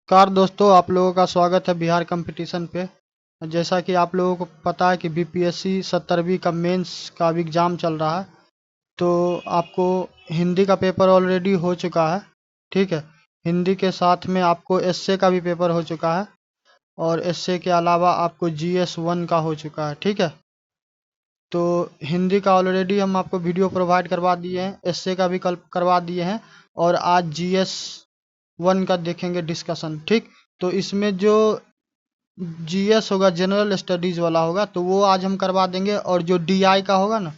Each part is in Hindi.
कार दोस्तों, आप लोगों का स्वागत है बिहार कंपटीशन पे। जैसा कि आप लोगों को पता है कि बीपीएससी 70वीं का मेंस का भी एग्ज़ाम चल रहा है। तो आपको हिंदी का पेपर ऑलरेडी हो चुका है। ठीक है। हिंदी के साथ में आपको एसए का भी पेपर हो चुका है और एसए के अलावा आपको जीएस 1 का हो चुका है। ठीक है। तो हिंदी का ऑलरेडी हम आपको वीडियो प्रोवाइड करवा दिए हैं, एसए का भी कल करवा दिए हैं और आज जीएस 1 का देखेंगे डिस्कशन। ठीक। तो इसमें जो जीएस होगा, जनरल स्टडीज वाला होगा, तो वो आज हम करवा देंगे। और जो डीआई का होगा ना,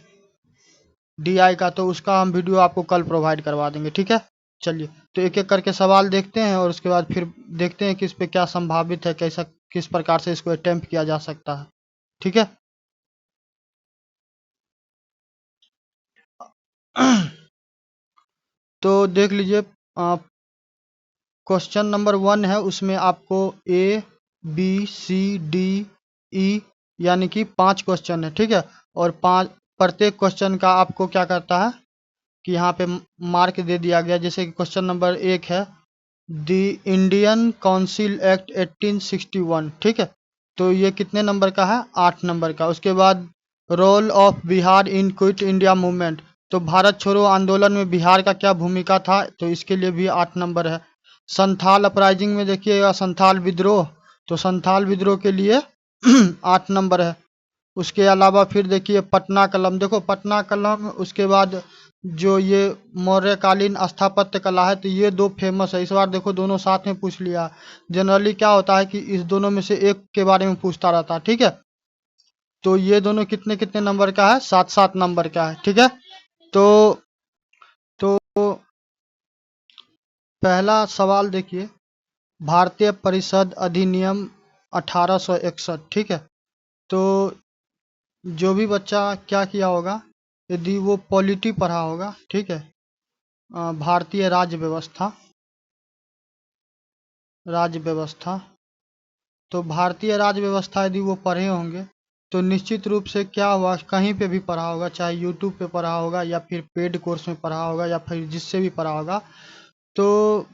डीआई का, तो उसका हम वीडियो आपको कल प्रोवाइड करवा देंगे। ठीक है। चलिए, तो एक एक करके सवाल देखते हैं और उसके बाद फिर देखते हैं कि इस पे क्या संभावित है, कैसा किस प्रकार से इसको अटेम्प्ट किया जा सकता है। ठीक है। तो देख लीजिए, क्वेश्चन नंबर 1 है, उसमें आपको A B C D E यानी कि 5 क्वेश्चन है। ठीक है। और 5 प्रत्येक क्वेश्चन का आपको क्या करता है कि यहाँ पे मार्क दे दिया गया। जैसे कि क्वेश्चन नंबर 1 है, द इंडियन काउंसिल एक्ट 1861। ठीक है। तो ये कितने नंबर का है? 8 नंबर का। उसके बाद role of Bihar in Quit India movement, तो भारत छोड़ो आंदोलन में बिहार का क्या भूमिका था, तो इसके लिए भी 8 नंबर है। संथाल अपराइजिंग में देखिएगा, संथाल विद्रोह, तो संथाल विद्रोह के लिए 8 नंबर है। उसके अलावा फिर देखिए पटना कलम, देखो पटना कलम, उसके बाद जो ये मौर्यकालीन स्थापत्य कला है, तो ये दो फेमस है। इस बार देखो दोनों साथ में पूछ लिया। जनरली क्या होता है कि इस दोनों में से एक के बारे में पूछता रहता है। ठीक है। तो ये दोनों कितने कितने नंबर का है? 7-7 नंबर का है। ठीक है। तो तो पहला सवाल देखिए, भारतीय परिषद अधिनियम 1861। ठीक है। तो जो भी बच्चा क्या किया होगा, यदि वो पॉलिटी पढ़ा होगा, ठीक है, भारतीय राज्य व्यवस्था, राज्य व्यवस्था, तो भारतीय राज्य व्यवस्था यदि वो पढ़े होंगे तो निश्चित रूप से क्या हुआ, कहीं पे भी पढ़ा होगा, चाहे यूट्यूब पे पढ़ा होगा या फिर पेड कोर्स में पढ़ा होगा या फिर जिससे भी पढ़ा होगा। तो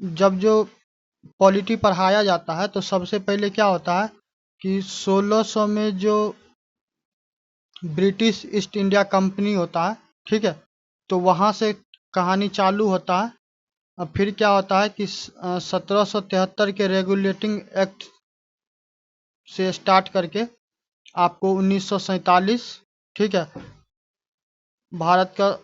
जब जो पॉलिटी पढ़ाया जाता है तो सबसे पहले क्या होता है कि 1600 में जो ब्रिटिश ईस्ट इंडिया कंपनी होता है, ठीक है, तो वहाँ से कहानी चालू होता है। अब फिर क्या होता है कि 1773 के रेगुलेटिंग एक्ट से स्टार्ट करके आपको 1947, ठीक है, भारत का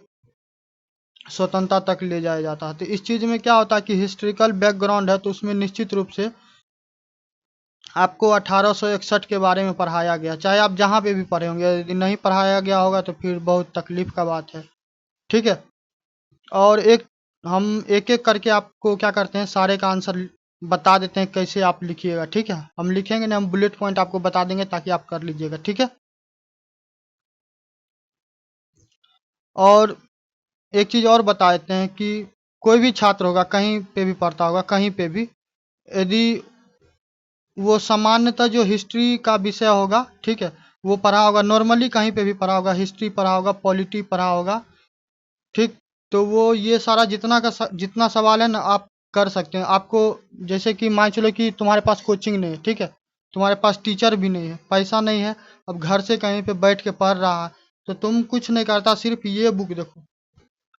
स्वतंत्रता तक ले जाया जाता है। तो इस चीज़ में क्या होता है कि हिस्ट्रिकल बैकग्राउंड है, तो उसमें निश्चित रूप से आपको 1861 के बारे में पढ़ाया गया, चाहे आप जहाँ पे भी पढ़े होंगे। यदि नहीं पढ़ाया गया होगा तो फिर बहुत तकलीफ का बात है। ठीक है। और हम एक एक करके आपको क्या करते हैं, सारे का आंसर बता देते हैं कैसे आप लिखिएगा। ठीक है। हम लिखेंगे ना, हम बुलेट पॉइंट आपको बता देंगे ताकि आप कर लीजिएगा। ठीक है। और एक चीज़ और बता देते हैं कि कोई भी छात्र होगा, कहीं पे भी पढ़ता होगा, कहीं पे भी, यदि वो सामान्यतः जो हिस्ट्री का विषय होगा, ठीक है, वो पढ़ा होगा, नॉर्मली कहीं पे भी पढ़ा होगा, हिस्ट्री पढ़ा होगा, पॉलिटी पढ़ा होगा, ठीक, तो वो ये सारा जितना सवाल है ना, आप कर सकते हैं। आपको जैसे कि मान चलो कि तुम्हारे पास कोचिंग नहीं है, ठीक है, तुम्हारे पास टीचर भी नहीं है, पैसा नहीं है, अब घर से कहीं पे बैठ के पढ़ रहा है, तो तुम कुछ नहीं करता, सिर्फ ये बुक देखो,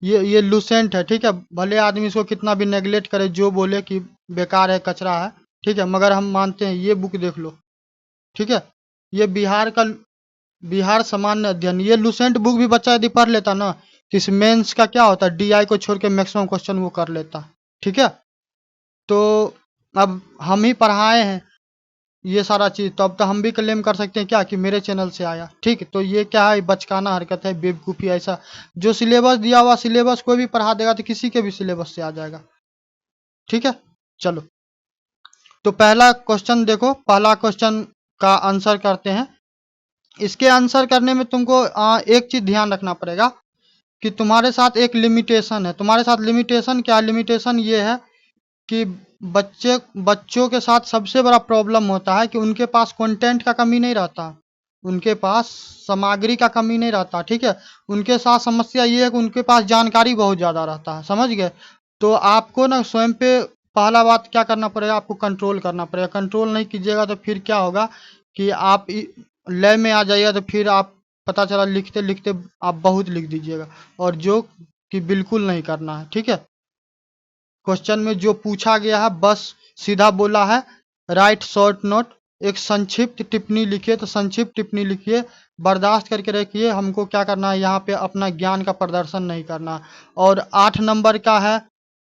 ये लूसेंट है। ठीक है। भले आदमी इसको कितना भी नेगलेक्ट करे, जो बोले कि बेकार है, कचरा है, ठीक है, मगर हम मानते हैं, ये बुक देख लो। ठीक है। ये बिहार सामान्य अध्ययन, ये लूसेंट बुक भी बच्चा यदि पढ़ लेता ना, तो इस मेंस का क्या होता है, डीआई को छोड़ के मैक्सिमम क्वेश्चन वो कर लेता। ठीक है। तो अब हम ही पढ़ाए हैं ये सारा चीज, तो अब तो हम भी क्लेम कर सकते हैं क्या कि मेरे चैनल से आया। ठीक। तो ये क्या है, बचकाना हरकत है, बेवकूफ़ी। ऐसा जो सिलेबस दिया हुआ सिलेबस कोई भी पढ़ा देगा तो किसी के भी सिलेबस से आ जाएगा। ठीक है। चलो, तो पहला क्वेश्चन देखो, पहला क्वेश्चन का आंसर करते हैं। इसके आंसर करने में तुमको एक चीज ध्यान रखना पड़ेगा कि तुम्हारे साथ एक लिमिटेशन है। तुम्हारे साथ लिमिटेशन क्या है? लिमिटेशन ये है कि बच्चों के साथ सबसे बड़ा प्रॉब्लम होता है कि उनके पास कंटेंट का कमी नहीं रहता, उनके पास सामग्री का कमी नहीं रहता। ठीक है। उनके साथ समस्या ये है कि उनके पास जानकारी बहुत ज़्यादा रहता है। समझ गए? तो आपको ना स्वयं पे पहला बात क्या करना पड़ेगा, आपको कंट्रोल करना पड़ेगा। कंट्रोल नहीं कीजिएगा तो फिर क्या होगा कि आप लय में आ जाइएगा, तो फिर आप पता चला लिखते लिखते आप बहुत लिख दीजिएगा, और जो कि बिल्कुल नहीं करना है। ठीक है, क्वेश्चन में जो पूछा गया है बस सीधा बोला है राइट शॉर्ट नोट, एक संक्षिप्त टिप्पणी लिखिए, तो संक्षिप्त टिप्पणी लिखिए, बर्दाश्त करके रखिए। हमको क्या करना है, यहाँ पे अपना ज्ञान का प्रदर्शन नहीं करना। और 8 नंबर का है,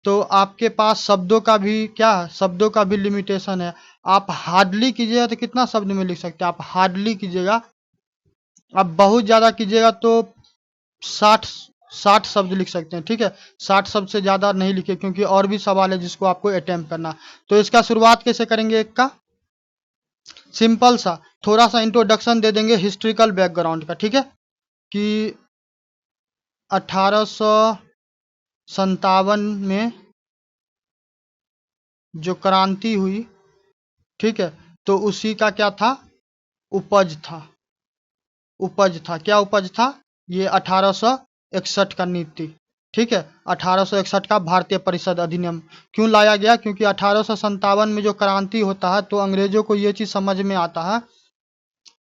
तो आपके पास शब्दों का भी क्या है, शब्दों का भी लिमिटेशन है। आप हार्डली कीजिएगा तो कितना शब्द में लिख सकते हैं, आप हार्डली कीजिएगा। आप बहुत ज़्यादा कीजिएगा तो 60 शब्द लिख सकते हैं। ठीक है, 60 शब्द से ज़्यादा नहीं लिखे, क्योंकि और भी सवाल है जिसको आपको अटेम्प्ट करना। तो इसका शुरुआत कैसे करेंगे, एक का सिंपल सा थोड़ा सा इंट्रोडक्शन दे देंगे हिस्ट्रिकल बैकग्राउंड का। ठीक है, कि 1857 में जो क्रांति हुई, ठीक है, तो उसी का क्या था, उपज था। उपज था, क्या उपज था, ये 1861 का नीति। ठीक है, 1861 का भारतीय परिषद अधिनियम क्यों लाया गया, क्योंकि 1857 में जो क्रांति होता है तो अंग्रेजों को ये चीज समझ में आता है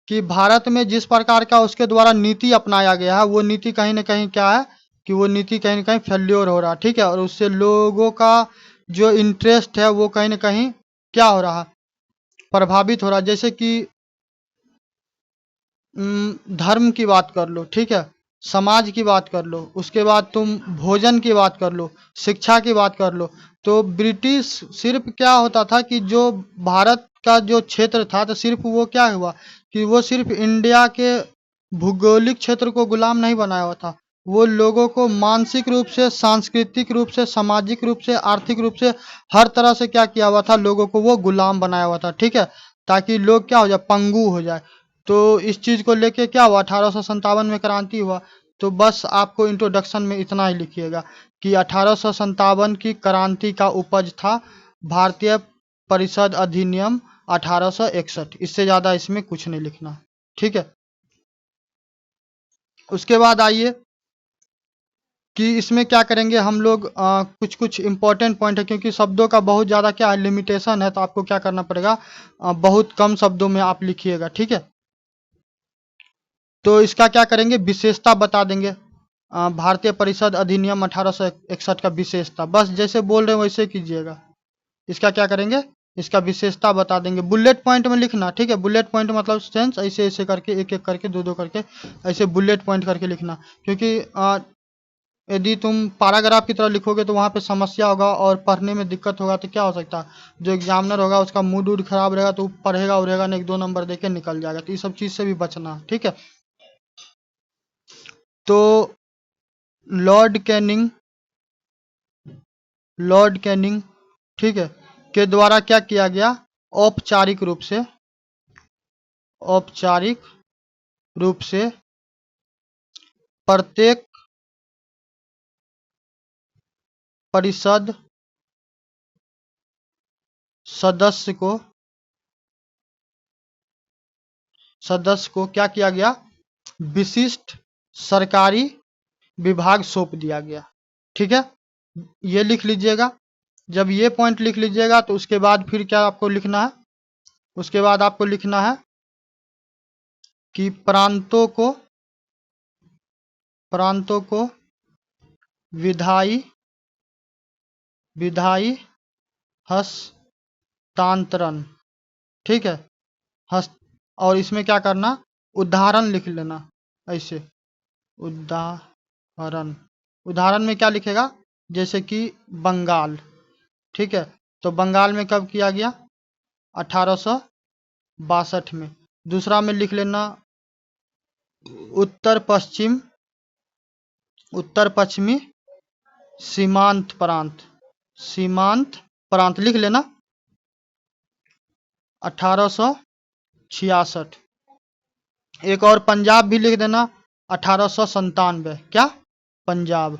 कि भारत में जिस प्रकार का उसके द्वारा नीति अपनाया गया है, वो नीति कहीं ना कहीं क्या है कि वो नीति कहीं ना कहीं फेल्योर हो रहा है। ठीक है, और उससे लोगों का जो इंटरेस्ट है वो कहीं ना कहीं क्या हो रहा है, प्रभावित हो रहा है। जैसे कि धर्म की बात कर लो, ठीक है, समाज की बात कर लो, उसके बाद तुम भोजन की बात कर लो, शिक्षा की बात कर लो। तो ब्रिटिश सिर्फ क्या होता था कि जो भारत का जो क्षेत्र था, तो सिर्फ वो क्या हुआ कि वो सिर्फ इंडिया के भूगोलिक क्षेत्र को गुलाम नहीं बनाया हुआ था, वो लोगों को मानसिक रूप से, सांस्कृतिक रूप से, सामाजिक रूप से, आर्थिक रूप से, हर तरह से क्या किया हुआ था, लोगों को वो गुलाम बनाया हुआ था। ठीक है, ताकि लोग क्या हो जाए, पंगु हो जाए। तो इस चीज को लेके क्या हुआ, 1857 में क्रांति हुआ। तो बस आपको इंट्रोडक्शन में इतना ही लिखिएगा कि 1857 की क्रांति का उपज था भारतीय परिषद अधिनियम 1861। इससे ज्यादा इसमें कुछ नहीं लिखना। ठीक है, उसके बाद आइए कि इसमें क्या करेंगे हम लोग, कुछ कुछ इंपॉर्टेंट पॉइंट है, क्योंकि शब्दों का बहुत ज़्यादा क्या है, लिमिटेशन है, तो आपको क्या करना पड़ेगा, बहुत कम शब्दों में आप लिखिएगा। ठीक है, तो इसका क्या करेंगे, विशेषता बता देंगे। भारतीय परिषद अधिनियम 1861 का विशेषता, बस जैसे बोल रहे हैं वैसे कीजिएगा। इसका क्या करेंगे, इसका विशेषता बता देंगे, बुलेट पॉइंट में लिखना। ठीक है, बुलेट पॉइंट मतलब सेंस ऐसे ऐसे करके, एक एक करके, दो दो करके, ऐसे बुलेट पॉइंट करके लिखना। क्योंकि यदि तुम पैराग्राफ की तरह लिखोगे तो वहाँ पे समस्या होगा और पढ़ने में दिक्कत होगा। तो क्या हो सकता है, जो एग्जामिनर होगा उसका मूड वूड खराब रहेगा, तो पढ़ेगा उड़ेगा नहीं, 2 नंबर देके निकल जाएगा। तो ये सब चीज़ से भी बचना। ठीक है, तो लॉर्ड कैनिंग, ठीक है, के द्वारा क्या किया गया, औपचारिक रूप से प्रत्येक परिषद सदस्य को क्या किया गया, विशिष्ट सरकारी विभाग सौंप दिया गया। ठीक है, ये लिख लीजिएगा। जब ये पॉइंट लिख लीजिएगा तो उसके बाद फिर क्या आपको लिखना है, उसके बाद आपको लिखना है कि प्रांतों को विधायी हस्तांतरण। ठीक है, और इसमें क्या करना, उदाहरण लिख लेना ऐसे, उदाहरण में क्या लिखेगा, जैसे कि बंगाल। ठीक है, तो बंगाल में कब किया गया, 1862 में। दूसरा में लिख लेना उत्तर पश्चिमी सीमांत प्रांत लिख लेना 1866। एक और पंजाब भी लिख देना 1897। क्या, पंजाब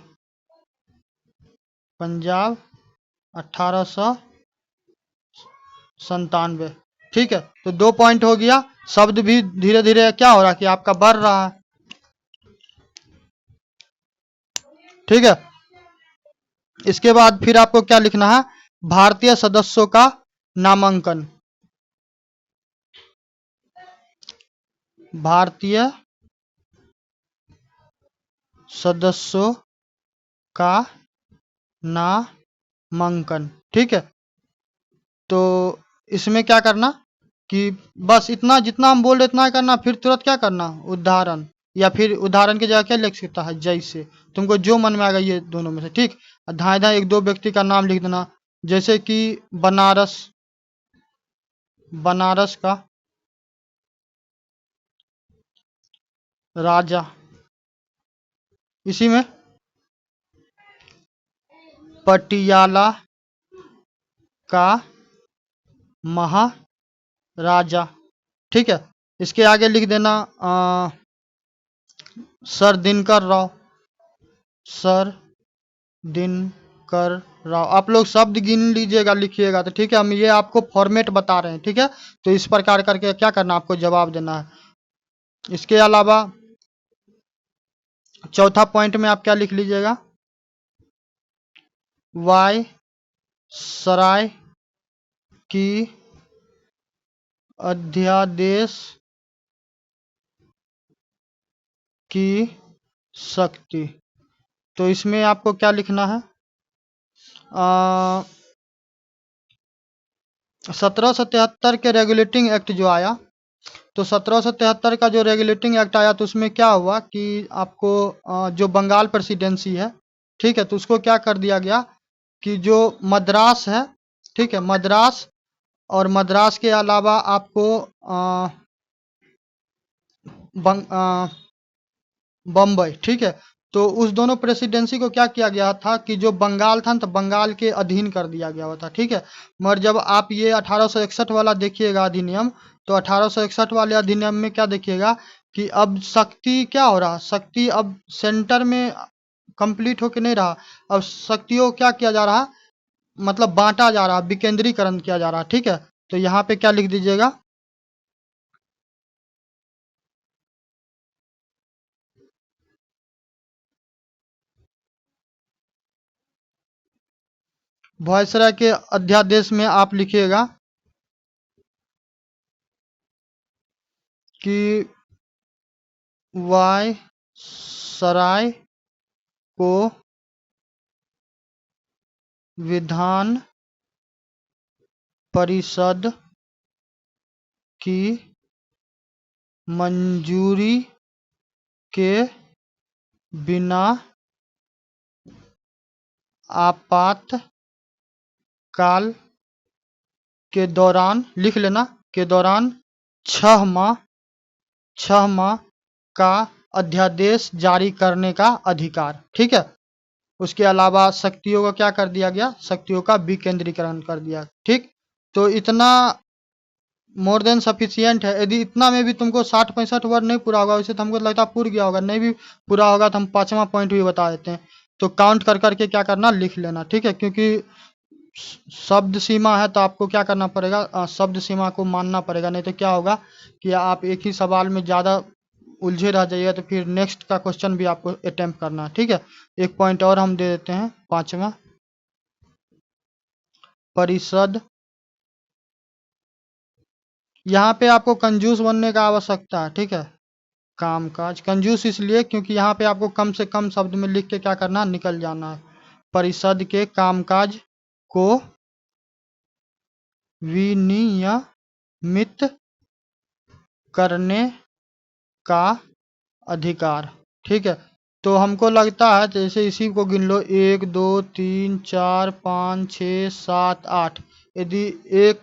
1897। ठीक है, तो 2 पॉइंट हो गया। शब्द भी धीरे धीरे क्या हो रहा है कि आपका बढ़ रहा है। ठीक है, इसके बाद फिर आपको क्या लिखना है, भारतीय सदस्यों का नामांकन। भारतीय सदस्यों का नामांकन। ठीक है, तो इसमें क्या करना कि बस इतना जितना हम बोल रहे इतना ही करना, फिर तुरंत क्या करना, उदाहरण, या फिर उदाहरण की जगह क्या लिख सकता है, जैसे तुमको जो मन में आएगा ये दोनों में से। ठीक, धाए धाए एक दो व्यक्ति का नाम लिख देना, जैसे कि बनारस, बनारस का राजा। इसी में पटियाला का महाराजा। ठीक है, इसके आगे लिख देना सर दिनकर राव, सर दिनकर राव। आप लोग शब्द गिन लीजिएगा, लिखिएगा तो ठीक है। हम ये आपको फॉर्मेट बता रहे हैं, ठीक है, तो इस प्रकार करके क्या करना, आपको जवाब देना है। इसके अलावा चौथा पॉइंट में आप क्या लिख लीजिएगा, वाय सराय की अध्यादेश की शक्ति। तो इसमें आपको क्या लिखना है, 1773 के रेगुलेटिंग एक्ट जो आया, तो 1773 का जो रेगुलेटिंग एक्ट आया, तो उसमें क्या हुआ कि आपको जो बंगाल प्रेसिडेंसी है, ठीक है, तो उसको क्या कर दिया गया कि जो मद्रास है, ठीक है, मद्रास, और मद्रास के अलावा आपको बम्बई, ठीक है, तो उस दोनों प्रेसिडेंसी को क्या किया गया था कि जो बंगाल था तो बंगाल के अधीन कर दिया गया हुआ था। ठीक है, मगर जब आप ये 1861 वाला देखिएगा अधिनियम, तो 1861 वाले अधिनियम में क्या देखिएगा कि अब शक्ति क्या हो रहा, शक्ति अब सेंटर में कंप्लीट होके नहीं रहा, अब शक्तियों को क्या किया जा रहा, मतलब बांटा जा रहा, विकेंद्रीकरण किया जा रहा। ठीक है, तो यहाँ पे क्या लिख दीजिएगा, वायसराय के अध्यादेश में आप लिखिएगा कि वायसराय को विधान परिषद की मंजूरी के बिना आपातकाल के दौरान, लिख लेना, के दौरान 6 माह का अध्यादेश जारी करने का अधिकार। ठीक है, उसके अलावा शक्तियों का क्या कर दिया गया, शक्तियों का विकेंद्रीकरण कर दिया। ठीक, तो इतना मोर देन सफिशियंट है। यदि इतना में भी तुमको 60-65 वर्ड नहीं पूरा होगा, वैसे तो हमको लगता है पूरा गया होगा, नहीं भी पूरा होगा तो हम पांचवा पॉइंट भी बता देते हैं। तो काउंट कर करके क्या करना, लिख लेना। ठीक है, क्योंकि शब्द सीमा है तो आपको क्या करना पड़ेगा, शब्द सीमा को मानना पड़ेगा, नहीं तो क्या होगा कि आप एक ही सवाल में ज़्यादा उलझे रह जाइएगा, तो फिर नेक्स्ट का क्वेश्चन भी आपको अटेम्प्ट करना है। ठीक है, एक पॉइंट और हम दे देते हैं, पांचवा, परिषद। यहाँ पे आपको कंजूस बनने का आवश्यकता है। ठीक है, कामकाज, कंजूस इसलिए क्योंकि यहाँ पे आपको कम से कम शब्द में लिख के क्या करना, निकल जाना है। परिषद के कामकाज को विनियमित करने का अधिकार। ठीक है, तो हमको लगता है जैसे इसी को गिन लो, 1 2 3 4 5 6 7 8, यदि एक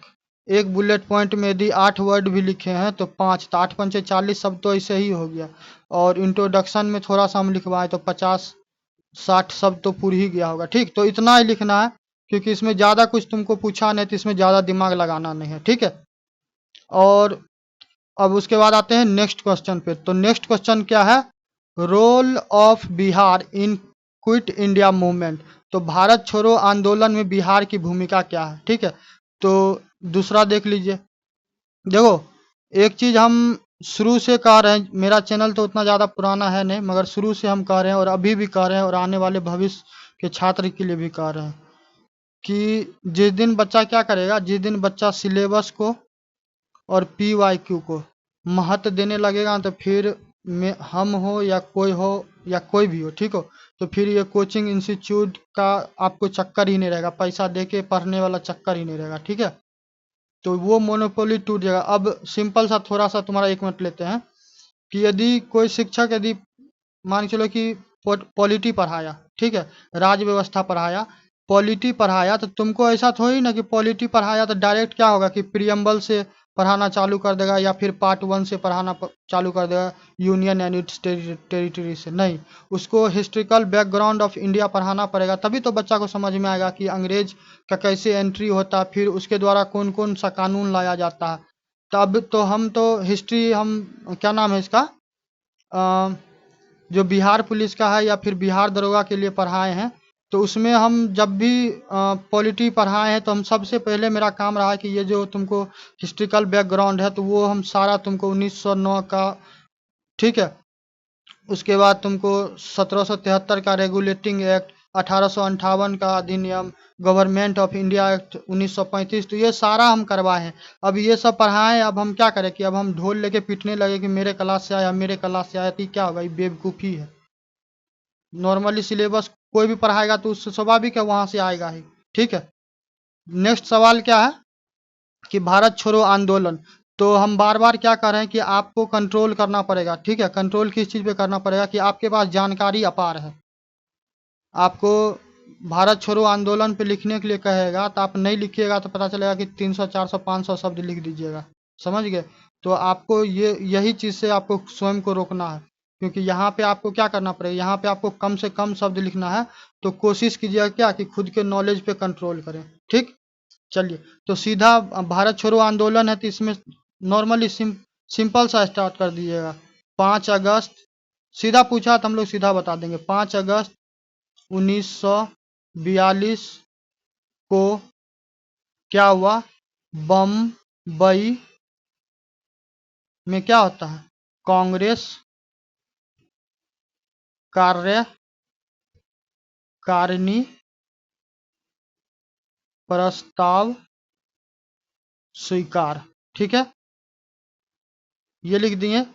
एक बुलेट पॉइंट में यदि 8 वर्ड भी लिखे हैं तो 5, तो 8 पंचे 40 शब्द तो ऐसे ही हो गया, और इंट्रोडक्शन में थोड़ा सा हम लिखवाए तो 50-60 शब्द तो पूरी ही गया होगा। ठीक, तो इतना ही लिखना है, क्योंकि इसमें ज़्यादा कुछ तुमको पूछा नहीं, तो इसमें ज़्यादा दिमाग लगाना नहीं है। ठीक है, और अब उसके बाद आते हैं नेक्स्ट क्वेश्चन पे। तो नेक्स्ट क्वेश्चन क्या है, role of Bihar in Quit India movement. तो भारत छोड़ो आंदोलन में बिहार की भूमिका क्या है। ठीक है, तो दूसरा देख लीजिए। देखो, एक चीज हम शुरू से कह रहे हैं, मेरा चैनल तो उतना ज़्यादा पुराना है नहीं, मगर शुरू से हम कह रहे हैं और अभी भी कह रहे हैं और आने वाले भविष्य के छात्र के लिए भी कह रहे हैं कि जिस दिन बच्चा क्या करेगा, जिस दिन बच्चा सिलेबस को और PYQ को महत्व देने लगेगा, तो फिर हम हो या कोई भी हो, ठीक हो, तो फिर ये कोचिंग इंस्टीट्यूट का आपको चक्कर ही नहीं रहेगा, पैसा दे के पढ़ने वाला चक्कर ही नहीं रहेगा, ठीक है। तो वो मोनोपोली टूट जाएगा। अब सिंपल सा थोड़ा सा तुम्हारा 1 मिनट लेते हैं कि यदि कोई शिक्षक यदि मान के चलो कि पॉलिटी पढ़ाया, ठीक है, राज व्यवस्था पढ़ाया, पॉलिटी पढ़ाया, तो तुमको ऐसा थोड़ी ना कि पॉलिटी पढ़ाया तो डायरेक्ट क्या होगा कि प्रियम्बल से पढ़ाना चालू कर देगा या फिर पार्ट 1 से पढ़ाना चालू कर देगा, यूनियन एंड इट्स टेरिटरी से। नहीं, उसको हिस्ट्रिकल बैकग्राउंड ऑफ इंडिया पढ़ाना पड़ेगा, तभी तो बच्चा को समझ में आएगा कि अंग्रेज का कैसे एंट्री होता, फिर उसके द्वारा कौन कौन सा कानून लाया जाता है। तब तो हम तो हिस्ट्री, हम क्या नाम है इसका, जो बिहार पुलिस का है या फिर बिहार दरोगा के लिए पढ़ाए हैं, तो उसमें हम जब भी पॉलिटी पढ़ाए हैं तो हम सबसे पहले मेरा काम रहा कि ये जो तुमको हिस्ट्रिकल बैकग्राउंड है तो वो हम सारा तुमको 1909 का, ठीक है, उसके बाद तुमको 1773 का रेगुलेटिंग एक्ट, 1858 का अधिनियम, गवर्नमेंट ऑफ इंडिया एक्ट 1935, तो ये सारा हम करवाए हैं। अब ये सब पढ़ाएं, अब हम क्या करें कि अब हम ढोल लेके पीटने लगे कि मेरे क्लास से आया, मेरे क्लास से आया, तो क्या होगा, ये बेवकूफ़ी है। नॉर्मली सिलेबस कोई भी पढ़ाएगा तो उससे स्वाभाविक है वहां से आएगा ही, ठीक है। नेक्स्ट सवाल क्या है कि भारत छोड़ो आंदोलन, तो हम बार बार क्या कर रहे हैं कि आपको कंट्रोल करना पड़ेगा, ठीक है। कंट्रोल किस चीज़ पे करना पड़ेगा कि आपके पास जानकारी अपार है, आपको भारत छोड़ो आंदोलन पे लिखने के लिए कहेगा तो आप नहीं लिखिएगा तो पता चलेगा कि 300 400 500 शब्द लिख दीजिएगा, समझ गए। तो आपको यही चीज़ से आपको स्वयं को रोकना है, क्योंकि यहाँ पे आपको क्या करना पड़ेगा, यहाँ पे आपको कम से कम शब्द लिखना है। तो कोशिश कीजिएगा क्या कि खुद के नॉलेज पे कंट्रोल करें, ठीक। चलिए, तो सीधा भारत छोड़ो आंदोलन है तो इसमें नॉर्मली सिंपल सा स्टार्ट कर दीजिएगा। 5 अगस्त, सीधा पूछा तो हम लोग सीधा बता देंगे। 5 अगस्त 1942 को क्या हुआ, बम्बई में क्या होता है, कांग्रेस कार्यकारिणी प्रस्ताव स्वीकार, ठीक है, ये लिख दिए।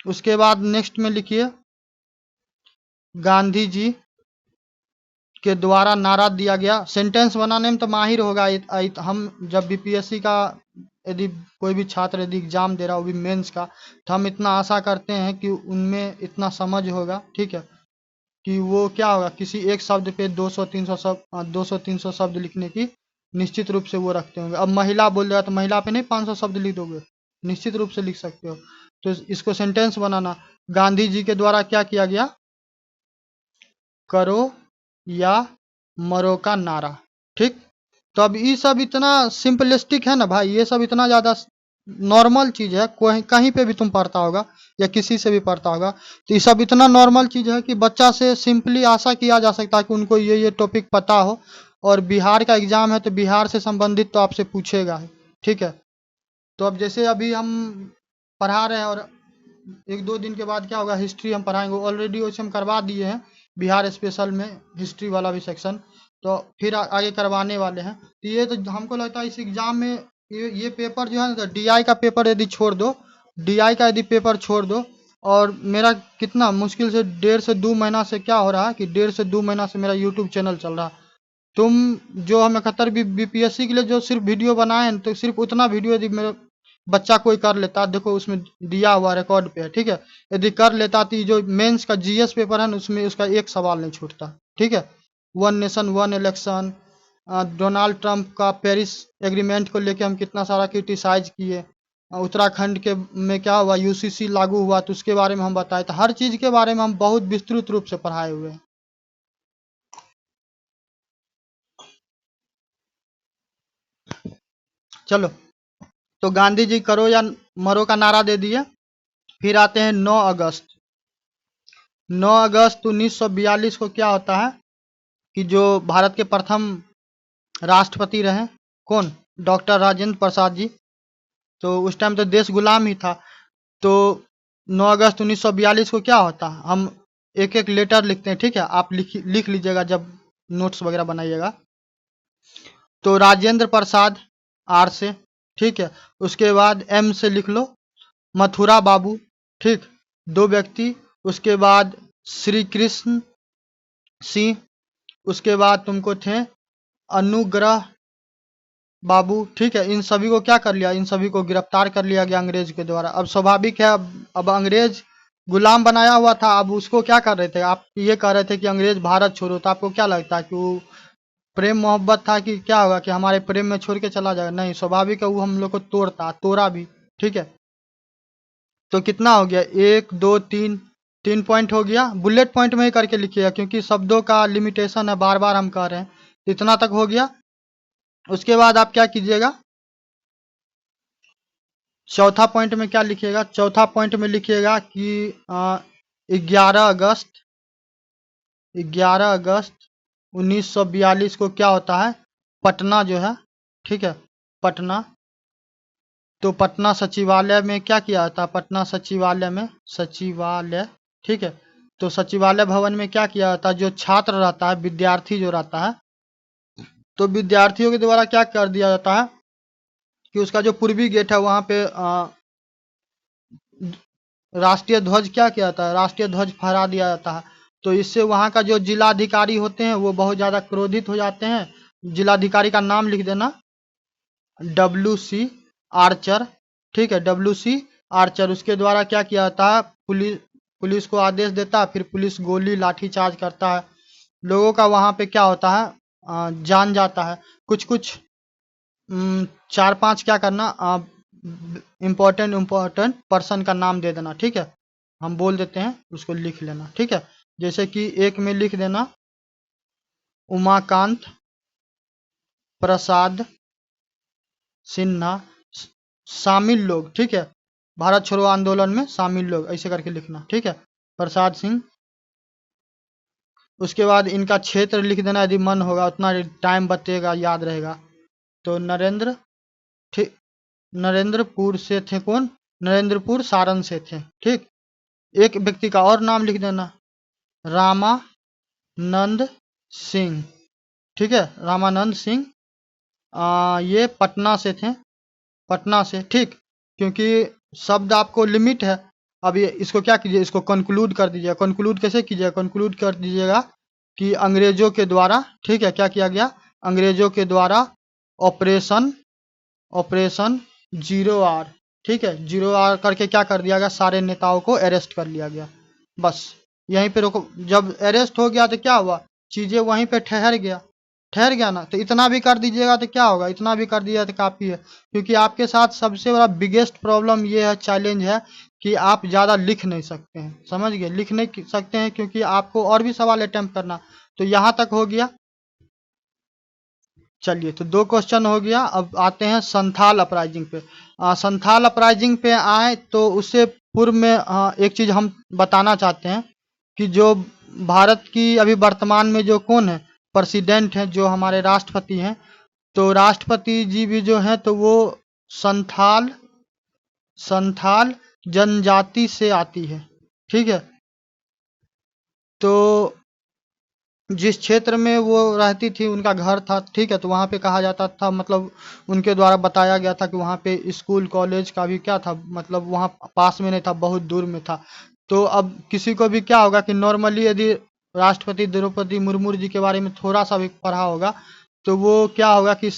उसके बाद नेक्स्ट में लिखिए, गांधी जी के द्वारा नारा दिया गया। सेंटेंस बनाने में तो माहिर होगा हम जब बीपीएससी का यदि कोई भी छात्र यदि एग्जाम दे रहा हो, भी मेंस का, तो हम इतना आशा करते हैं कि उनमें इतना समझ होगा, ठीक है, कि वो क्या होगा, किसी एक शब्द पे 200-300 शब्द लिखने की निश्चित रूप से वो रखते होंगे। अब महिला बोल रहा तो महिला पे नहीं 500 शब्द लिख दोगे, निश्चित रूप से लिख सकते हो। तो इसको सेंटेंस बनाना, गांधी जी के द्वारा क्या किया गया, करो या मरो का नारा, ठीक। तो अब ये सब इतना सिंपलिस्टिक है ना भाई, ये सब इतना ज़्यादा नॉर्मल चीज़ है, कोई कहीं पे भी तुम पढ़ता होगा या किसी से भी पढ़ता होगा, तो ये सब इतना नॉर्मल चीज़ है कि बच्चा से सिंपली आशा किया जा सकता है कि उनको ये टॉपिक पता हो। और बिहार का एग्ज़ाम है तो बिहार से संबंधित तो आपसे पूछेगा ही, ठीक है। तो अब जैसे अभी हम पढ़ा रहे हैं और 1-2 दिन के बाद क्या होगा, हिस्ट्री हम पढ़ाएंगे, ऑलरेडी वैसे हम करवा दिए हैं बिहार स्पेशल में हिस्ट्री वाला भी सेक्शन, तो फिर आगे करवाने वाले हैं। तो ये तो हमको लगता है इस एग्ज़ाम में ये पेपर जो है ना, डीआई का पेपर यदि छोड़ दो, डीआई का यदि पेपर छोड़ दो, और मेरा कितना मुश्किल से 1.5 से 2 महीना से क्या हो रहा है कि 1.5 से 2 महीना से मेरा यूट्यूब चैनल चल रहा है। तुम जो हम 71 बीपीएससी के लिए जो सिर्फ वीडियो बनाए हैं, तो सिर्फ उतना वीडियो यदि मेरा बच्चा कोई कर लेता, देखो उसमें दिया हुआ रिकॉर्ड पे है, ठीक है, यदि कर लेता तो जो मेंस का जीएस पेपर है ना, उसमें उसका एक सवाल नहीं छूटता, ठीक है। One nation one election, Donald Trump का पेरिस एग्रीमेंट को लेके हम कितना सारा क्रिटिसाइज किए, उत्तराखंड के में क्या हुआ, यूसीसी लागू हुआ तो उसके बारे में हम बताए, तो हर चीज़ के बारे में हम बहुत विस्तृत रूप से पढ़ाए हुए हैं। चलो, तो गांधी जी करो या मरो का नारा दे दिए। फिर आते हैं 9 अगस्त। 9 अगस्त 1942 को क्या होता है कि जो भारत के प्रथम राष्ट्रपति रहे, कौन, डॉक्टर राजेंद्र प्रसाद जी, तो उस टाइम तो देश गुलाम ही था। तो 9 अगस्त 1942 को क्या होता है, हम एक एक लेटर लिखते हैं, ठीक है, आप लिख लीजिएगा जब नोट्स वगैरह बनाइएगा। तो राजेंद्र प्रसाद आर से, ठीक है। उसके बाद एम से लिख लो मथुरा बाबू, ठीक, 2 व्यक्ति। उसके बाद श्री कृष्ण सिंह। उसके बाद तुमको थे अनुग्रह बाबू, ठीक है। इन सभी को क्या कर लिया, इन सभी को गिरफ्तार कर लिया गया अंग्रेज के द्वारा। अब स्वाभाविक है, अब अंग्रेज गुलाम बनाया हुआ था, अब उसको क्या कर रहे थे, आप ये कह रहे थे कि अंग्रेज भारत छोड़ो, तो आपको क्या लगता है कि वो प्रेम मोहब्बत था कि क्या होगा कि हमारे प्रेम में छोड़ के चला जाएगा? नहीं, स्वाभाविक है वो हम लोग को तोड़ा भी, ठीक है। तो कितना हो गया, 1 2 3, 3 पॉइंट हो गया। बुलेट पॉइंट में ही करके लिखिएगा क्योंकि शब्दों का लिमिटेशन है, बार बार हम कह रहे हैं। इतना तक हो गया। उसके बाद आप क्या कीजिएगा, चौथा पॉइंट में क्या लिखिएगा, चौथा पॉइंट में लिखिएगा कि 11 अगस्त 1942 को क्या होता है, पटना जो है, ठीक है, पटना। तो पटना सचिवालय में क्या किया जाता है, पटना सचिवालय, ठीक है। तो सचिवालय भवन में क्या किया जाता है, जो छात्र रहता है, विद्यार्थी जो रहता है, तो विद्यार्थियों के द्वारा क्या कर दिया जाता है कि उसका जो पूर्वी गेट है वहां पे राष्ट्रीय ध्वज क्या किया जाता है, राष्ट्रीय ध्वज फहरा दिया जाता है। तो इससे वहाँ का जो जिलाधिकारी होते हैं वो बहुत ज़्यादा क्रोधित हो जाते हैं। जिलाधिकारी का नाम लिख देना, WC आर्चर, ठीक है, WC आर्चर। उसके द्वारा क्या किया जाता है, पुलिस को आदेश देता है, फिर पुलिस गोली लाठीचार्ज करता है। लोगों का वहाँ पे क्या होता है, जान जाता है। कुछ कुछ 4 5 क्या करना, इम्पोर्टेंट पर्सन का नाम दे देना, ठीक है। हम बोल देते हैं, उसको लिख लेना, ठीक है। जैसे कि एक में लिख देना उमाकांत प्रसाद सिन्हा, शामिल लोग, ठीक है, भारत छोड़ो आंदोलन में शामिल लोग, ऐसे करके लिखना, ठीक है, प्रसाद सिंह। उसके बाद इनका क्षेत्र लिख देना, यदि मन होगा उतना टाइम बचेगा, याद रहेगा। तो नरेंद्र, ठीक, नरेंद्रपुर से थे, कौन, नरेंद्रपुर सारण से थे, ठीक। एक व्यक्ति का और नाम लिख देना, रामानंद सिंह, ठीक है, रामानंद सिंह। ये पटना से थे, पटना से, ठीक। क्योंकि शब्द आपको लिमिट है। अब ये इसको क्या कीजिए, इसको कंक्लूड कर दीजिए। कंक्लूड कैसे कीजिएगा, कंक्लूड कर दीजिएगा कि अंग्रेजों के द्वारा, ठीक है, क्या किया गया, अंग्रेजों के द्वारा ऑपरेशन ऑपरेशन 0R, ठीक है, 0R करके क्या कर दिया गया, सारे नेताओं को अरेस्ट कर लिया गया। बस यहीं पे रोको। जब अरेस्ट हो गया तो क्या हुआ, चीजें वहीं पे ठहर गया ना। तो इतना भी कर दीजिएगा तो क्या होगा, इतना भी कर दिया तो काफी है। क्योंकि आपके साथ सबसे बड़ा बिगेस्ट प्रॉब्लम ये है, चैलेंज है कि आप ज्यादा लिख नहीं सकते हैं, समझ गए, लिख नहीं सकते हैं क्योंकि आपको और भी सवाल अटेम्प्ट करना। तो यहाँ तक हो गया। चलिए, तो 2 क्वेश्चन हो गया। अब आते हैं संथाल अपराइजिंग पे। संथाल अपराइजिंग पे आए तो उससे पूर्व में एक चीज हम बताना चाहते हैं कि जो भारत की अभी वर्तमान में जो कौन है, प्रेसिडेंट है, जो हमारे राष्ट्रपति हैं, तो राष्ट्रपति जी भी जो है तो वो संथाल संथाल जनजाति से आती है, ठीक है। तो जिस क्षेत्र में वो रहती थी उनका घर था, ठीक है, तो वहाँ पे कहा जाता था, मतलब उनके द्वारा बताया गया था कि वहाँ पे स्कूल कॉलेज का भी क्या था, मतलब वहाँ पास में नहीं था, बहुत दूर में था। तो अब किसी को भी क्या होगा कि नॉर्मली यदि राष्ट्रपति द्रौपदी मुर्मू जी के बारे में थोड़ा सा भी पढ़ा होगा तो वो क्या होगा कि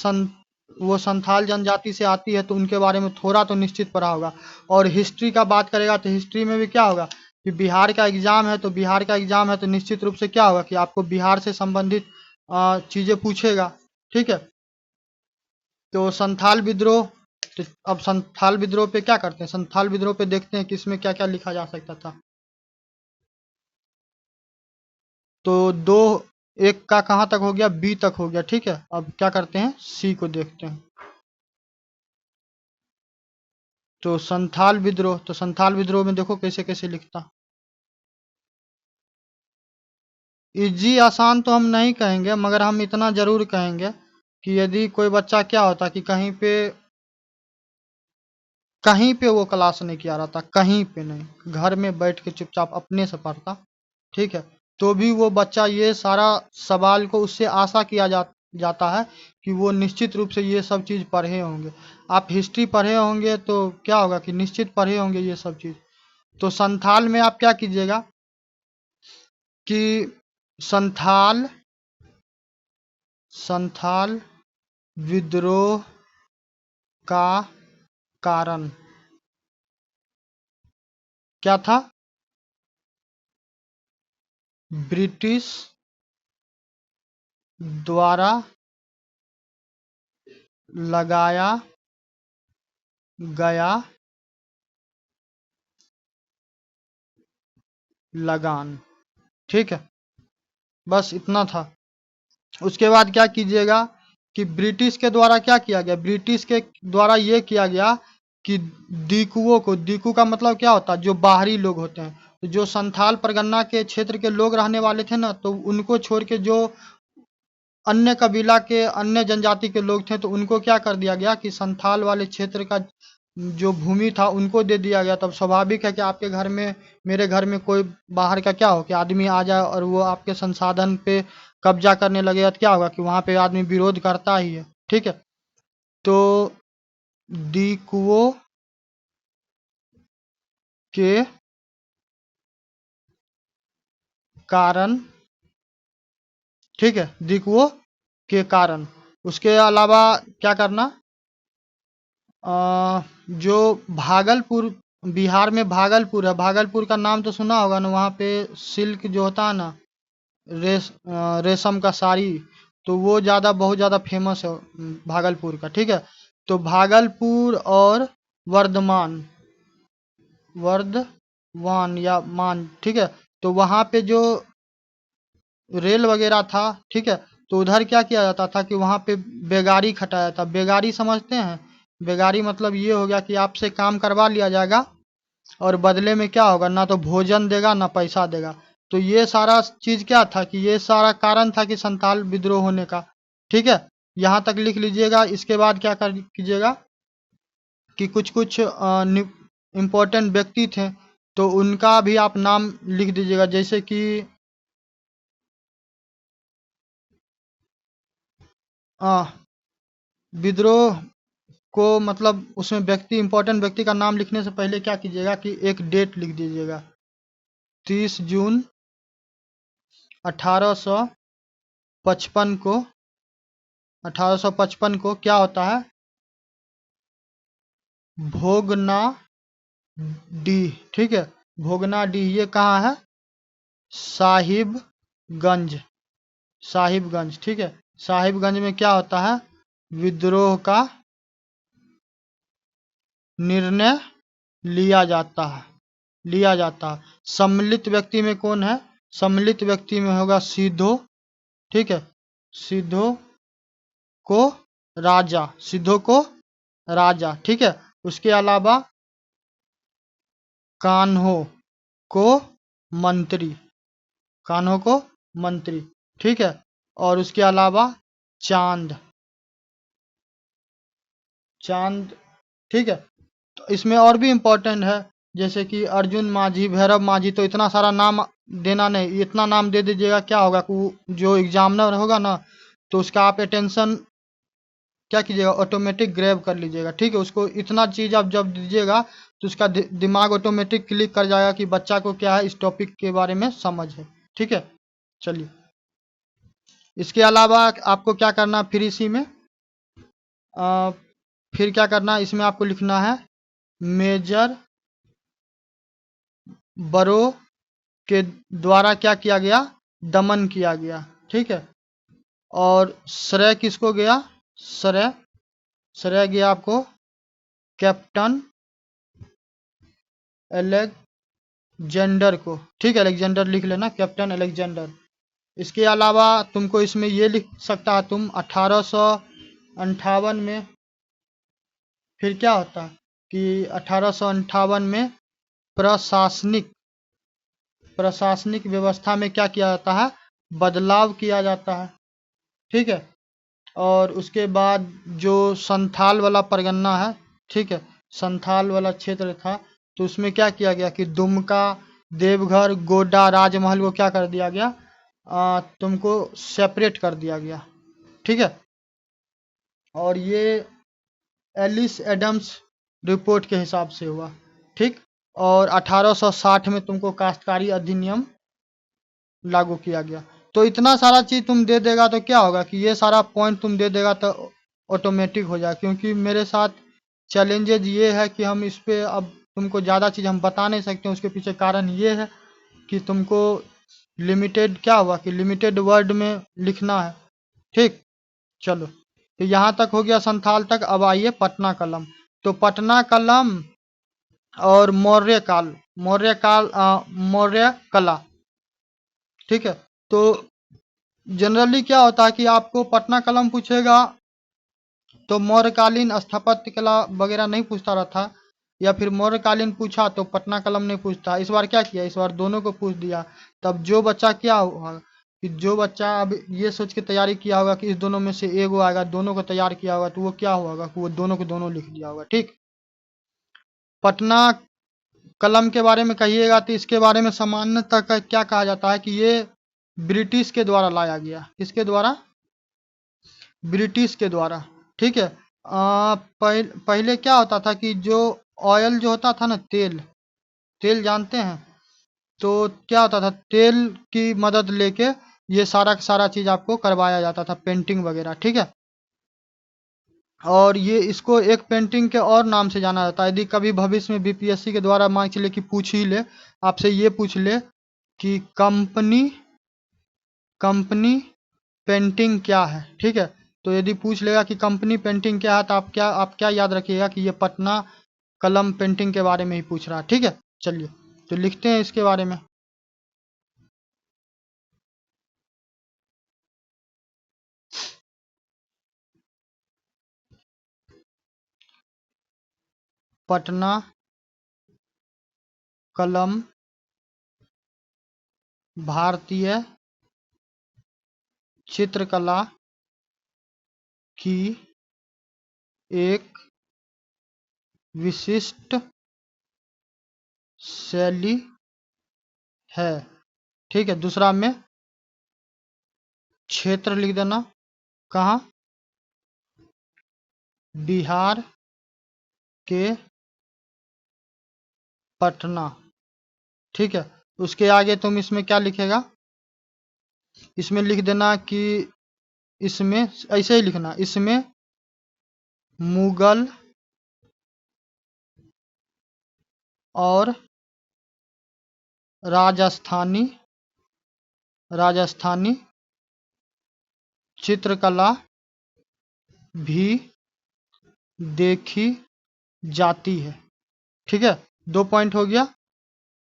वो संथाल जनजाति से आती है, तो उनके बारे में थोड़ा तो निश्चित पढ़ा होगा। और हिस्ट्री का बात करेगा तो हिस्ट्री में भी क्या होगा कि बिहार का एग्जाम है, तो बिहार का एग्जाम है तो निश्चित रूप से क्या होगा कि आपको बिहार से संबंधित चीजें पूछेगा, ठीक है। तो संथाल विद्रोह, तो अब संथाल विद्रोह पे क्या करते हैं, संथाल विद्रोह पे देखते हैं कि इसमें क्या क्या लिखा जा सकता था। तो 2 1 का कहाँ तक हो गया, B तक हो गया, ठीक है। अब क्या करते हैं, C को देखते हैं। तो संथाल विद्रोह, तो संथाल विद्रोह में देखो कैसे कैसे लिखता। इजी आसान तो हम नहीं कहेंगे, मगर हम इतना जरूर कहेंगे कि यदि कोई बच्चा क्या होता कि कहीं पे वो क्लास नहीं किया रहा था, कहीं पे नहीं, घर में बैठ के चुपचाप अपने से पढ़ता, ठीक है, तो भी वो बच्चा ये सारा सवाल को उससे आशा किया जा जाता है कि वो निश्चित रूप से ये सब चीज़ पढ़े होंगे। आप हिस्ट्री पढ़े होंगे तो क्या होगा कि निश्चित पढ़े होंगे ये सब चीज़। तो संथाल में आप क्या कीजिएगा कि संथाल संथाल विद्रोह का कारण क्या था? ब्रिटिश द्वारा लगाया गया लगान। ठीक है, बस इतना था। उसके बाद क्या कीजिएगा कि ब्रिटिश के द्वारा क्या किया गया, ब्रिटिश के द्वारा ये किया गया कि दीकुओं को, दीकू का मतलब क्या होता है, जो बाहरी लोग होते हैं, तो जो संथाल परगना के क्षेत्र के लोग रहने वाले थे ना, तो उनको छोड़ के जो अन्य कबीला के अन्य जनजाति के लोग थे, तो उनको क्या कर दिया गया कि संथाल वाले क्षेत्र का जो भूमि था उनको दे दिया गया। तब स्वाभाविक है कि आपके घर में, मेरे घर में कोई बाहर का क्या हो कि आदमी आ जाए और वो आपके संसाधन पे कब्जा करने लगेगा, तो क्या होगा कि वहां पे आदमी विरोध करता ही है। ठीक है, तो दीकुओं के कारण, ठीक है, दीकुओं के कारण, उसके अलावा क्या करना, जो भागलपुर, बिहार में भागलपुर है, भागलपुर का नाम तो सुना होगा ना, वहाँ पे सिल्क जो होता है ना, रेशम का साड़ी, तो वो ज़्यादा, बहुत ज़्यादा फेमस है भागलपुर का। ठीक है, तो भागलपुर और वर्धमान, वर्धमान या मान, ठीक है, तो वहाँ पे जो रेल वगैरह था, ठीक है, तो उधर क्या किया जाता था कि वहाँ पे बेगारी खटाया था। बेगारी समझते हैं? बेगारी मतलब ये हो गया कि आपसे काम करवा लिया जाएगा और बदले में क्या होगा, ना तो भोजन देगा ना पैसा देगा। तो ये सारा चीज क्या था कि ये सारा कारण था कि संथाल विद्रोह होने का। ठीक है, यहाँ तक लिख लीजिएगा। इसके बाद क्या कर कीजिएगा कि कुछ कुछ इम्पोर्टेंट व्यक्ति थे, तो उनका भी आप नाम लिख दीजिएगा, जैसे कि विद्रोह को मतलब उसमें व्यक्ति, इंपॉर्टेंट व्यक्ति का नाम लिखने से पहले क्या कीजिएगा कि एक डेट लिख दीजिएगा, 30 जून 1855 को, 1855 को क्या होता है, भोगना डी, ठीक है, भोगना डी, ये कहाँ है, साहिबगंज, साहिबगंज। ठीक है, साहिबगंज में क्या होता है, विद्रोह का निर्णय लिया जाता है, लिया जाता है। सम्मिलित व्यक्ति में कौन है, सम्मिलित व्यक्ति में होगा सिद्धो, ठीक है, सिद्धो को राजा, सिद्धो को राजा। ठीक है, उसके अलावा कान्हो को मंत्री, कान्हो को मंत्री। ठीक है, और उसके अलावा चांद, चांद। ठीक है, तो इसमें और भी इम्पोर्टेंट है, जैसे कि अर्जुन माझी, भैरव माझी, तो इतना सारा नाम देना नहीं, इतना नाम दे दीजिएगा, क्या होगा कि जो एग्जामिनर होगा ना, तो उसका आप अटेंशन क्या कीजिएगा, ऑटोमेटिक ग्रैब कर लीजिएगा। ठीक है, उसको इतना चीज़ आप जब दीजिएगा तो उसका दिमाग ऑटोमेटिक क्लिक कर जाएगा कि बच्चा को क्या है, इस टॉपिक के बारे में समझ है। ठीक है, चलिए, इसके अलावा आपको क्या करना, फिर इसी में फिर क्या करना, इसमें आपको लिखना है मेजर बरो के द्वारा क्या किया गया, दमन किया गया। ठीक है, और श्रेय किसको गया, श्रेय, श्रेय गया आपको कैप्टन एलेक्जेंडर को। ठीक है, अलेक्जेंडर लिख लेना, कैप्टन अलेक्जेंडर। इसके अलावा तुमको इसमें ये लिख सकता है तुम, 1858 में फिर क्या होता है कि 1858 में प्रशासनिक, प्रशासनिक व्यवस्था में क्या किया जाता है, बदलाव किया जाता है। ठीक है, और उसके बाद जो संथाल वाला परगना है, ठीक है, संथाल वाला क्षेत्र था, तो उसमें क्या किया गया कि दुमका, देवघर, गोड्डा, राजमहल को क्या कर दिया गया, तुमको सेपरेट कर दिया गया। ठीक है। और ये एलिस एडम्स रिपोर्ट के हिसाब से हुआ, ठीक। और 1860 में तुमको काश्तकारी अधिनियम लागू किया गया। तो इतना सारा चीज तुम दे देगा तो क्या होगा कि ये सारा पॉइंट तुम दे देगा तो ऑटोमेटिक हो जाए, क्योंकि मेरे साथ चैलेंजेज ये है कि हम इस पे अब तुमको ज़्यादा चीज़ हम बता नहीं सकते। उसके पीछे कारण ये है कि तुमको लिमिटेड क्या हुआ कि लिमिटेड वर्ड में लिखना है, ठीक। चलो, तो यहाँ तक हो गया संथाल तक। अब आइए पटना कलम। तो पटना कलम और मौर्य काल, मौर्य कला, ठीक है। तो जनरली क्या होता है कि आपको पटना कलम पूछेगा तो मौर्यकालीन स्थापत्य कला वगैरह नहीं पूछता रहता, या फिर मौर्यकालीन पूछा तो पटना कलम नहीं पूछता। इस बार क्या किया, इस बार दोनों को पूछ दिया। तब जो बच्चा क्या हुआ कि जो बच्चा अब ये सोच के तैयारी किया होगा कि इस दोनों में से एगो आएगा, दोनों को तैयार किया होगा, तो वो क्या होगा कि वो दोनों को दोनों लिख दिया होगा, ठीक। पटना कलम के बारे में कहिएगा तो इसके बारे में सामान्यतः क्या कहा जाता है कि ये ब्रिटिश के द्वारा लाया गया। किसके द्वारा, ब्रिटिश के द्वारा, ठीक है। पहले क्या होता था कि जो ऑयल जो होता था ना, तेल, तेल जानते हैं, तो क्या होता था तेल की मदद लेके ये सारा सारा चीज आपको करवाया जाता था, पेंटिंग वगैरह, ठीक है। और ये इसको एक पेंटिंग के और नाम से जाना जाता है। यदि कभी भविष्य में बीपीएससी के द्वारा मान चले कि पूछ ही ले, आपसे ये पूछ ले कि कंपनी पेंटिंग क्या है, ठीक है। तो यदि पूछ लेगा कि कंपनी पेंटिंग क्या है तो आप क्या याद रखिएगा कि ये पटना कलम पेंटिंग के बारे में ही पूछ रहा है, ठीक है। चलिए तो लिखते हैं इसके बारे में। पटना कलम भारतीय चित्रकला की एक विशिष्ट शैली है, ठीक है। दूसरा में क्षेत्र लिख देना, कहाँ, बिहार के पटना, ठीक है। उसके आगे तुम इसमें क्या लिखेगा, इसमें लिख देना कि इसमें ऐसे ही लिखना, इसमें मुगल और राजस्थानी चित्रकला भी देखी जाती है, ठीक है। 2 पॉइंट हो गया।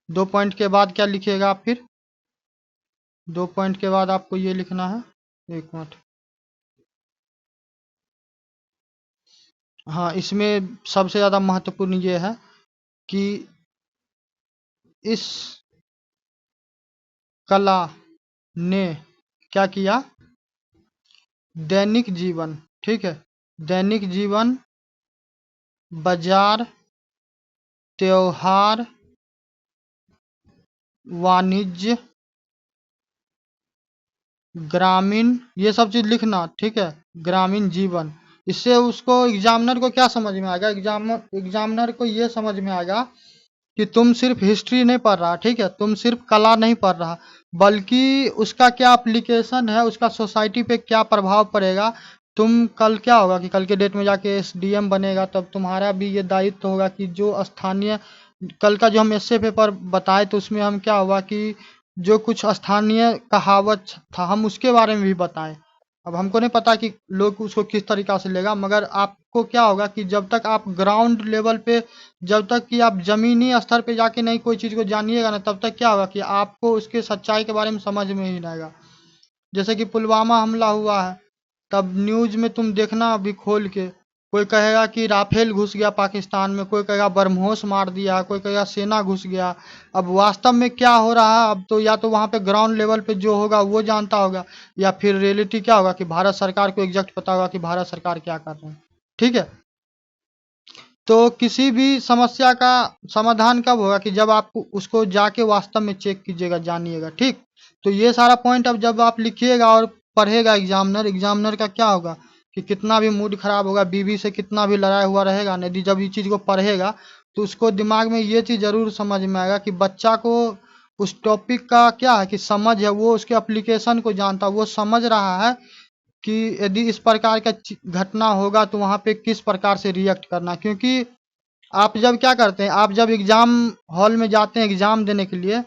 2 पॉइंट के बाद क्या लिखिएगा आप फिर, 2 पॉइंट के बाद आपको ये लिखना है, एक मिनट, हाँ, इसमें सबसे ज़्यादा महत्वपूर्ण ये है कि इस कला ने क्या किया, दैनिक जीवन, ठीक है, दैनिक जीवन, बाजार, त्योहार, वाणिज्य, ग्रामीण, ये सब चीज लिखना, ठीक है, ग्रामीण जीवन। इससे उसको एग्जामिनर को क्या समझ में आएगा, एग्जामिनर को ये समझ में आएगा कि तुम सिर्फ हिस्ट्री नहीं पढ़ रहा, ठीक है, तुम सिर्फ कला नहीं पढ़ रहा, बल्कि उसका क्या एप्लीकेशन है, उसका सोसाइटी पे क्या प्रभाव पड़ेगा। तुम कल क्या होगा कि कल के डेट में जाके एसडीएम बनेगा, तब तुम्हारा भी ये दायित्व होगा कि जो स्थानीय, कल का जो हम एसए पेपर बताए तो उसमें हम क्या हुआ कि जो कुछ स्थानीय कहावत था हम उसके बारे में भी बताएं। अब हमको नहीं पता कि लोग उसको किस तरीका से लेगा, मगर आपको क्या होगा कि जब तक आप ग्राउंड लेवल पे, जब तक कि आप जमीनी स्तर पे जाके नहीं कोई चीज़ को जानिएगा ना, तब तक क्या होगा कि आपको उसके सच्चाई के बारे में समझ में ही नहीं आएगा। जैसे कि पुलवामा हमला हुआ है, तब न्यूज में तुम देखना अभी खोल के, कोई कहेगा कि राफेल घुस गया पाकिस्तान में, कोई कहेगा ब्रह्मोस मार दिया, कोई कहेगा सेना घुस गया। अब वास्तव में क्या हो रहा है, अब तो या तो वहाँ पे ग्राउंड लेवल पे जो होगा वो जानता होगा, या फिर रियलिटी क्या होगा कि भारत सरकार को एग्जैक्ट पता होगा कि भारत सरकार क्या कर रहे हैं, ठीक है। तो किसी भी समस्या का समाधान कब होगा कि जब आप उसको जाके वास्तव में चेक कीजिएगा, जानिएगा, ठीक। तो ये सारा पॉइंट अब जब आप लिखिएगा और पढ़ेगा एग्जामिनर का क्या होगा कि कितना भी मूड खराब होगा, बीवी से कितना भी लड़ाई हुआ रहेगा, यदि जब ये चीज़ को पढ़ेगा तो उसको दिमाग में ये चीज़ ज़रूर समझ में आएगा कि बच्चा को उस टॉपिक का क्या है कि समझ है, वो उसके एप्लीकेशन को जानता है, वो समझ रहा है कि यदि इस प्रकार का घटना होगा तो वहाँ पे किस प्रकार से रिएक्ट करना। क्योंकि आप जब क्या करते हैं, आप जब एग्जाम हॉल में जाते हैं एग्जाम देने के लिए,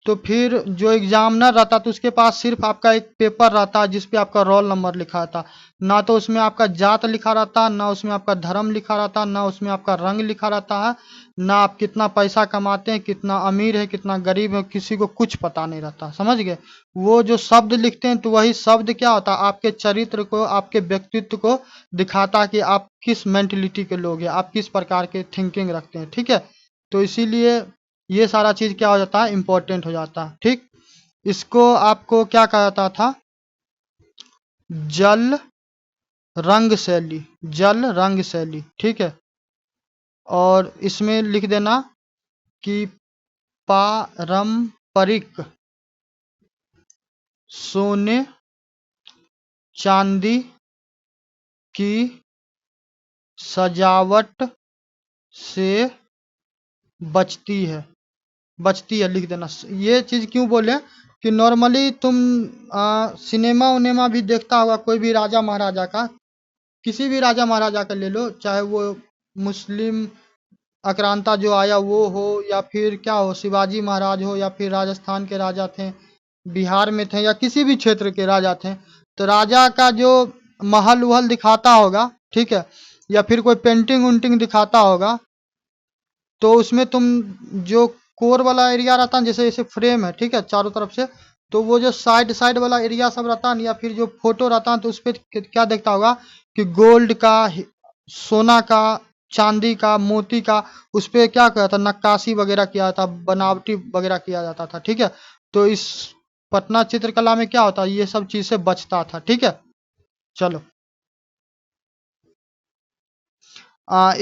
तो फिर जो एग्जामिनर रहता तो उसके पास सिर्फ आपका एक पेपर रहता है जिसपे आपका रोल नंबर लिखा रहता, ना तो उसमें आपका जात लिखा रहता, ना उसमें आपका धर्म लिखा रहता, ना उसमें आपका रंग लिखा रहता है, ना आप कितना पैसा कमाते हैं, कितना अमीर है, कितना गरीब है, किसी को कुछ पता नहीं रहता। समझ गए? वो जो शब्द लिखते हैं तो वही शब्द क्या होता है, आपके चरित्र को, आपके व्यक्तित्व को दिखाता है कि आप किस मेंटेलिटी के लोग हैं, आप किस प्रकार के थिंकिंग रखते हैं। ठीक है, तो इसीलिए ये सारा चीज क्या हो जाता है, इंपॉर्टेंट हो जाता है। ठीक, इसको आपको क्या कहा जाता था, जल रंग शैली, जल रंग शैली। ठीक है, और इसमें लिख देना कि पारंपरिक सोने चांदी की सजावट से बचती है लिख देना। ये चीज क्यों बोले कि नॉर्मली तुम सिनेमा उनेमा भी देखता होगा, कोई भी राजा महाराजा का, किसी भी राजा महाराजा का ले लो, चाहे वो मुस्लिम आक्रांता जो आया वो हो, या फिर क्या हो, शिवाजी महाराज हो, या फिर राजस्थान के राजा थे, बिहार में थे, या किसी भी क्षेत्र के राजा थे, तो राजा का जो महल वहल दिखाता होगा, ठीक है, या फिर कोई पेंटिंग उंटिंग दिखाता होगा, तो उसमें तुम जो कोर वाला एरिया रहता है, जैसे जैसे फ्रेम है, ठीक है, चारों तरफ से, तो वो जो साइड साइड वाला एरिया सब रहता है, या फिर जो फोटो रहता है, तो उस पर क्या देखता होगा कि गोल्ड का, सोना का, चांदी का, मोती का, उस पे क्या किया था, नक्काशी वगैरह किया था, बनावटी वगैरह किया जाता था। ठीक है, तो इस पटना चित्रकला में क्या होता है, ये सब चीज से बचता था। ठीक है, चलो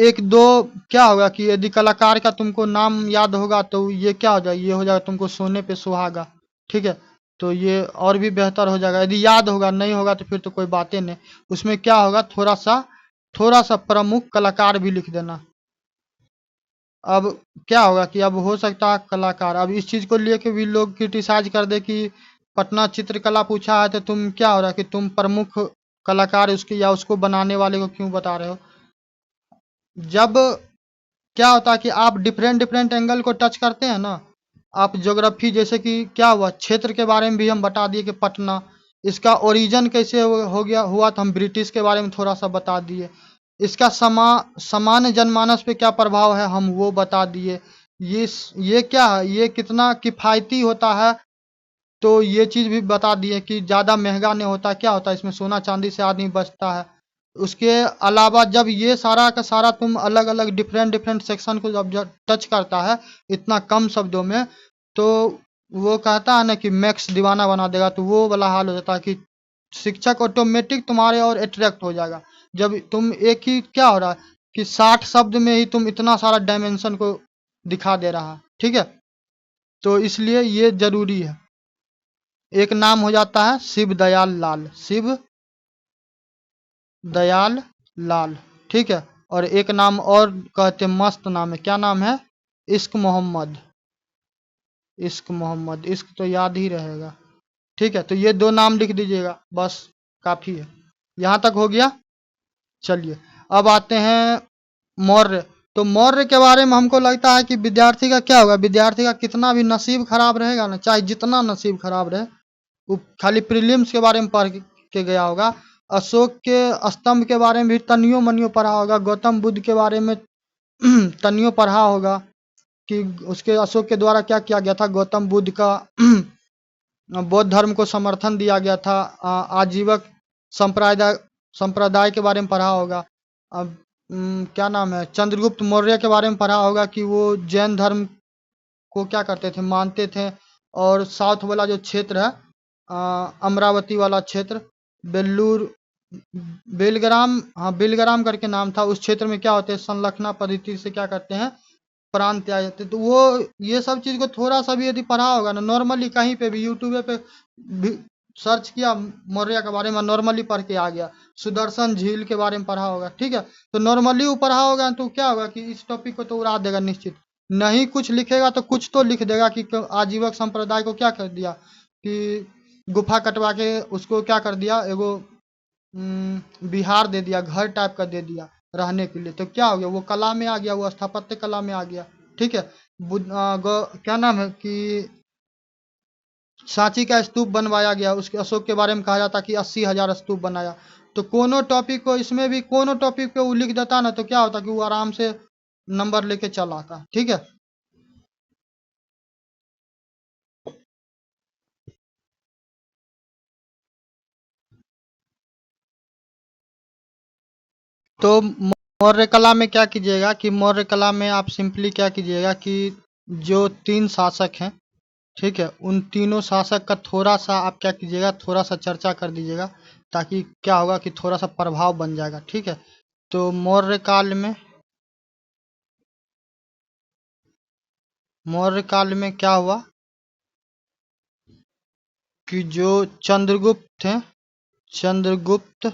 एक दो क्या होगा कि यदि कलाकार का तुमको नाम याद होगा तो ये क्या हो जाएगा, ये हो जाएगा तुमको सोने पे सुहागा। ठीक है, तो ये और भी बेहतर हो जाएगा। यदि याद होगा, नहीं होगा तो फिर तो कोई बातें नहीं। उसमें क्या होगा, थोड़ा सा प्रमुख कलाकार भी लिख देना। अब क्या होगा कि अब हो सकता है कलाकार, अब इस चीज को लेके भी लोग क्रिटिसाइज कर दे कि पटना चित्रकला पूछा है तो तुम क्या हो रहा है कि तुम प्रमुख कलाकार उसके या उसको बनाने वाले को क्यों बता रहे हो। जब क्या होता है कि आप डिफरेंट डिफरेंट एंगल को टच करते हैं ना, आप ज्योग्राफी, जैसे कि क्या हुआ, क्षेत्र के बारे में भी हम बता दिए कि पटना, इसका ओरिजिन कैसे हो गया हुआ, तो हम ब्रिटिश के बारे में थोड़ा सा बता दिए। इसका सामान्य जनमानस पे क्या प्रभाव है, हम वो बता दिए। ये क्या है, ये कितना किफायती होता है, तो ये चीज भी बता दिए कि ज्यादा महंगा नहीं होता, क्या होता है इसमें सोना चांदी से आदमी बचता है। उसके अलावा जब ये सारा का सारा तुम अलग अलग डिफरेंट डिफरेंट सेक्शन को जब टच करता है इतना कम शब्दों में, तो वो कहता है ना कि मैक्स दीवाना बना देगा, तो वो वाला हाल हो जाता है कि शिक्षक ऑटोमेटिक तुम्हारे और अट्रैक्ट हो जाएगा। जब तुम एक ही क्या हो रहा है कि 60 शब्द में ही तुम इतना सारा डायमेंशन को दिखा दे रहा है। ठीक है, तो इसलिए ये जरूरी है। एक नाम हो जाता है शिव दयाल लाल, शिव दयाल लाल। ठीक है, और एक नाम और कहते हैं, मस्त नाम है, क्या नाम है, इश्क मोहम्मद, इश्क मोहम्मद, इश्क तो याद ही रहेगा। ठीक है, तो ये दो नाम लिख दीजिएगा, बस काफी है। यहाँ तक हो गया। चलिए अब आते हैं मौर्य। तो मौर्य के बारे में हमको लगता है कि विद्यार्थी का क्या होगा, विद्यार्थी का कितना भी नसीब खराब रहेगा ना, चाहे जितना नसीब खराब रहे, वो खाली प्रीलिम्स के बारे में पढ़ के गया होगा। अशोक के स्तंभ के बारे में भी तनियो मनियो पढ़ा होगा, गौतम बुद्ध के बारे में तनियो पढ़ा होगा कि उसके अशोक के द्वारा क्या किया गया था, गौतम बुद्ध का बौद्ध धर्म को समर्थन दिया गया था। आजीवक संप्रदाय संप्रदाय के बारे में पढ़ा होगा। अब क्या नाम है, चंद्रगुप्त मौर्य के बारे में पढ़ा होगा कि वो जैन धर्म को क्या करते थे, मानते थे। और साउथ वाला जो क्षेत्र है, अमरावती वाला क्षेत्र, बेल्लूर, बेलग्राम, हाँ बेलग्राम करके नाम था, उस क्षेत्र में क्या होते हैं, संलखना पद्धति से क्या करते हैं, प्रांत आ जाते। तो वो ये सब चीज को थोड़ा सा भी यदि पढ़ा होगा ना, नॉर्मली कहीं पे भी यूट्यूब पे भी सर्च किया मौर्य के बारे में, नॉर्मली पढ़ के आ गया, सुदर्शन झील के बारे में पढ़ा होगा, ठीक है। तो नॉर्मली वो पढ़ा होगा तो क्या होगा कि इस टॉपिक को तो उड़ा देगा निश्चित। नहीं कुछ लिखेगा तो कुछ तो लिख देगा कि आजीवक संप्रदाय को क्या कर दिया कि गुफा कटवा के उसको क्या कर दिया, एगो बिहार दे दिया, घर टाइप का दे दिया रहने के लिए। तो क्या हो गया, वो कला में आ गया, वो स्थापत्य कला में आ गया, ठीक है। क्या नाम है कि सांची का स्तूप बनवाया गया, उसके अशोक के बारे में कहा जाता कि 80,000 स्तूप बनाया। तो कोनो टॉपिक को, इसमें भी कोनो टॉपिक पे वो लिख देता ना, तो क्या होता कि वो आराम से नंबर लेके चल आता, ठीक है। तो मौर्य कला में क्या कीजिएगा कि मौर्य कला में आप सिंपली क्या कीजिएगा कि जो 3 शासक हैं, ठीक है, उन तीनों शासक का थोड़ा सा आप क्या कीजिएगा, थोड़ा सा चर्चा कर दीजिएगा, ताकि क्या होगा कि थोड़ा सा प्रभाव बन जाएगा, ठीक है। तो मौर्य काल में क्या हुआ कि जो चंद्रगुप्त थे, चंद्रगुप्त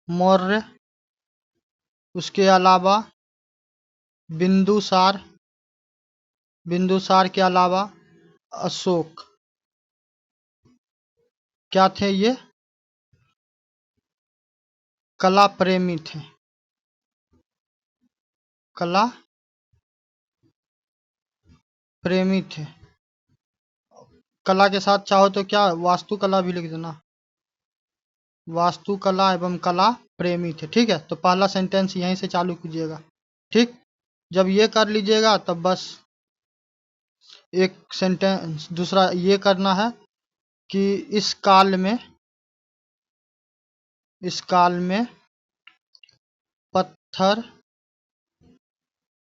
मौर्य, उसके अलावा बिंदुसार, बिंदुसार के अलावा अशोक, क्या थे ये, कला प्रेमी थे, कला प्रेमी थे। कला के साथ चाहो तो क्या वास्तुकला भी लिख देना, वास्तुकला एवं कला प्रेमी थे, ठीक है। तो पहला सेंटेंस यहीं से चालू कीजिएगा, ठीक। जब ये कर लीजिएगा तब बस एक सेंटेंस दूसरा ये करना है कि इस काल में पत्थर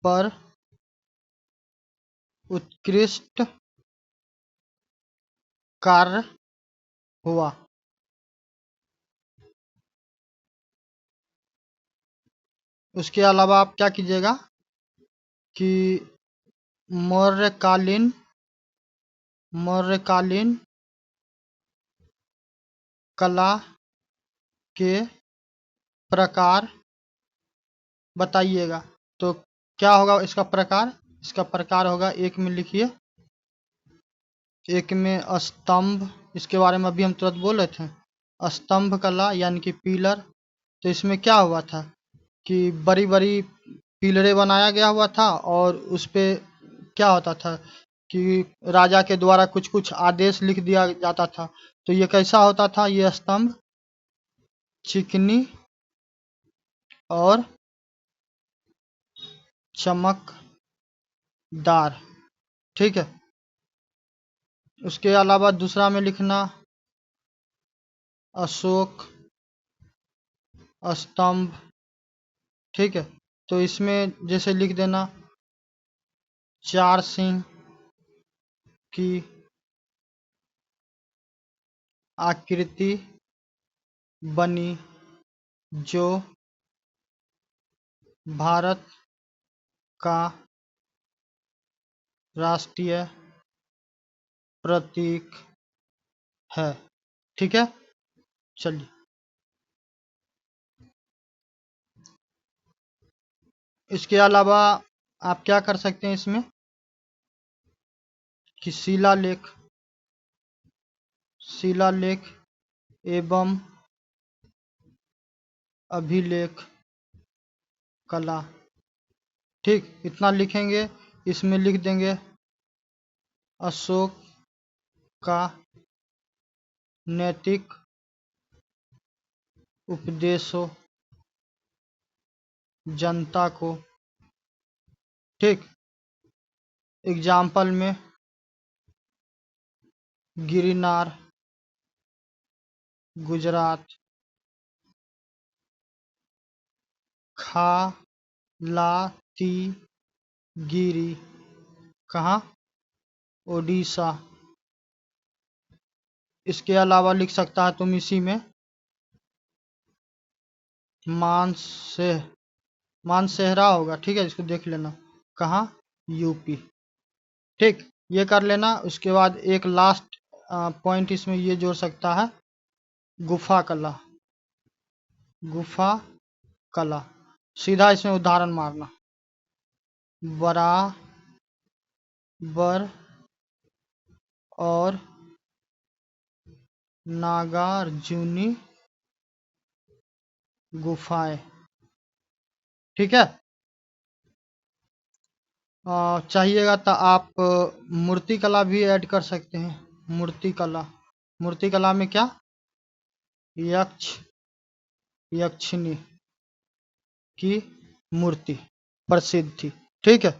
पर उत्कृष्ट कार्य हुआ। उसके अलावा आप क्या कीजिएगा कि मौर्यकालीन मौर्यकालीन कला के प्रकार बताइएगा। तो क्या होगा इसका प्रकार होगा, एक में लिखिए, एक में स्तंभ, इसके बारे में अभी हम तुरंत बोल रहे थे, स्तंभ कला यानी कि पिलर। तो इसमें क्या हुआ था कि बड़ी बड़ी पिलरें बनाया गया हुआ था, और उस पे क्या होता था कि राजा के द्वारा कुछ कुछ आदेश लिख दिया जाता था। तो ये कैसा होता था, ये स्तंभ चिकनी और चमकदार, ठीक है। उसके अलावा दूसरा में लिखना अशोक स्तंभ, ठीक है। तो इसमें जैसे लिख देना 4 सिंह की आकृति बनी, जो भारत का राष्ट्रीय प्रतीक है, ठीक है। चलिए, इसके अलावा आप क्या कर सकते हैं इसमें कि शिलालेख एवं अभिलेख कला, ठीक, इतना लिखेंगे। इसमें लिख देंगे अशोक का नैतिक उपदेशों जनता को, ठीक। एग्जाम्पल में गिरनार गुजरात, खालातीगिरी कहाँ, ओडिशा। इसके अलावा लिख सकता है तुम इसी में मानसेहरा होगा, ठीक है, इसको देख लेना कहाँ, यूपी, ठीक। ये कर लेना। उसके बाद एक लास्ट पॉइंट इसमें ये जोड़ सकता है, गुफा कला। गुफा कला, सीधा इसमें उदाहरण मारना, बराबर और नागार्जुनी गुफाएं। ठीक है। चाहिएगा तो आप मूर्ति कला भी ऐड कर सकते हैं। मूर्ति कला, मूर्ति कला में क्या, यक्ष यक्षिणी की मूर्ति प्रसिद्ध थी। ठीक है।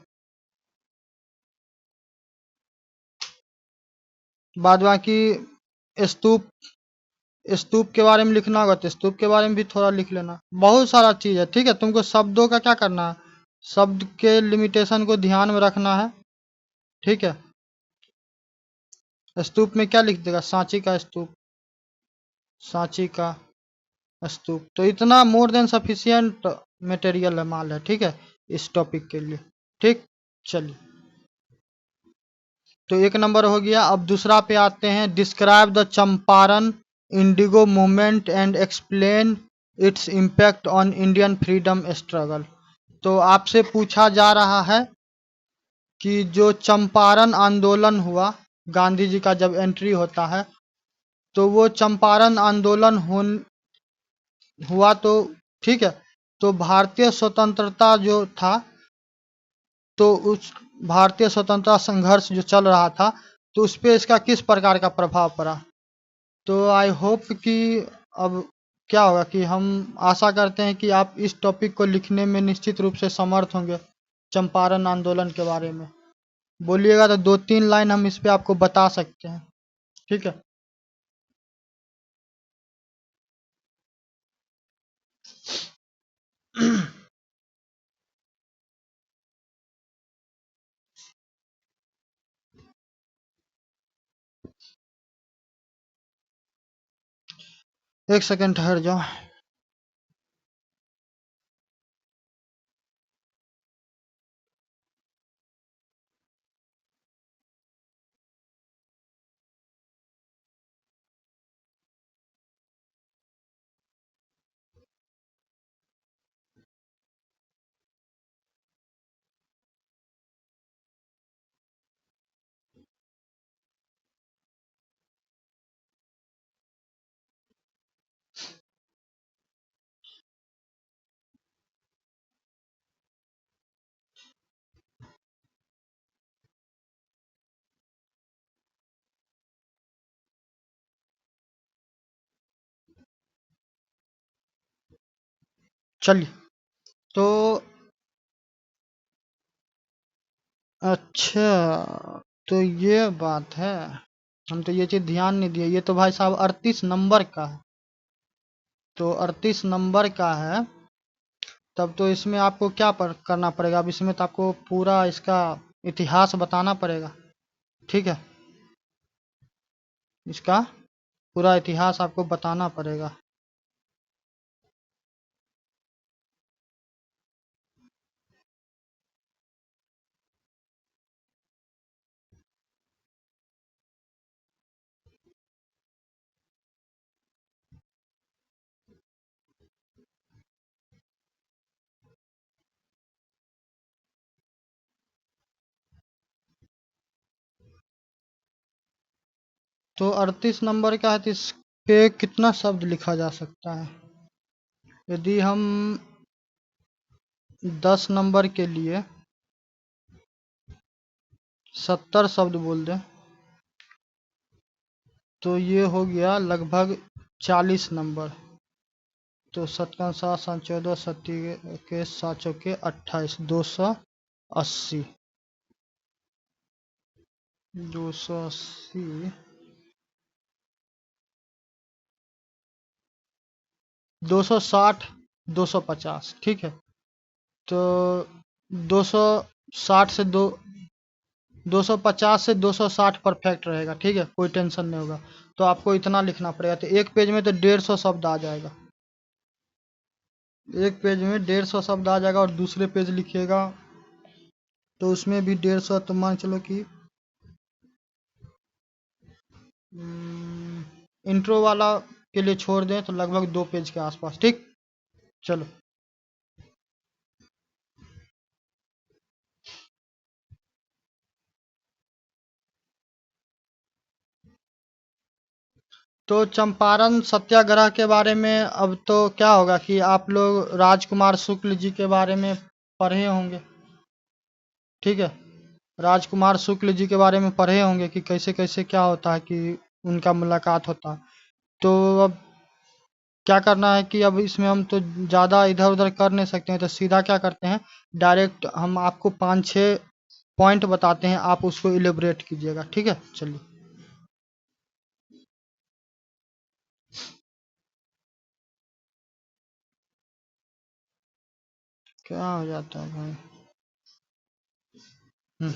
बाद बाकी स्तूप, स्तूप के बारे में लिखना होगा तो स्तूप के बारे में भी थोड़ा लिख लेना। बहुत सारा चीज है। ठीक है। तुमको शब्दों का क्या करना है, शब्द के लिमिटेशन को ध्यान में रखना है। ठीक है। स्तूप में क्या लिख देगा, सांची का स्तूप, सांची का स्तूप। तो इतना मोर देन सफिशियंट मटेरियल है, माल है। ठीक है, इस टॉपिक के लिए। ठीक, चलिए। तो एक नंबर हो गया। अब दूसरा पे आते हैं, describe the Champaran Indigo movement and explain its impact on Indian freedom struggle. तो आपसे पूछा जा रहा है कि जो चंपारण आंदोलन हुआ, गांधी जी का जब एंट्री होता है, तो वो चंपारण आंदोलन हुआ तो ठीक है, तो भारतीय स्वतंत्रता जो था, तो उस भारतीय स्वतंत्रता संघर्ष जो चल रहा था, तो उस पर इसका किस प्रकार का प्रभाव पड़ा। तो आई होप कि अब क्या होगा कि हम आशा करते हैं कि आप इस टॉपिक को लिखने में निश्चित रूप से समर्थ होंगे। चंपारण आंदोलन के बारे में बोलिएगा तो 2-3 लाइन हम इस पे आपको बता सकते हैं। ठीक है। एक सेकंड ठहर जाओ। चलिए। तो अच्छा, तो ये बात है, हम तो ये चीज ध्यान नहीं दिए। ये तो भाई साहब 38 नंबर का है। तो 38 नंबर का है, तब तो इसमें आपको क्या करना पड़ेगा। अब इसमें तो आपको पूरा इसका इतिहास बताना पड़ेगा। ठीक है, इसका पूरा इतिहास आपको बताना पड़ेगा। तो 38 नंबर का है, तो इस पे कितना शब्द लिखा जा सकता है। यदि हम 10 नंबर के लिए 70 शब्द बोल दें, तो ये हो गया लगभग 40 नंबर। तो 7 7 7 14 सत्ती के 7 चौके 28, 280, 280, 260, 250। ठीक है। तो 260 से 250 से 260 परफेक्ट रहेगा। ठीक है, कोई टेंशन नहीं होगा। तो आपको इतना लिखना पड़ेगा। तो एक पेज में तो 150 शब्द आ जाएगा। एक पेज में 150 शब्द आ जाएगा, और दूसरे पेज लिखिएगा तो उसमें भी 150। तो मान चलो कि इंट्रो वाला के लिए छोड़ दें तो लगभग 2 पेज के आसपास। ठीक, चलो। तो चंपारण सत्याग्रह के बारे में अब तो क्या होगा कि आप लोग राजकुमार शुक्ल जी के बारे में पढ़े होंगे। ठीक है, राजकुमार शुक्ल जी के बारे में पढ़े होंगे कि कैसे कैसे क्या होता है कि उनका मुलाकात होता है। तो अब क्या करना है कि अब इसमें हम तो ज़्यादा इधर उधर कर नहीं सकते हैं, तो सीधा क्या करते हैं, डायरेक्ट हम आपको 5-6 पॉइंट बताते हैं, आप उसको इलेबोरेट कीजिएगा। ठीक है, चलिए। क्या हो जाता है भाई? हम्म,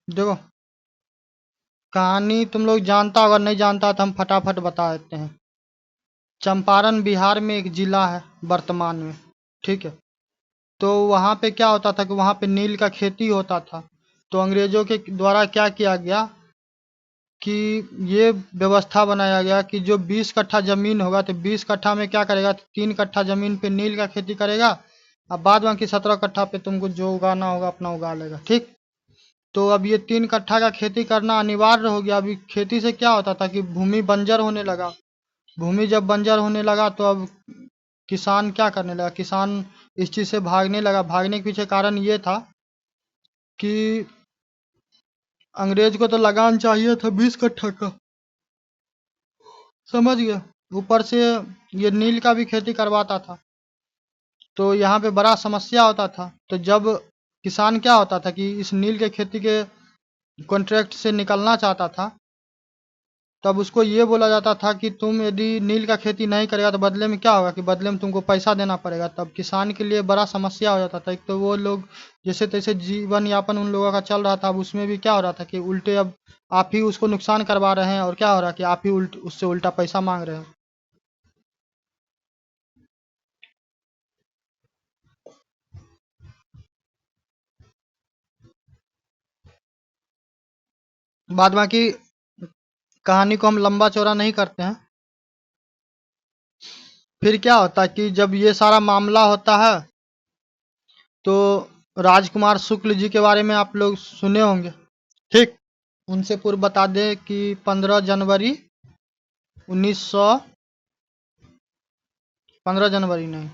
देखो, कहानी तुम लोग जानता, अगर नहीं जानता तो हम फटाफट बता देते हैं। चंपारण बिहार में एक जिला है वर्तमान में। ठीक है, तो वहाँ पे क्या होता था कि वहाँ पे नील का खेती होता था। तो अंग्रेजों के द्वारा क्या किया गया कि ये व्यवस्था बनाया गया कि जो 20 कट्ठा जमीन होगा तो 20 कट्ठा में क्या करेगा, 3 कट्ठा जमीन पे नील का खेती करेगा, अब बाद बाकी 17 कट्ठा पे तुमको जो उगाना होगा अपना उगा लेगा। ठीक, तो अब ये 3 कट्ठा का खेती करना अनिवार्य हो गया। अभी खेती से क्या होता था कि भूमि बंजर होने लगा। भूमि जब बंजर होने लगा तो अब किसान क्या करने लगा, किसान इस चीज से भागने लगा। भागने के पीछे कारण ये था कि अंग्रेज को तो लगान चाहिए था 20 कट्ठा का, समझ गए। ऊपर से ये नील का भी खेती करवाता था, तो यहाँ पे बड़ा समस्या होता था। तो जब किसान क्या होता था कि इस नील के खेती के कॉन्ट्रैक्ट से निकलना चाहता था, तब उसको ये बोला जाता था कि तुम यदि नील का खेती नहीं करेगा तो बदले में क्या होगा कि बदले में तुमको पैसा देना पड़ेगा। तब किसान के लिए बड़ा समस्या हो जाता था। एक तो वो लोग जैसे तैसे जीवन यापन उन लोगों का चल रहा था, अब उसमें भी क्या हो रहा था कि उल्टे अब आप ही उसको नुकसान करवा रहे हैं, और क्या हो रहा है कि आप ही उससे उल्टा पैसा मांग रहे हैं। बाद बाकी कहानी को हम लंबा चौड़ा नहीं करते हैं। फिर क्या होता है कि जब ये सारा मामला होता है तो राजकुमार शुक्ल जी के बारे में आप लोग सुने होंगे। ठीक, उनसे पूर्व बता दें कि 15 जनवरी 1900, 15 जनवरी नहीं,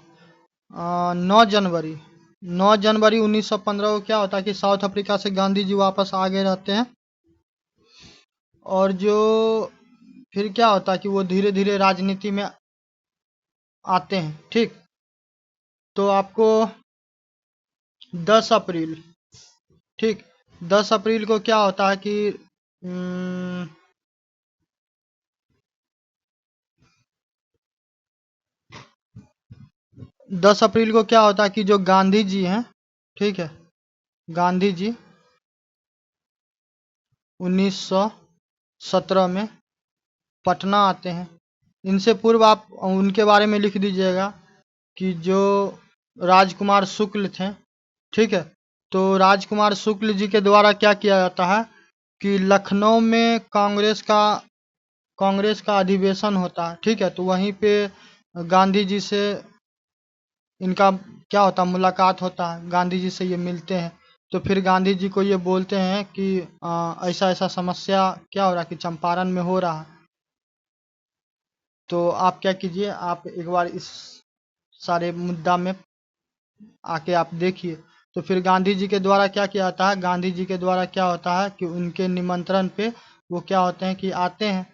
9 जनवरी, 9 जनवरी 1915 को क्या होता है कि साउथ अफ्रीका से गांधी जी वापस आ गए रहते हैं। और जो फिर क्या होता है कि वो धीरे धीरे राजनीति में आते हैं। ठीक, तो आपको 10 अप्रैल, ठीक, 10 अप्रैल को क्या होता है कि 10 अप्रैल को क्या होता है कि जो गांधी जी हैं, ठीक है, गांधी जी 1917 में पटना आते हैं। इनसे पूर्व आप उनके बारे में लिख दीजिएगा कि जो राजकुमार शुक्ल थे। ठीक है, तो राजकुमार शुक्ल जी के द्वारा क्या किया जाता है कि लखनऊ में कांग्रेस का अधिवेशन होता है। ठीक है, तो वहीं पे गांधी जी से इनका क्या होता है, मुलाकात होता है, गांधी जी से ये मिलते हैं। तो फिर गांधी जी को ये बोलते हैं कि ऐसा ऐसा समस्या क्या हो रहा है कि चंपारण में हो रहा है। तो आप क्या कीजिए, आप एक बार इस सारे मुद्दा में आके आप देखिए। तो फिर गांधी जी के द्वारा क्या किया जाता है, गांधी जी के द्वारा क्या होता है कि उनके निमंत्रण पे वो क्या होते हैं कि आते हैं।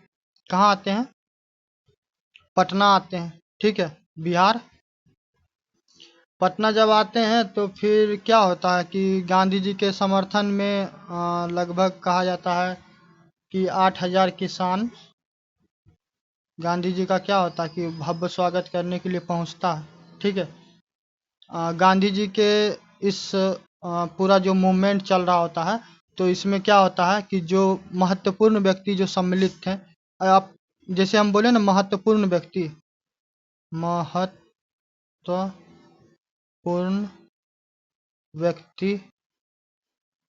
कहाँ आते हैं, पटना आते हैं। ठीक है, बिहार। पटना जब आते हैं तो फिर क्या होता है कि गांधी जी के समर्थन में लगभग कहा जाता है कि 8,000 किसान गांधी जी का क्या होता है कि भव्य स्वागत करने के लिए पहुंचता है। ठीक है, गांधी जी के इस पूरा जो मूवमेंट चल रहा होता है, तो इसमें क्या होता है कि जो महत्वपूर्ण व्यक्ति जो सम्मिलित थे, आप जैसे हम बोले ना महत्वपूर्ण व्यक्ति, महत्वपूर्ण व्यक्ति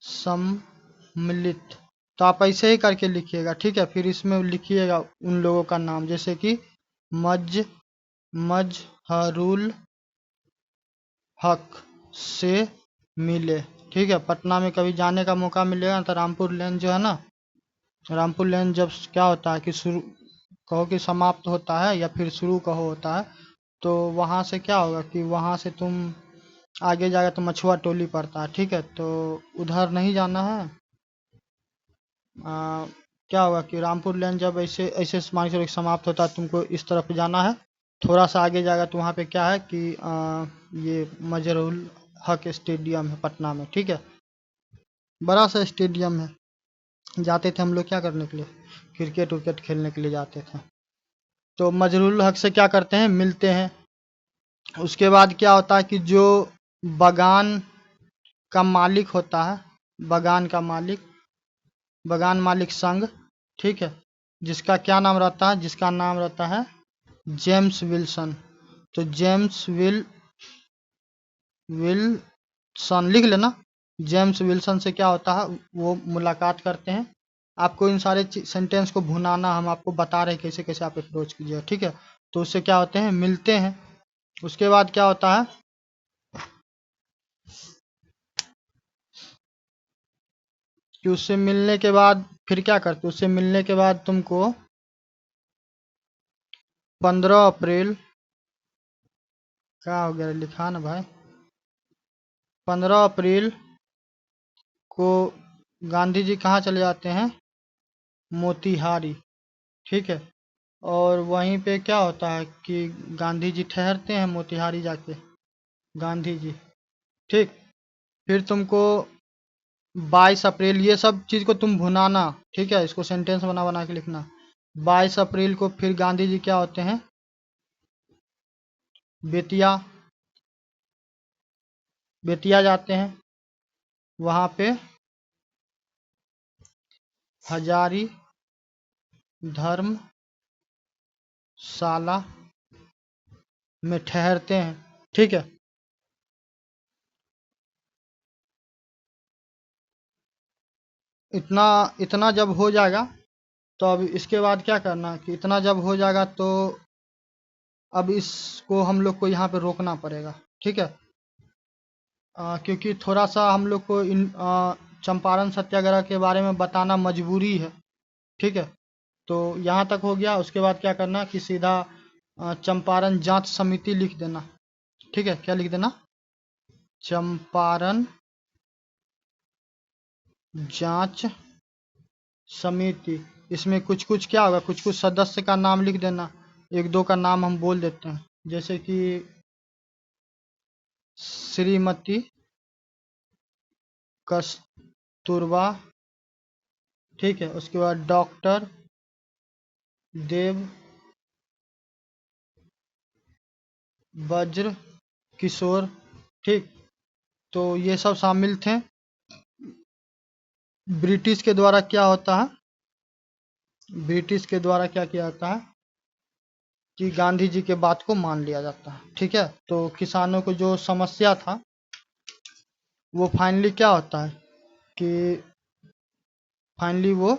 सम्मिलित, तो आप ऐसे ही करके लिखिएगा, ठीक है। फिर इसमें लिखिएगा उन लोगों का नाम, जैसे कि मज मजहरुल हक से मिले, ठीक है। पटना में कभी जाने का मौका मिलेगा तो रामपुर लेन जो है ना, रामपुर लेन जब क्या होता है कि शुरू कहो कि समाप्त होता है या फिर शुरू कहो होता है, तो वहाँ से क्या होगा कि वहाँ से तुम आगे जाएगा तो मछुआ टोली पड़ता है, ठीक है। तो उधर नहीं जाना है। क्या होगा कि रामपुर लेन जब ऐसे ऐसे मान के चलो कि समाप्त होता है, तुमको इस तरफ जाना है, थोड़ा सा आगे जाएगा तो वहाँ पे क्या है कि ये मजरुल हक स्टेडियम है पटना में, ठीक है। बड़ा सा स्टेडियम है, जाते थे हम लोग क्या करने के लिए, क्रिकेट विकेट खेलने के लिए जाते थे। तो मजरुल हक से क्या करते हैं, मिलते हैं। उसके बाद क्या होता है कि जो बगान का मालिक होता है, बगान का मालिक, बगान मालिक संघ, ठीक है, जिसका क्या नाम रहता है, जिसका नाम रहता है जेम्स विल्सन। तो जेम्स विल्सन लिख लेना। जेम्स विल्सन से क्या होता है, वो मुलाकात करते हैं। आपको इन सारे सेंटेंस को भुनाना, हम आपको बता रहे हैं कैसे कैसे आप अप्रोच कीजिए, ठीक है। तो उससे क्या होते हैं, मिलते हैं। उसके बाद क्या होता है कि उससे मिलने के बाद फिर क्या करते, उससे मिलने के बाद तुमको 15 अप्रैल, क्या हो गया लिखा ना भाई, 15 अप्रैल को गांधी जी कहाँ चले जाते हैं, मोतिहारी, ठीक है। और वहीं पे क्या होता है कि गांधी जी ठहरते हैं मोतिहारी जाके, गांधी जी, ठीक। फिर तुमको 22 अप्रैल, ये सब चीज़ को तुम भुनाना, ठीक है, इसको सेंटेंस बना बना के लिखना। 22 अप्रैल को फिर गांधी जी क्या होते हैं, बेतिया, बेतिया जाते हैं। वहाँ पे हजारी धर्मशाला में ठहरते हैं, ठीक है। इतना इतना जब हो जाएगा, तो अब इसके बाद क्या करना कि इतना जब हो जाएगा तो अब इसको हम लोग को यहाँ पे रोकना पड़ेगा, ठीक है। क्योंकि थोड़ा सा हम लोग को इन चंपारण सत्याग्रह के बारे में बताना मजबूरी है, ठीक है। तो यहाँ तक हो गया। उसके बाद क्या करना कि सीधा चंपारण जांच समिति लिख देना, ठीक है। क्या लिख देना, चंपारण जांच समिति। इसमें कुछ कुछ क्या होगा, कुछ कुछ सदस्य का नाम लिख देना, एक दो का नाम हम बोल देते हैं, जैसे कि श्रीमती कस्तूरबा, ठीक है। उसके बाद डॉक्टर देव वज्र किशोर, ठीक। तो ये सब शामिल थे। ब्रिटिश के द्वारा क्या होता है, ब्रिटिश के द्वारा क्या किया जाता है कि गांधी जी के बात को मान लिया जाता है, ठीक है। तो किसानों को जो समस्या था वो फाइनली क्या होता है कि फाइनली वो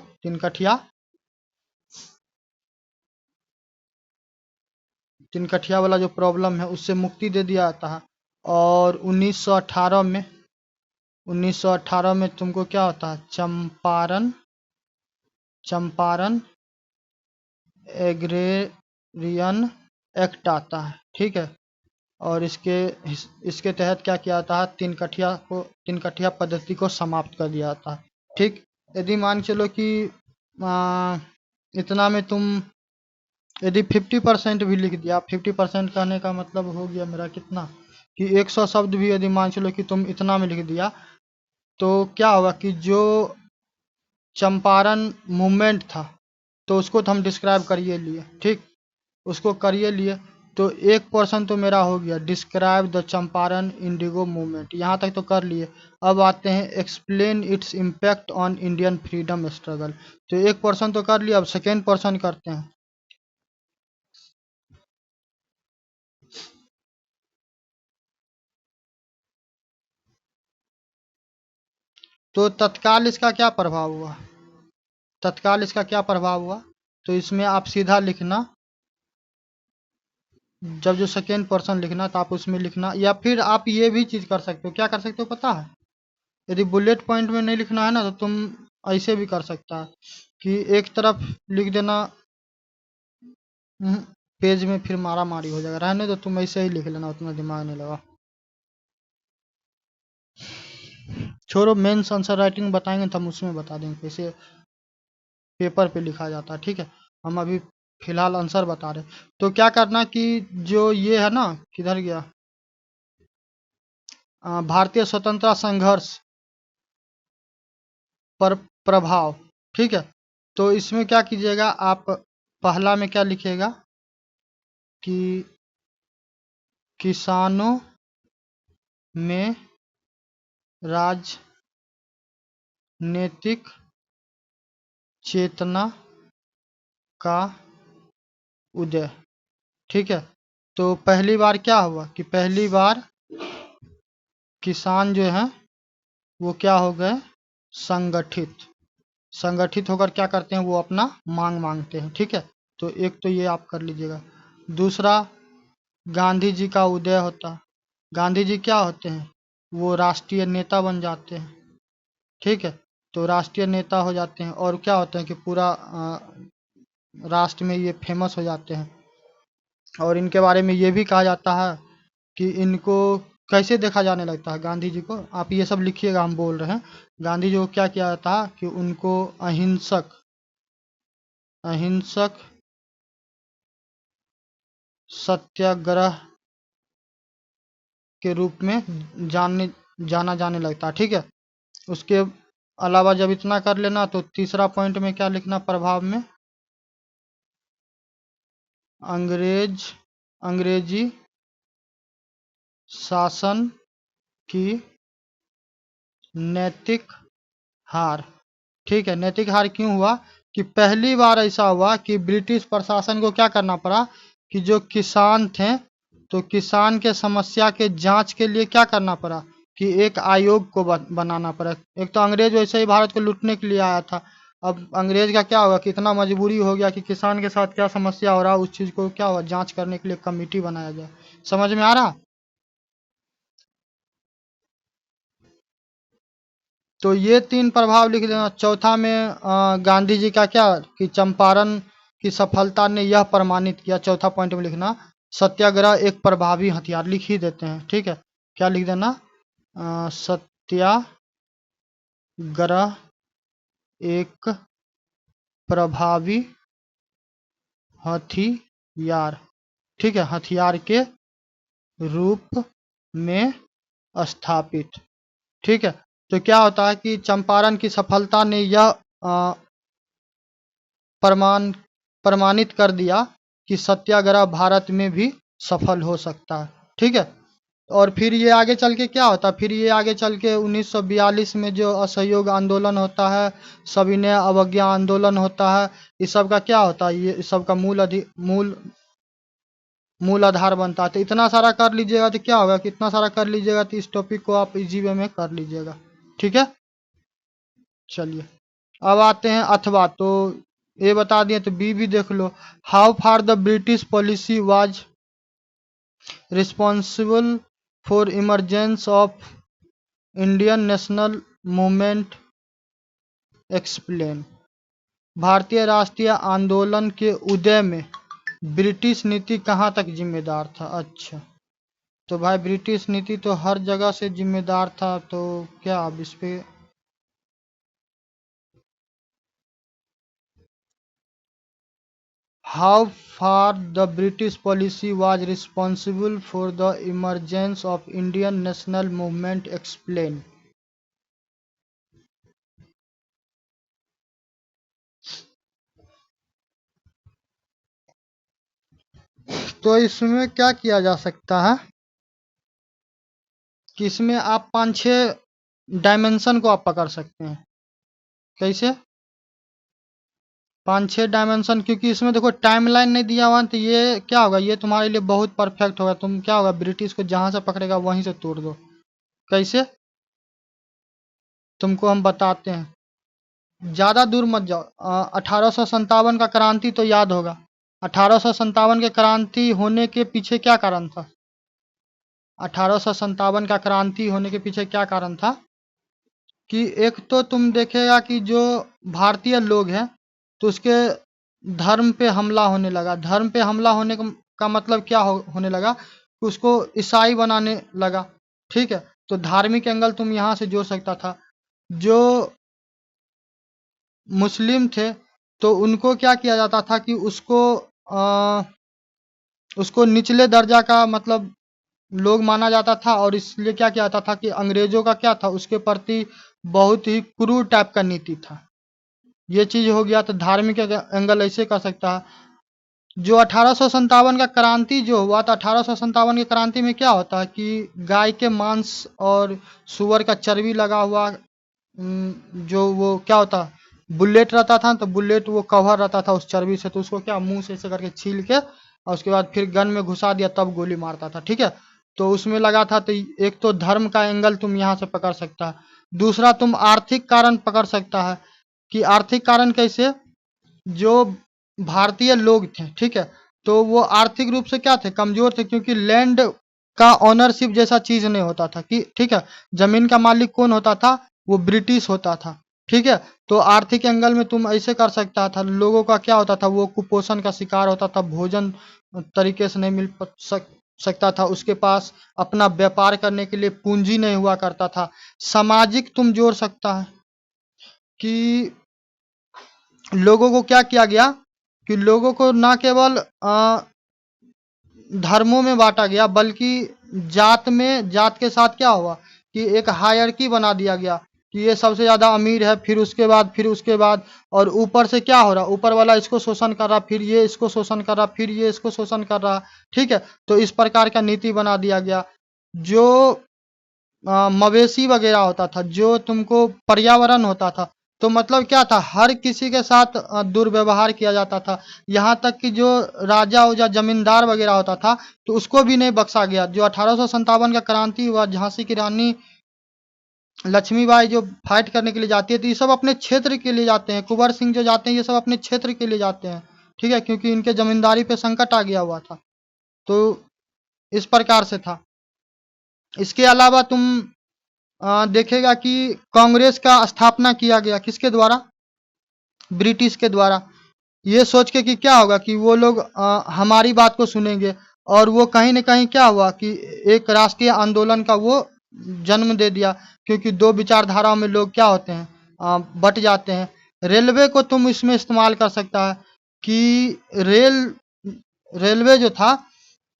तिनकठिया वाला जो प्रॉब्लम है उससे मुक्ति दे दिया जाता है। और 1918 में तुमको क्या होता है, चंपारण एग्रेरियन एक्ट आता है, ठीक है। और इसके तहत क्या किया जाता है, तिनकठिया पद्धति को समाप्त कर दिया जाता है, ठीक। यदि मान चलो कि आ, इतना में तुम यदि 50% भी लिख दिया, 50% कहने का मतलब हो गया मेरा कितना कि 100 शब्द भी यदि मान चलो कि तुम इतना में लिख दिया, तो क्या होगा कि जो चंपारण मूवमेंट था तो उसको तो हम डिस्क्राइब करिए लिए, ठीक, उसको करिए लिए। तो 1% तो मेरा हो गया। Describe the Champaran Indigo movement, यहाँ तक तो कर लिए। अब आते हैं explain its impact on Indian freedom struggle. तो 1% तो कर लिया, अब सेकेंड पर्सन करते हैं। तो तत्काल इसका क्या प्रभाव हुआ, तत्काल इसका क्या प्रभाव हुआ? तो इसमें आप सीधा लिखना, जब जो सेकेंड पर्सन लिखना तो आप उसमें लिखना, या फिर आप ये भी चीज कर सकते हो। क्या कर सकते हो पता है? यदि बुलेट पॉइंट में नहीं लिखना है ना, तो तुम ऐसे भी कर सकता है कि एक तरफ लिख देना, पेज में फिर मारा मारी हो जाएगा, रहने दो, तुम ऐसे ही लिख लेना, उतना दिमाग नहीं लगा। छोड़ो, मेंस आंसर राइटिंग बताएंगे तो हम उसमें बता देंगे कैसे पेपर पे लिखा जाता है, ठीक है। हम अभी फिलहाल आंसर बता रहे। तो क्या करना कि जो ये है ना, किधर गया, भारतीय स्वतंत्रता संघर्ष पर प्रभाव, ठीक है। तो इसमें क्या कीजिएगा आप, पहला में क्या लिखिएगा कि किसानों में राजनीतिक चेतना का उदय, ठीक है। तो पहली बार क्या हुआ कि पहली बार किसान जो है वो क्या हो गए, संगठित। संगठित होकर क्या करते हैं, वो अपना मांग मांगते हैं, ठीक है। तो एक तो ये आप कर लीजिएगा। दूसरा, गांधी जी का उदय होता। गांधी जी क्या होते हैं, वो राष्ट्रीय नेता बन जाते हैं, ठीक है। तो राष्ट्रीय नेता हो जाते हैं और क्या होते हैं कि पूरा राष्ट्र में ये फेमस हो जाते हैं। और इनके बारे में ये भी कहा जाता है कि इनको कैसे देखा जाने लगता है, गांधी जी को आप ये सब लिखिएगा, हम बोल रहे हैं। गांधी जी को क्या किया जाता है कि उनको अहिंसक, अहिंसक सत्याग्रह के रूप में जाना जाने लगता है, ठीक है। उसके अलावा जब इतना कर लेना, तो तीसरा पॉइंट में क्या लिखना, प्रभाव में अंग्रेजी शासन की नैतिक हार, ठीक है। नैतिक हार क्यों हुआ कि पहली बार ऐसा हुआ कि ब्रिटिश प्रशासन को क्या करना पड़ा कि जो किसान थे, तो किसान के समस्या के जांच के लिए क्या करना पड़ा कि एक आयोग को बनाना पड़ा। एक तो अंग्रेज वैसे ही भारत को लूटने के लिए आया था। अब अंग्रेज का क्या होगा कि इतना मजबूरी हो गया कि किसान के साथ क्या समस्या हो रहा है, उस चीज को क्या हुआ, जांच करने के लिए कमेटी बनाया गया। समझ में आ रहा? तो ये तीन प्रभाव लिख देना। चौथा में गांधी जी का क्या कि चंपारण की सफलता ने यह प्रमाणित किया, चौथा पॉइंट में लिखना सत्याग्रह एक प्रभावी हथियार, लिख ही देते हैं, ठीक है। क्या लिख देना, सत्याग्रह एक प्रभावी हथियार, ठीक है, हथियार के रूप में स्थापित, ठीक है। तो क्या होता है कि चंपारण की सफलता ने यह प्रमाण प्रमाणित कर दिया कि सत्याग्रह भारत में भी सफल हो सकता है, ठीक है। और फिर ये आगे चल के क्या होता है, फिर ये आगे चल के 1942 में जो असहयोग आंदोलन होता है, सविनय अवज्ञा आंदोलन होता है, इस सब का क्या होता है, ये इस सब का मूल आधार बनता है। तो इतना सारा कर लीजिएगा तो क्या होगा कि इतना सारा कर लीजिएगा तो इस टॉपिक को आप इजी वे में कर लीजिएगा, ठीक है। चलिए, अब आते हैं अथवा। तो ए बता दिए, तो बी भी देख लो। How far the British policy was responsible for emergence of Indian national movement explain. भारतीय राष्ट्रीय आंदोलन के उदय में ब्रिटिश नीति कहाँ तक जिम्मेदार था? अच्छा, तो भाई ब्रिटिश नीति तो हर जगह से जिम्मेदार था, तो क्या अब इस पे how far the British policy was responsible for the emergence of Indian national movement explain। तो इसमें क्या किया जा सकता है कि इसमें आप 5-6 डायमेंशन को आप पकड़ सकते हैं। कैसे? 5-6 डायमेंशन, क्योंकि इसमें देखो टाइमलाइन नहीं दिया हुआ है, तो ये क्या होगा, ये तुम्हारे लिए बहुत परफेक्ट होगा। तुम क्या होगा, ब्रिटिश को जहां से पकड़ेगा वहीं से तोड़ दो। कैसे? तुमको हम बताते हैं, ज्यादा दूर मत जाओ। 1857 का क्रांति तो याद होगा। 1857 के क्रांति होने के पीछे क्या कारण था? 1857 का क्रांति होने के पीछे क्या कारण था कि एक तो तुम देखेगा कि जो भारतीय लोग हैं, तो उसके धर्म पे हमला होने लगा। धर्म पे हमला होने का मतलब क्या होने लगा कि उसको ईसाई बनाने लगा। ठीक है, तो धार्मिक एंगल तुम यहाँ से जोड़ सकता था। जो मुस्लिम थे, तो उनको क्या किया जाता था कि उसको निचले दर्जा का मतलब लोग माना जाता था, और इसलिए क्या किया जाता था कि अंग्रेजों का क्या था, उसके प्रति बहुत ही क्रूर टाइप का नीति था। ये चीज हो गया। तो धार्मिक एंगल ऐसे कर सकता है। जो 1857 का क्रांति जो हुआ था, 1857 की क्रांति में क्या होता है कि गाय के मांस और सुअर का चर्बी लगा हुआ जो वो क्या होता, बुलेट रहता था। तो बुलेट वो कवर रहता था उस चर्बी से, तो उसको क्या मुंह से ऐसे करके छील के और उसके बाद फिर गन में घुसा दिया, तब गोली मारता था। ठीक है, तो उसमें लगा था। तो एक तो धर्म का एंगल तुम यहाँ से पकड़ सकता है। दूसरा तुम आर्थिक कारण पकड़ सकता है कि आर्थिक कारण कैसे, जो भारतीय लोग थे, ठीक है, तो वो आर्थिक रूप से क्या थे, कमजोर थे, क्योंकि लैंड का ओनरशिप जैसा चीज नहीं होता था कि ठीक है, जमीन का मालिक कौन होता था, वो ब्रिटिश होता था। ठीक है, तो आर्थिक एंगल में तुम ऐसे कर सकता था। लोगों का क्या होता था, वो कुपोषण का शिकार होता था, भोजन तरीके से नहीं मिल सकता था, उसके पास अपना व्यापार करने के लिए पूंजी नहीं हुआ करता था। सामाजिक तुम जोड़ सकता है कि लोगों को क्या किया गया कि लोगों को ना केवल धर्मों में बांटा गया, बल्कि जात के साथ क्या हुआ कि एक हायरकी बना दिया गया कि ये सबसे ज्यादा अमीर है, फिर उसके बाद और ऊपर से क्या हो रहा, ऊपर वाला इसको शोषण कर रहा, फिर ये इसको शोषण कर रहा, फिर ये इसको शोषण कर रहा। ठीक है, तो इस प्रकार का नीति बना दिया गया। जो मवेशी वगैरह होता था, जो तुमको पर्यावरण होता था, तो मतलब क्या था, हर किसी के साथ दुर्व्यवहार किया जाता था। यहाँ तक कि जो राजा या जमींदार वगैरह होता था, तो उसको भी नहीं बख्शा गया। जो 1857 का क्रांति हुआ, झांसी की रानी लक्ष्मीबाई जो फाइट करने के लिए जाती है, तो ये सब अपने क्षेत्र के लिए जाते हैं। कुंवर सिंह जो जाते हैं, ये सब अपने क्षेत्र के लिए जाते हैं। ठीक है, क्योंकि इनके जमींदारी पे संकट आ गया हुआ था। तो इस प्रकार से था। इसके अलावा तुम देखेगा कि कांग्रेस का स्थापना किया गया किसके द्वारा, ब्रिटिश के द्वारा। ये सोच के कि क्या होगा कि वो लोग हमारी बात को सुनेंगे, और वो कहीं ना कहीं क्या हुआ कि एक राष्ट्रीय आंदोलन का वो जन्म दे दिया, क्योंकि दो विचारधाराओं में लोग क्या होते हैं, बट जाते हैं। रेलवे को तुम इसमें इस्तेमाल कर सकता है कि रेलवे जो था,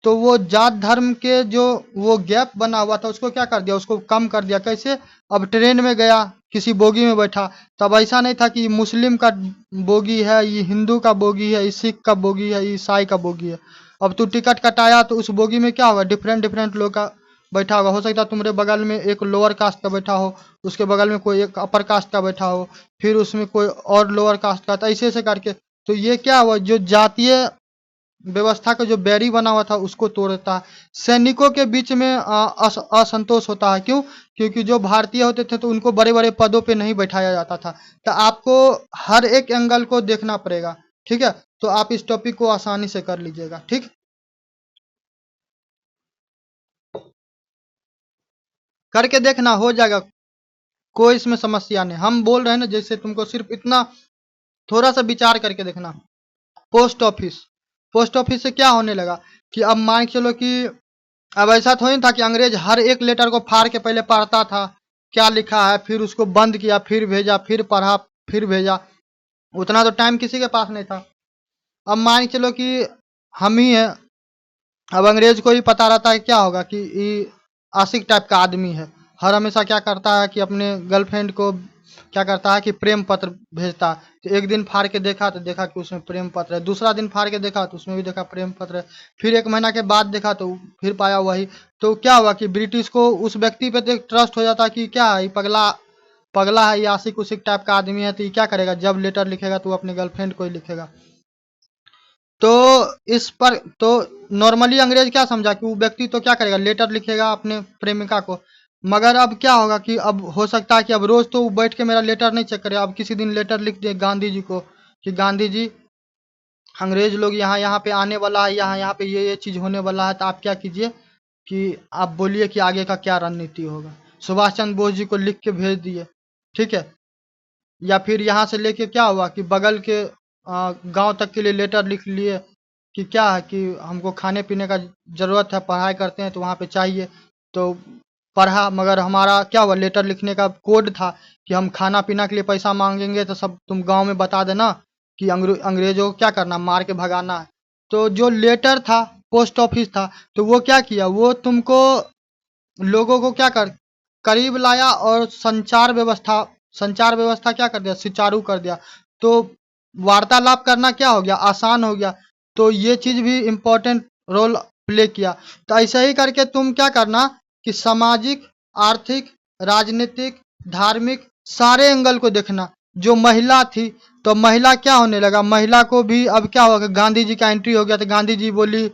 तो वो जात धर्म के जो वो गैप बना हुआ था, उसको क्या कर दिया, उसको कम कर दिया। कैसे? अब ट्रेन में गया, किसी बोगी में बैठा, तब ऐसा नहीं था कि ये मुस्लिम का बोगी है, ये हिंदू का बोगी है, ये सिख का बोगी है, ये ईसाई का बोगी है। अब तू टिकट कटाया, तो उस बोगी में क्या होगा, डिफरेंट डिफरेंट लोग का बैठा होगा। हो सकता है तुम्हारे बगल में एक लोअर कास्ट का बैठा हो, उसके बगल में कोई एक अपर कास्ट का बैठा हो, फिर उसमें कोई और लोअर कास्ट का, तो ऐसे ऐसे करके। तो ये क्या हुआ, जो जातीय व्यवस्था का जो बैरी बना हुआ था, उसको तोड़ता है। सैनिकों के बीच में असंतोष होता है। क्यों? क्योंकि जो भारतीय होते थे, तो उनको बड़े बड़े पदों पे नहीं बैठाया जाता था। तो आपको हर एक एंगल को देखना पड़ेगा। ठीक है, तो आप इस टॉपिक को आसानी से कर लीजिएगा। ठीक, करके देखना, हो जाएगा, कोई इसमें समस्या नहीं। हम बोल रहे हैं ना, जैसे तुमको सिर्फ इतना थोड़ा सा विचार करके देखना। पोस्ट ऑफिस, पोस्ट ऑफिस से क्या होने लगा कि अब मान के चलो कि अब ऐसा थोड़ी था कि अंग्रेज हर एक लेटर को फाड़ के पहले पढ़ता था क्या लिखा है, फिर उसको बंद किया, फिर भेजा, फिर पढ़ा, फिर भेजा। उतना तो टाइम किसी के पास नहीं था। अब मान के चलो कि हम ही हैं, अब अंग्रेज को ही पता रहता है क्या होगा कि ये आशिक टाइप का आदमी है। हर हमेशा क्या करता है कि अपने गर्लफ्रेंड को क्या करता है कि प्रेम पत्र भेजता है। तो एक दिन फाड़ के देखा तो देखा कि उसमें प्रेम पत्र है, दूसरा दिन फाड़ के देखा तो उसमें भी देखा प्रेम पत्र है, फिर 1 महीना के बाद देखा तो फिर पाया वही। तो क्या हुआ कि ब्रिटिश को उस व्यक्ति पे तो एक ट्रस्ट हो जाता कि क्या है, ये पगला पगला है, ये आशिक उशिक टाइप का आदमी है, तो ये क्या करेगा, जब लेटर लिखेगा तो वो अपने गर्लफ्रेंड को ही लिखेगा। तो इस पर तो नॉर्मली अंग्रेज क्या समझा कि वो व्यक्ति तो क्या करेगा, लेटर लिखेगा अपने प्रेमिका को। मगर अब क्या होगा कि अब हो सकता है कि अब रोज तो वो बैठ के मेरा लेटर नहीं चेक करेगा, अब किसी दिन लेटर लिख दे गांधी जी को कि गांधी जी, अंग्रेज लोग यहाँ यहाँ पे आने वाला है, यहाँ यहाँ पे ये चीज होने वाला है, तो आप क्या कीजिए कि आप बोलिए कि आगे का क्या रणनीति होगा। सुभाष चंद्र बोस जी को लिख के भेज दिए, ठीक है। या फिर यहाँ से लेके क्या हुआ कि बगल के गांव तक के लिए लेटर लिख लिए कि क्या है कि हमको खाने पीने का जरूरत है, पढ़ाई करते हैं तो वहाँ पे चाहिए। तो पढ़ा, मगर हमारा क्या हुआ, लेटर लिखने का कोड था कि हम खाना पीना के लिए पैसा मांगेंगे तो सब तुम गांव में बता देना कि अंग्रेजों को क्या करना, मार के भगाना है। तो जो लेटर था, पोस्ट ऑफिस था, तो वो क्या किया, वो तुमको लोगों को क्या कर करीब लाया, और संचार व्यवस्था क्या कर दिया, सुचारू कर दिया। तो वार्तालाप करना क्या हो गया, आसान हो गया। तो ये चीज भी इम्पोर्टेंट रोल प्ले किया। तो ऐसे ही करके तुम क्या करना कि सामाजिक, आर्थिक, राजनीतिक, धार्मिक सारे एंगल को देखना। जो महिला थी, तो महिला क्या होने लगा, महिला को भी अब क्या होगा, गांधी जी का एंट्री हो गया। तो गांधी जी बोली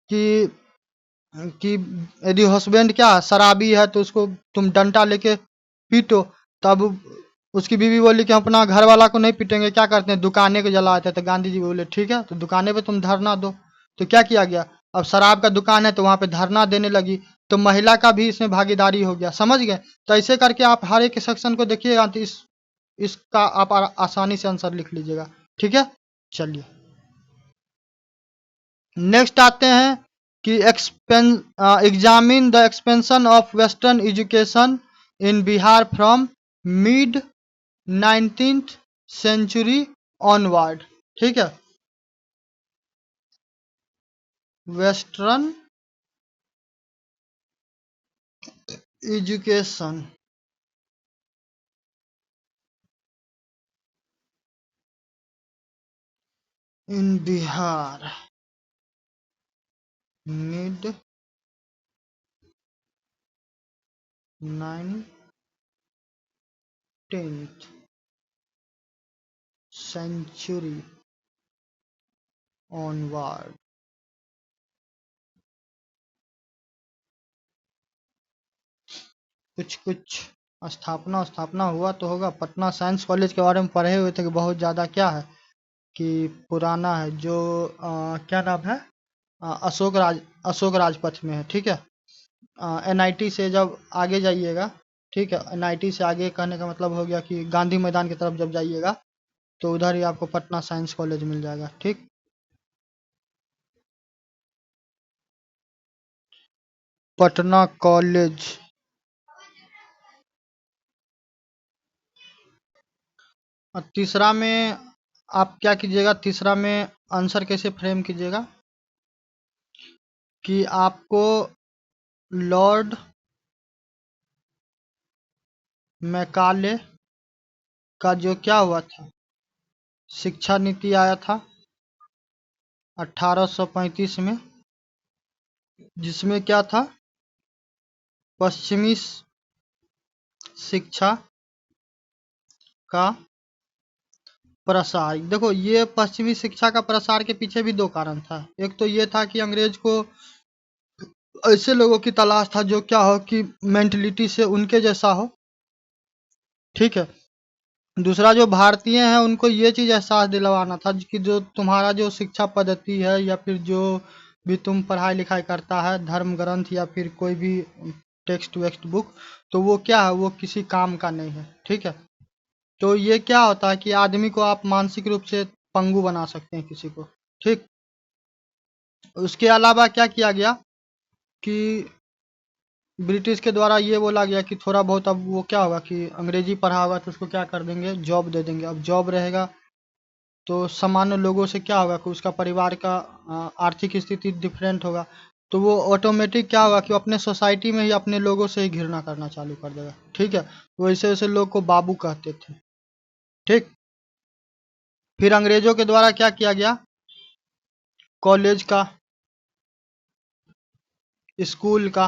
कि यदि हस्बैंड क्या शराबी है तो उसको तुम डंडा लेके पीटो। तब उसकी बीवी बोली कि हम अपना घर वाला को नहीं पीटेंगे, क्या करते हैं, दुकानें को जलाते हैं। तो गांधी जी बोले ठीक है, तो दुकानें पे तुम धरना दो। तो क्या किया गया, अब शराब का दुकान है तो वहां पे धरना देने लगी। तो महिला का भी इसमें भागीदारी हो गया, समझ गए। तो ऐसे करके आप हर एक सेक्शन को देखिएगा तो इसका आप आसानी से आंसर लिख लीजिएगा, ठीक है। चलिए नेक्स्ट आते हैं कि examine the expansion of western education in Bihar from mid 19th century onward, ठीक है। Western education in Bihar mid 19th century onward. कुछ कुछ स्थापना हुआ तो होगा। पटना साइंस कॉलेज के बारे में पढ़े हुए थे कि बहुत ज़्यादा क्या है कि पुराना है। जो क्या नाम है, अशोक राजपथ में है, ठीक है। एनआईटी से जब आगे जाइएगा, ठीक है, एनआईटी से आगे कहने का मतलब हो गया कि गांधी मैदान की तरफ जब जाइएगा तो उधर ही आपको पटना साइंस कॉलेज मिल जाएगा, ठीक। पटना कॉलेज। और तीसरा में आप क्या कीजिएगा, तीसरा में आंसर कैसे फ्रेम कीजिएगा कि आपको लॉर्ड मैकाले का जो क्या हुआ था, शिक्षा नीति आया था 1835 में, जिसमें क्या था, पश्चिमी शिक्षा का प्रसार। देखो, ये पश्चिमी शिक्षा का प्रसार के पीछे भी दो कारण था। एक तो ये था कि अंग्रेज को ऐसे लोगों की तलाश था जो क्या हो कि मेंटलिटी से उनके जैसा हो, ठीक है। दूसरा, जो भारतीय हैं उनको ये चीज एहसास दिलवाना था कि जो तुम्हारा जो शिक्षा पद्धति है या फिर जो भी तुम पढ़ाई लिखाई करता है, धर्म ग्रंथ या फिर कोई भी टेक्स्ट वेक्स्ट बुक, तो वो क्या है, वो किसी काम का नहीं है, ठीक है। तो ये क्या होता है कि आदमी को आप मानसिक रूप से पंगु बना सकते हैं किसी को, ठीक। उसके अलावा क्या किया गया कि ब्रिटिश के द्वारा ये बोला गया कि थोड़ा बहुत अब वो क्या होगा कि अंग्रेजी पढ़ा होगा तो उसको क्या कर देंगे, जॉब दे देंगे। अब जॉब रहेगा तो सामान्य लोगों से क्या होगा कि उसका परिवार का आर्थिक स्थिति डिफरेंट होगा। तो वो ऑटोमेटिक क्या होगा कि वो अपने सोसाइटी में ही अपने लोगों से ही घृणा करना चालू कर देगा। ठीक है, तो वैसे वैसे लोग को बाबू कहते थे। ठीक, फिर अंग्रेजों के द्वारा क्या किया गया, कॉलेज का, स्कूल का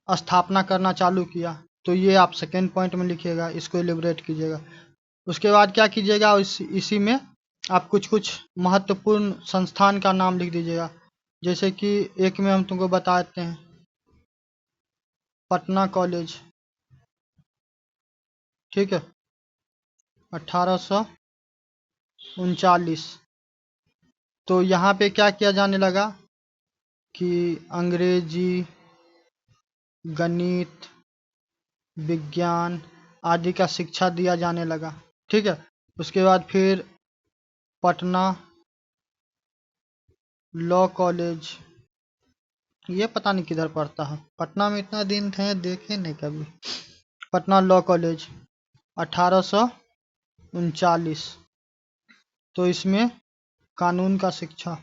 स्थापना करना चालू किया। तो ये आप सेकेंड पॉइंट में लिखिएगा, इसको एलिब्रेट कीजिएगा। उसके बाद क्या कीजिएगा, इसी में आप कुछ कुछ महत्वपूर्ण संस्थान का नाम लिख दीजिएगा। जैसे कि एक में हम तुमको बताते हैं, पटना कॉलेज। ठीक है, 1839। तो यहाँ पे क्या किया जाने लगा कि अंग्रेजी, गणित, विज्ञान आदि का शिक्षा दिया जाने लगा। ठीक है, उसके बाद फिर पटना लॉ कॉलेज, ये पता नहीं किधर पड़ता है, पटना में इतना दिन थे देखे नहीं कभी। पटना लॉ कॉलेज 1839, तो इसमें कानून का शिक्षा।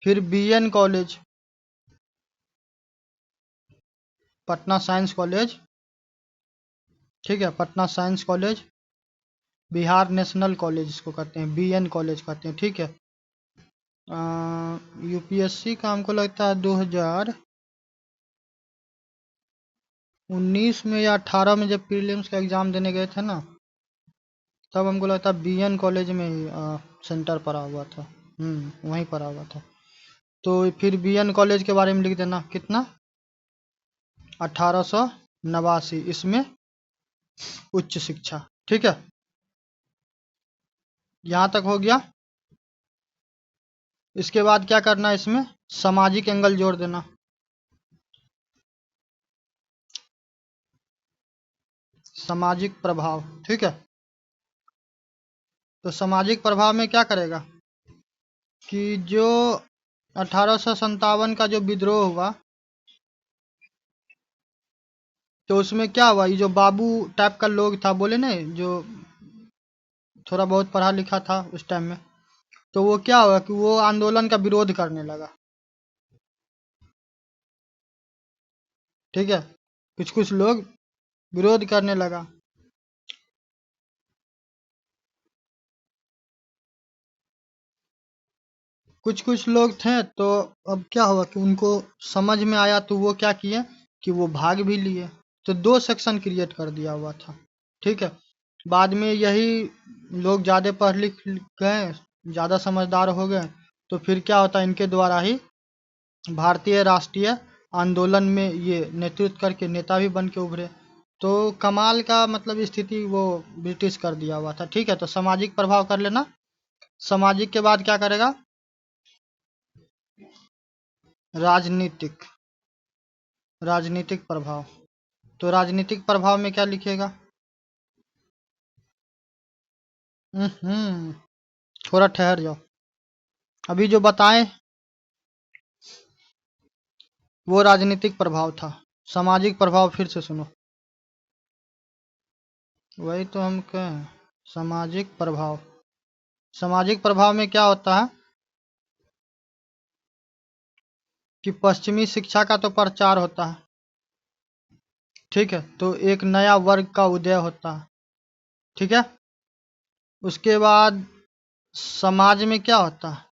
फिर BN college, Patna science college. ठीक है, Patna science college, Bihar national college इसको कहते हैं, बीएन कॉलेज कहते हैं। ठीक है, यूपीएससी का हमको लगता है 2019 में या 18 में जब प्रीलिम्स का एग्जाम देने गए थे ना, तब हमको लगता है बीएन कॉलेज में ही सेंटर पड़ा हुआ था। वहीं पड़ा हुआ था। तो फिर बीएन कॉलेज के बारे में लिख देना, कितना, 1889, इसमें उच्च शिक्षा। ठीक है, यहाँ तक हो गया। इसके बाद क्या करना है, इसमें सामाजिक एंगल जोड़ देना। सामाजिक प्रभाव। ठीक है, तो सामाजिक प्रभाव में क्या करेगा कि जो 1857 का जो विद्रोह हुआ, तो उसमें क्या हुआ, ये जो बाबू टाइप का लोग था, बोले ना, जो थोड़ा बहुत पढ़ा लिखा था उस टाइम में, तो वो क्या हुआ कि वो आंदोलन का विरोध करने लगा। ठीक है, कुछ कुछ लोग विरोध करने लगा। कुछ कुछ लोग थे, तो अब क्या हुआ कि उनको समझ में आया, तो वो क्या किए कि वो भाग भी लिए। तो दो सेक्शन क्रिएट कर दिया हुआ था। ठीक है, बाद में यही लोग ज़्यादा पढ़ लिख गए, ज़्यादा समझदार हो गए, तो फिर क्या होता है, इनके द्वारा ही भारतीय राष्ट्रीय आंदोलन में ये नेतृत्व करके नेता भी बन के उभरे। तो कमाल का मतलब स्थिति वो ब्रिटिश कर दिया हुआ था। ठीक है, तो सामाजिक प्रभाव कर लेना। सामाजिक के बाद क्या करेगा, राजनीतिक। राजनीतिक प्रभाव, तो राजनीतिक प्रभाव में क्या लिखेगा, थोड़ा ठहर जाओ, अभी जो बताएं वो राजनीतिक प्रभाव था। सामाजिक प्रभाव फिर से सुनो, वही तो हम कहें, सामाजिक प्रभाव। सामाजिक प्रभाव में क्या होता है कि पश्चिमी शिक्षा का तो प्रचार होता है। ठीक है, तो एक नया वर्ग का उदय होता है। ठीक है, उसके बाद समाज में क्या होता है,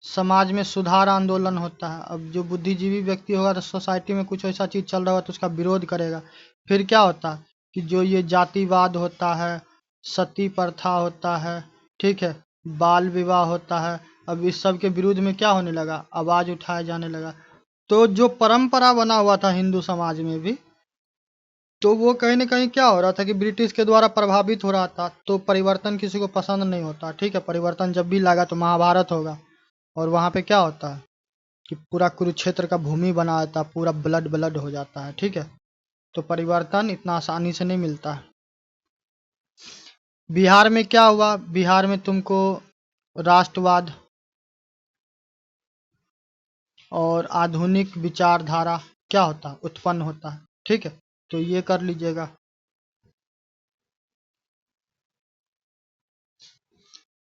समाज में सुधार आंदोलन होता है। अब जो बुद्धिजीवी व्यक्ति होगा, तो सोसाइटी में कुछ ऐसा चीज चल रहा होगा तो उसका विरोध करेगा। फिर क्या होता है कि जो ये जातिवाद होता है, सती प्रथा होता है, ठीक है, बाल विवाह होता है, अब इस सब के विरुद्ध में क्या होने लगा, आवाज उठाया जाने लगा। तो जो परंपरा बना हुआ था हिंदू समाज में भी, तो वो कहीं ना कहीं क्या हो रहा था कि ब्रिटिश के द्वारा प्रभावित हो रहा था। तो परिवर्तन किसी को पसंद नहीं होता। ठीक है, परिवर्तन जब भी लागा तो महाभारत होगा, और वहां पे क्या होता है कि पूरा कुरुक्षेत्र का भूमि बना देता, पूरा ब्लड ब्लड हो जाता है। ठीक है, तो परिवर्तन इतना आसानी से नहीं मिलता है। बिहार में क्या हुआ, बिहार में तुमको राष्ट्रवाद और आधुनिक विचारधारा क्या होता है, उत्पन्न होता है। ठीक है, तो ये कर लीजिएगा।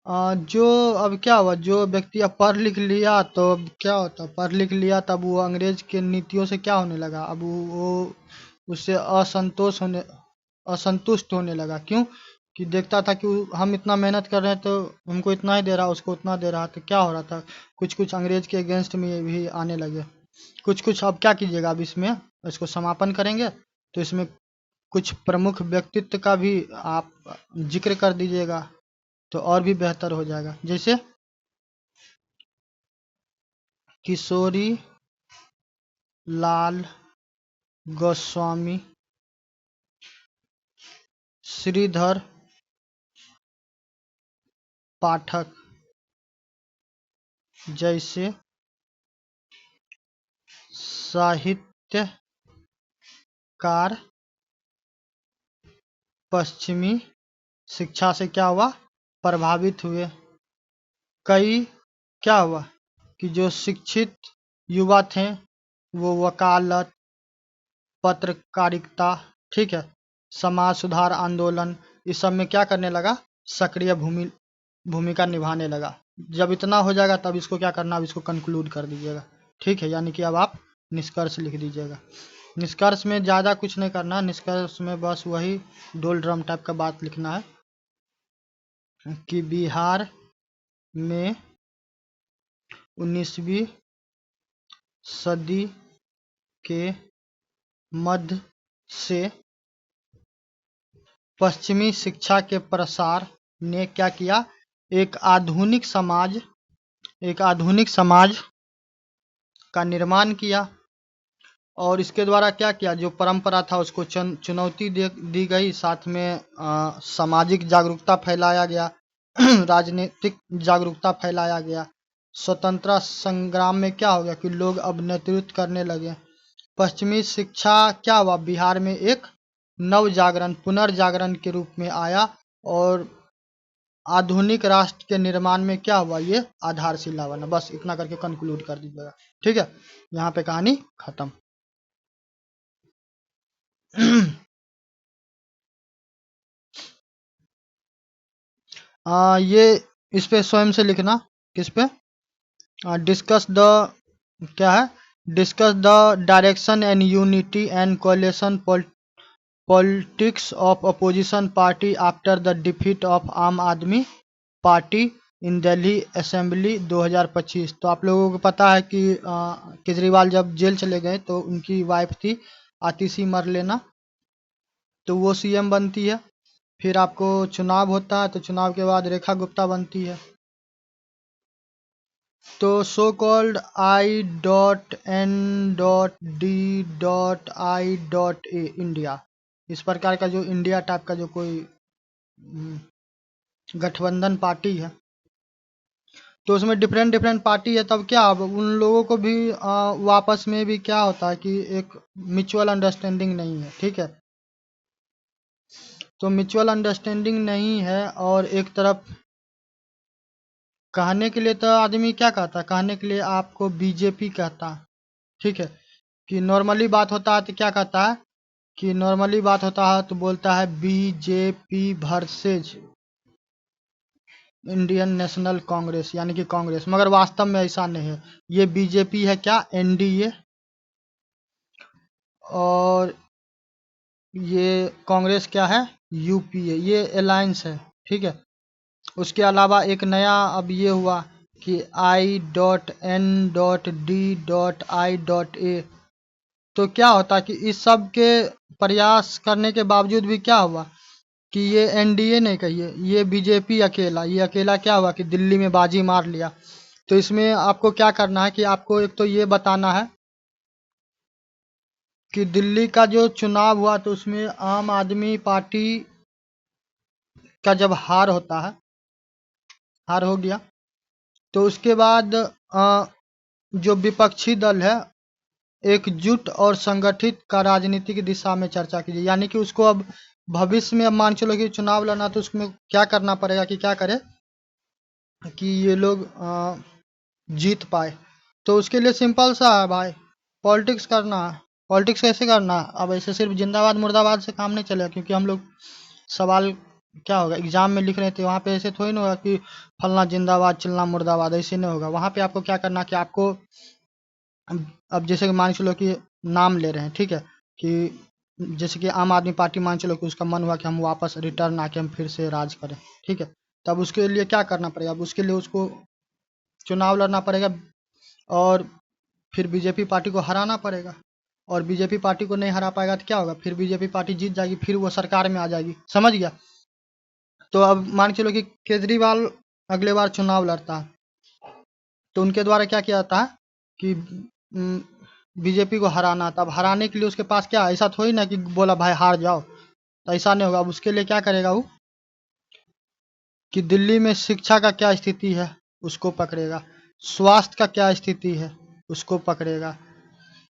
जो अब क्या हुआ, जो व्यक्ति अब पढ़ लिख लिया तो अब क्या होता, पढ़ लिख लिया तब वो अंग्रेज के नीतियों से क्या होने लगा, अब वो उससे असंतुष्ट होने लगा। क्यों? कि देखता था कि हम इतना मेहनत कर रहे हैं तो हमको इतना ही दे रहा, उसको उतना दे रहा, तो क्या हो रहा था, कुछ कुछ अंग्रेज के अगेंस्ट में ये भी आने लगे। कुछ कुछ अब क्या कीजिएगा, अब इसमें इसको समापन करेंगे तो इसमें कुछ प्रमुख व्यक्तित्व का भी आप जिक्र कर दीजिएगा तो और भी बेहतर हो जाएगा। जैसे किशोरी लाल गोस्वामी, श्रीधर पाठक जैसे साहित्यकार पश्चिमी शिक्षा से क्या हुआ, प्रभावित हुए। कई क्या हुआ कि जो शिक्षित युवा थे वो वकालत, पत्रकारिता, ठीक है, समाज सुधार आंदोलन, इस सब में क्या करने लगा, सक्रिय भूमिका निभाने लगा। जब इतना हो जाएगा तब इसको क्या करना, अब इसको कंक्लूड कर दीजिएगा। ठीक है, यानी कि अब आप निष्कर्ष लिख दीजिएगा। निष्कर्ष में ज़्यादा कुछ नहीं करना, निष्कर्ष में बस वही डोल ड्रम टाइप का बात लिखना है कि बिहार में 19वीं सदी के मध्य से पश्चिमी शिक्षा के प्रसार ने क्या किया, एक आधुनिक समाज का निर्माण किया। और इसके द्वारा क्या किया, जो परंपरा था उसको चुनौती दी गई, साथ में सामाजिक जागरूकता फैलाया गया, राजनीतिक जागरूकता फैलाया गया। स्वतंत्रता संग्राम में क्या हो गया कि लोग अब नेतृत्व करने लगे। पश्चिमी शिक्षा क्या हुआ, बिहार में एक नव जागरण, पुनर्जागरण के रूप में आया और आधुनिक राष्ट्र के निर्माण में क्या हुआ, ये आधारशिला बना। बस इतना करके कंक्लूड कर दीजिएगा। ठीक है, यहाँ पे कहानी खत्म। ये इस पे स्वयं से लिखना। किस पे? डिस्कस द क्या है, discuss the direction and unity and कोalition politics of opposition party after the defeat of आम आदमी पार्टी इन दिल्ली असेंबली 2025। तो आप लोगों को पता है कि केजरीवाल जब जेल चले गए तो उनकी वाइफ थी आतिशी मरलेना, तो वो सीएम बनती है। फिर आपको चुनाव होता है तो चुनाव के बाद रेखा गुप्ता बनती है। तो सो कॉल्ड I.N.D.I.A इंडिया, इस प्रकार का जो इंडिया टाइप का जो कोई गठबंधन पार्टी है, तो उसमें डिफरेंट डिफरेंट पार्टी है। तब क्या अब उन लोगों को भी वापस में भी क्या होता है कि एक म्यूचुअल अंडरस्टैंडिंग नहीं है। ठीक है, तो म्यूचुअल अंडरस्टैंडिंग नहीं है और एक तरफ कहने के लिए तो आदमी क्या कहता है, कहने के लिए आपको बीजेपी कहता है। ठीक है, कि नॉर्मली बात होता है तो क्या कहता है, कि नॉर्मली बात होता है तो बोलता है BJP versus Indian national Congress, यानी कि कांग्रेस, मगर वास्तव में ऐसा नहीं है। ये बीजेपी है क्या, एनडीए, और ये कांग्रेस क्या है, यूपीए, ये अलायंस है। ठीक है, उसके अलावा एक नया अब ये हुआ कि I.N.D.I.A। तो क्या होता कि इस सब के प्रयास करने के बावजूद भी क्या हुआ कि ये एनडीए नहीं कहिए, ये बीजेपी अकेला, ये अकेला क्या हुआ कि दिल्ली में बाजी मार लिया। तो इसमें आपको क्या करना है कि आपको एक तो ये बताना है कि दिल्ली का जो चुनाव हुआ तो उसमें आम आदमी पार्टी का जब हार होता है, हार हो गया, तो उसके बाद जो विपक्षी दल है एकजुट और संगठित का राजनीति की दिशा में चर्चा कीजिए। यानी कि उसको अब भविष्य में अब मान चलो कि चुनाव लड़ना, तो उसमें क्या करना पड़ेगा कि क्या करे कि ये लोग जीत पाए। तो उसके लिए सिंपल सा है भाई, पॉलिटिक्स करना है। पॉलिटिक्स कैसे करना है, अब ऐसे सिर्फ जिंदाबाद मुर्दाबाद से काम नहीं चलेगा, क्योंकि हम लोग सवाल क्या होगा, एग्जाम में लिख रहे थे वहाँ पे ऐसे थोड़ी ना होगा कि फलना जिंदाबाद चिलना मुर्दाबाद, ऐसे नहीं होगा। वहाँ पे आपको क्या करना कि आपको अब जैसे कि मान के चलो कि नाम ले रहे हैं, ठीक है, कि जैसे कि आम आदमी पार्टी मान चलो कि उसका मन हुआ कि हम वापस रिटर्न आके हम फिर से राज करें, ठीक है, तब उसके लिए क्या करना पड़ेगा, अब उसके लिए उसको चुनाव लड़ना पड़ेगा और फिर बीजेपी पार्टी को हराना पड़ेगा। और बीजेपी पार्टी को नहीं हरा पाएगा तो क्या होगा, फिर बीजेपी पार्टी जीत जाएगी, फिर वो सरकार में आ जाएगी, समझ गया। तो अब मान के चलो कि केजरीवाल अगले बार चुनाव लड़ता है, तो उनके द्वारा क्या किया जाता है कि बीजेपी को हराना था। अब हराने के लिए उसके पास क्या, ऐसा थोड़ी ना कि बोला भाई हार जाओ, तो ऐसा नहीं होगा। अब उसके लिए क्या करेगा वो कि दिल्ली में शिक्षा का क्या स्थिति है उसको पकड़ेगा, स्वास्थ्य का क्या स्थिति है उसको पकड़ेगा,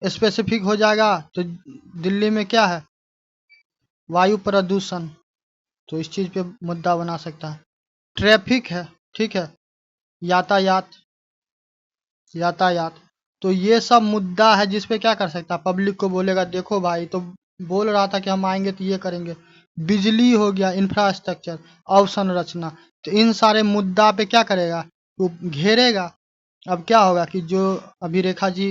स्पेसिफिक हो जाएगा तो दिल्ली में क्या है, वायु प्रदूषण, तो इस चीज पे मुद्दा बना सकता है। ट्रैफिक है, ठीक है, यातायात, यातायात, तो ये सब मुद्दा है जिस पे क्या कर सकता है, पब्लिक को बोलेगा देखो भाई तो बोल रहा था कि हम आएंगे तो ये करेंगे। बिजली हो गया, इंफ्रास्ट्रक्चर, अवसंरचना, तो इन सारे मुद्दा पे क्या करेगा, वो घेरेगा। अब क्या होगा कि जो अभी रेखा जी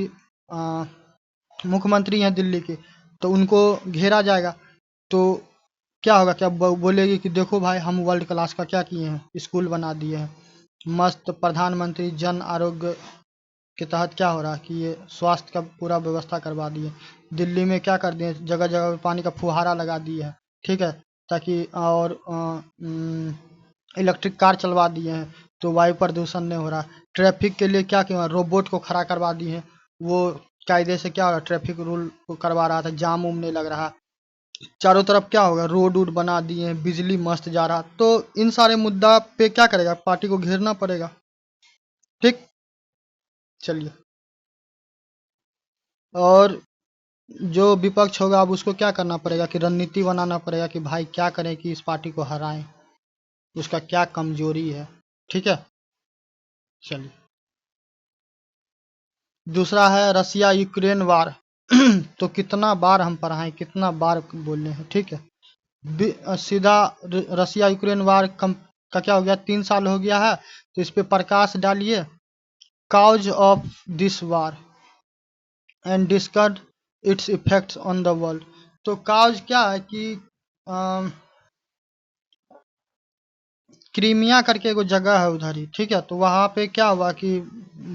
मुख्यमंत्री हैं दिल्ली के, तो उनको घेरा जाएगा। तो क्या होगा, क्या बोलेगी कि देखो भाई हम वर्ल्ड क्लास का क्या किए हैं, स्कूल बना दिए हैं, मस्त प्रधानमंत्री जन आरोग्य के तहत क्या हो रहा है कि ये स्वास्थ्य का पूरा व्यवस्था करवा दिए। दिल्ली में क्या कर दिए, जगह जगह पे पानी का फुहारा लगा दिए है, ठीक है, ताकि और इलेक्ट्रिक कार चलवा दिए हैं तो वायु प्रदूषण नहीं हो रहा। ट्रैफिक के लिए क्या किया, रोबोट को खड़ा करवा दिए हैं, वो कायदे से क्या हो रहा, ट्रैफिक रूल को करवा रहा था, जाम उम नहीं लग रहा। चारों तरफ क्या होगा, रोड वोड बना दिए हैं, बिजली मस्त जा रहा। तो इन सारे मुद्दा पे क्या करेगा, पार्टी को घेरना पड़ेगा, ठीक। चलिए, और जो विपक्ष होगा अब उसको क्या करना पड़ेगा कि रणनीति बनाना पड़ेगा कि भाई क्या करें कि इस पार्टी को हराएं, उसका क्या कमजोरी है, ठीक है। चलिए, दूसरा है रसिया यूक्रेन वार। तो कितना बार हम पढ़ाएं, कितना बार बोले हैं, ठीक है। सीधा रसिया यूक्रेन वार का क्या हो गया, 3 साल हो गया है, तो इस पे प्रकाश डालिए, cause of this war and discuss its effects on the world. तो काउज क्या है कि क्रीमिया करके एगो जगह है उधर ही, ठीक है, तो वहाँ पे क्या हुआ कि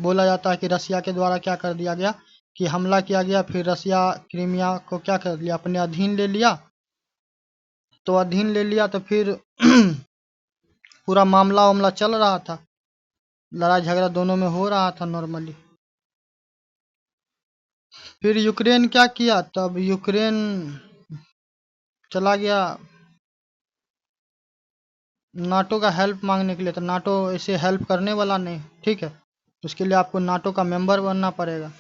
बोला जाता है कि रसिया के द्वारा क्या कर दिया गया कि हमला किया गया, फिर रसिया क्रीमिया को क्या कर लिया, अपने अधीन ले लिया। तो अधीन ले लिया तो फिर पूरा मामला वामला चल रहा था, लड़ाई झगड़ा दोनों में हो रहा था नॉर्मली। फिर यूक्रेन क्या किया, तब यूक्रेन चला गया नाटो का हेल्प मांगने के लिए। तो नाटो ऐसे हेल्प करने वाला नहीं, ठीक है, उसके लिए आपको नाटो का मेंबर बनना पड़ेगा।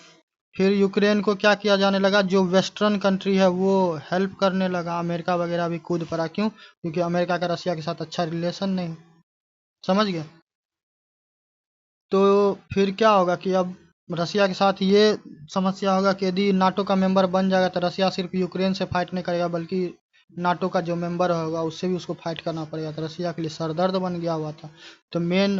फिर यूक्रेन को क्या किया जाने लगा, जो वेस्टर्न कंट्री है वो हेल्प करने लगा, अमेरिका वगैरह भी कूद पड़ा। क्यों, क्योंकि अमेरिका का रसिया के साथ अच्छा रिलेशन नहीं, समझ गए। तो फिर क्या होगा कि अब रसिया के साथ ये समस्या होगा कि यदि नाटो का मेंबर बन जाएगा तो रसिया सिर्फ यूक्रेन से फाइट नहीं करेगा, बल्कि नाटो का जो मेंबर होगा उससे भी उसको फाइट करना पड़ेगा। तो रसिया के लिए सरदर्द बन गया हुआ था। तो मेन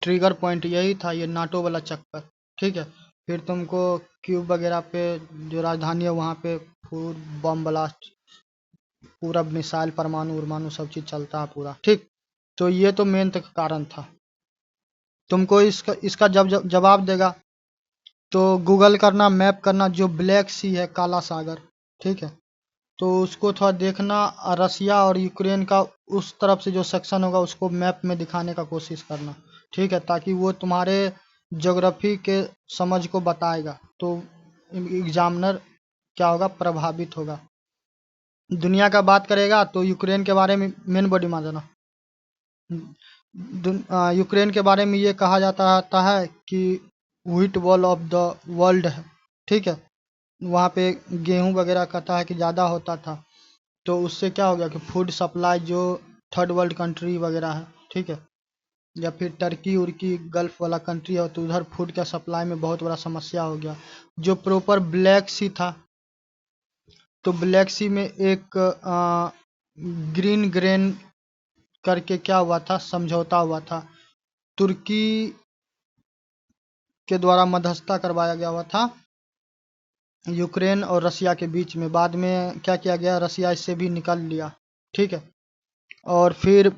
ट्रिगर पॉइंट यही था, ये नाटो वाला चक्कर, ठीक है। फिर तुमको क्यूब वगैरह पे, जो राजधानी है वहाँ पे फूल बम ब्लास्ट, पूरा मिसाइल परमाणु उर्माणु सब चीज चलता है पूरा, ठीक। तो ये तो मेन तक कारण था। तुमको इसका इसका जवाब देगा तो गूगल करना, मैप करना, जो ब्लैक सी है, काला सागर, ठीक है, तो उसको थोड़ा देखना, रसिया और यूक्रेन का उस तरफ से जो सेक्शन होगा उसको मैप में दिखाने का कोशिश करना, ठीक है, ताकि वो तुम्हारे ज्योग्राफी के समझ को बताएगा। तो एग्जामिनर क्या होगा, प्रभावित होगा। दुनिया का बात करेगा तो यूक्रेन के बारे में मेन बॉडी मान जाना। यूक्रेन के बारे में ये कहा जाता है कि wheat wall of the world है, ठीक है। वहाँ पे गेहूं वगैरह कहता है कि ज़्यादा होता था। तो उससे क्या हो गया कि फूड सप्लाई जो थर्ड वर्ल्ड कंट्री वगैरह है, ठीक है, या फिर टर्की उर्की गल्फ वाला कंट्री है, तो उधर फूड का सप्लाई में बहुत बड़ा समस्या हो गया। जो प्रॉपर ब्लैक सी था, तो ब्लैक सी में एक ग्रीन ग्रेन करके क्या हुआ था, समझौता हुआ था, तुर्की के द्वारा मध्यस्थता करवाया गया हुआ था यूक्रेन और रसिया के बीच में। बाद में क्या किया गया, रसिया इससे भी निकल लिया, ठीक है। और फिर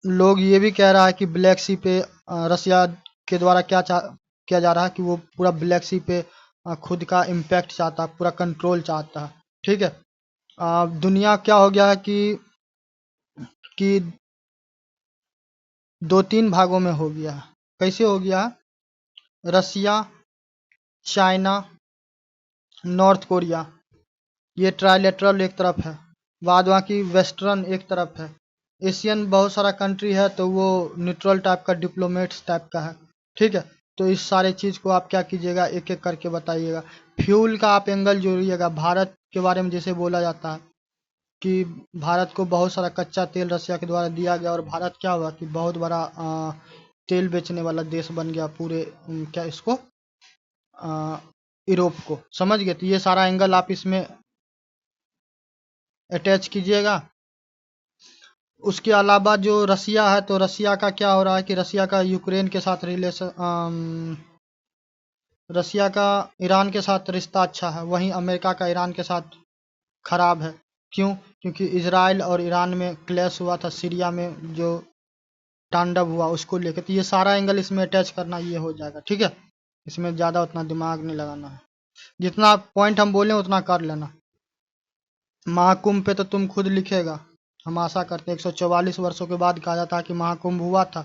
लोग ये भी कह रहा है कि ब्लैक सी पे रसिया के द्वारा किया जा रहा है कि वो पूरा ब्लैक सी पे खुद का इम्पैक्ट चाहता है, पूरा कंट्रोल चाहता है, ठीक है। दुनिया क्या हो गया है कि दो तीन भागों में हो गया है। कैसे हो गया है? रसिया, चाइना, नॉर्थ कोरिया, ये ट्राइलेटरल एक तरफ है, बाद बाकी वेस्टर्न एक तरफ है, एशियन बहुत सारा कंट्री है तो वो न्यूट्रल टाइप का, डिप्लोमेट्स टाइप का है, ठीक है। तो इस सारे चीज़ को आप क्या कीजिएगा, एक एक करके बताइएगा। फ्यूल का आप एंगल जोड़िएगा। भारत के बारे में जैसे बोला जाता है कि भारत को बहुत सारा कच्चा तेल रसिया के द्वारा दिया गया और भारत क्या हुआ कि बहुत बड़ा तेल बेचने वाला देश बन गया पूरे क्या इसको यूरोप को, समझ गए। तो ये सारा एंगल आप इसमें अटैच कीजिएगा। उसके अलावा जो रसिया है, तो रसिया का क्या हो रहा है कि रसिया का यूक्रेन के साथ रसिया का ईरान के साथ रिश्ता अच्छा है, वहीं अमेरिका का ईरान के साथ खराब है। क्यों? क्योंकि इजराइल और ईरान में क्लैश हुआ था, सीरिया में जो तांडव हुआ उसको लेकर। तो ये सारा एंगल इसमें अटैच करना, ये हो जाएगा, ठीक है। इसमें ज़्यादा उतना दिमाग नहीं लगाना है, जितना पॉइंट हम बोले उतना कर लेना। महाकुंभ पे तो तुम खुद लिखेगा, हम आशा करते हैं। 144 वर्षों के बाद कहा जाता है कि महाकुंभ हुआ था।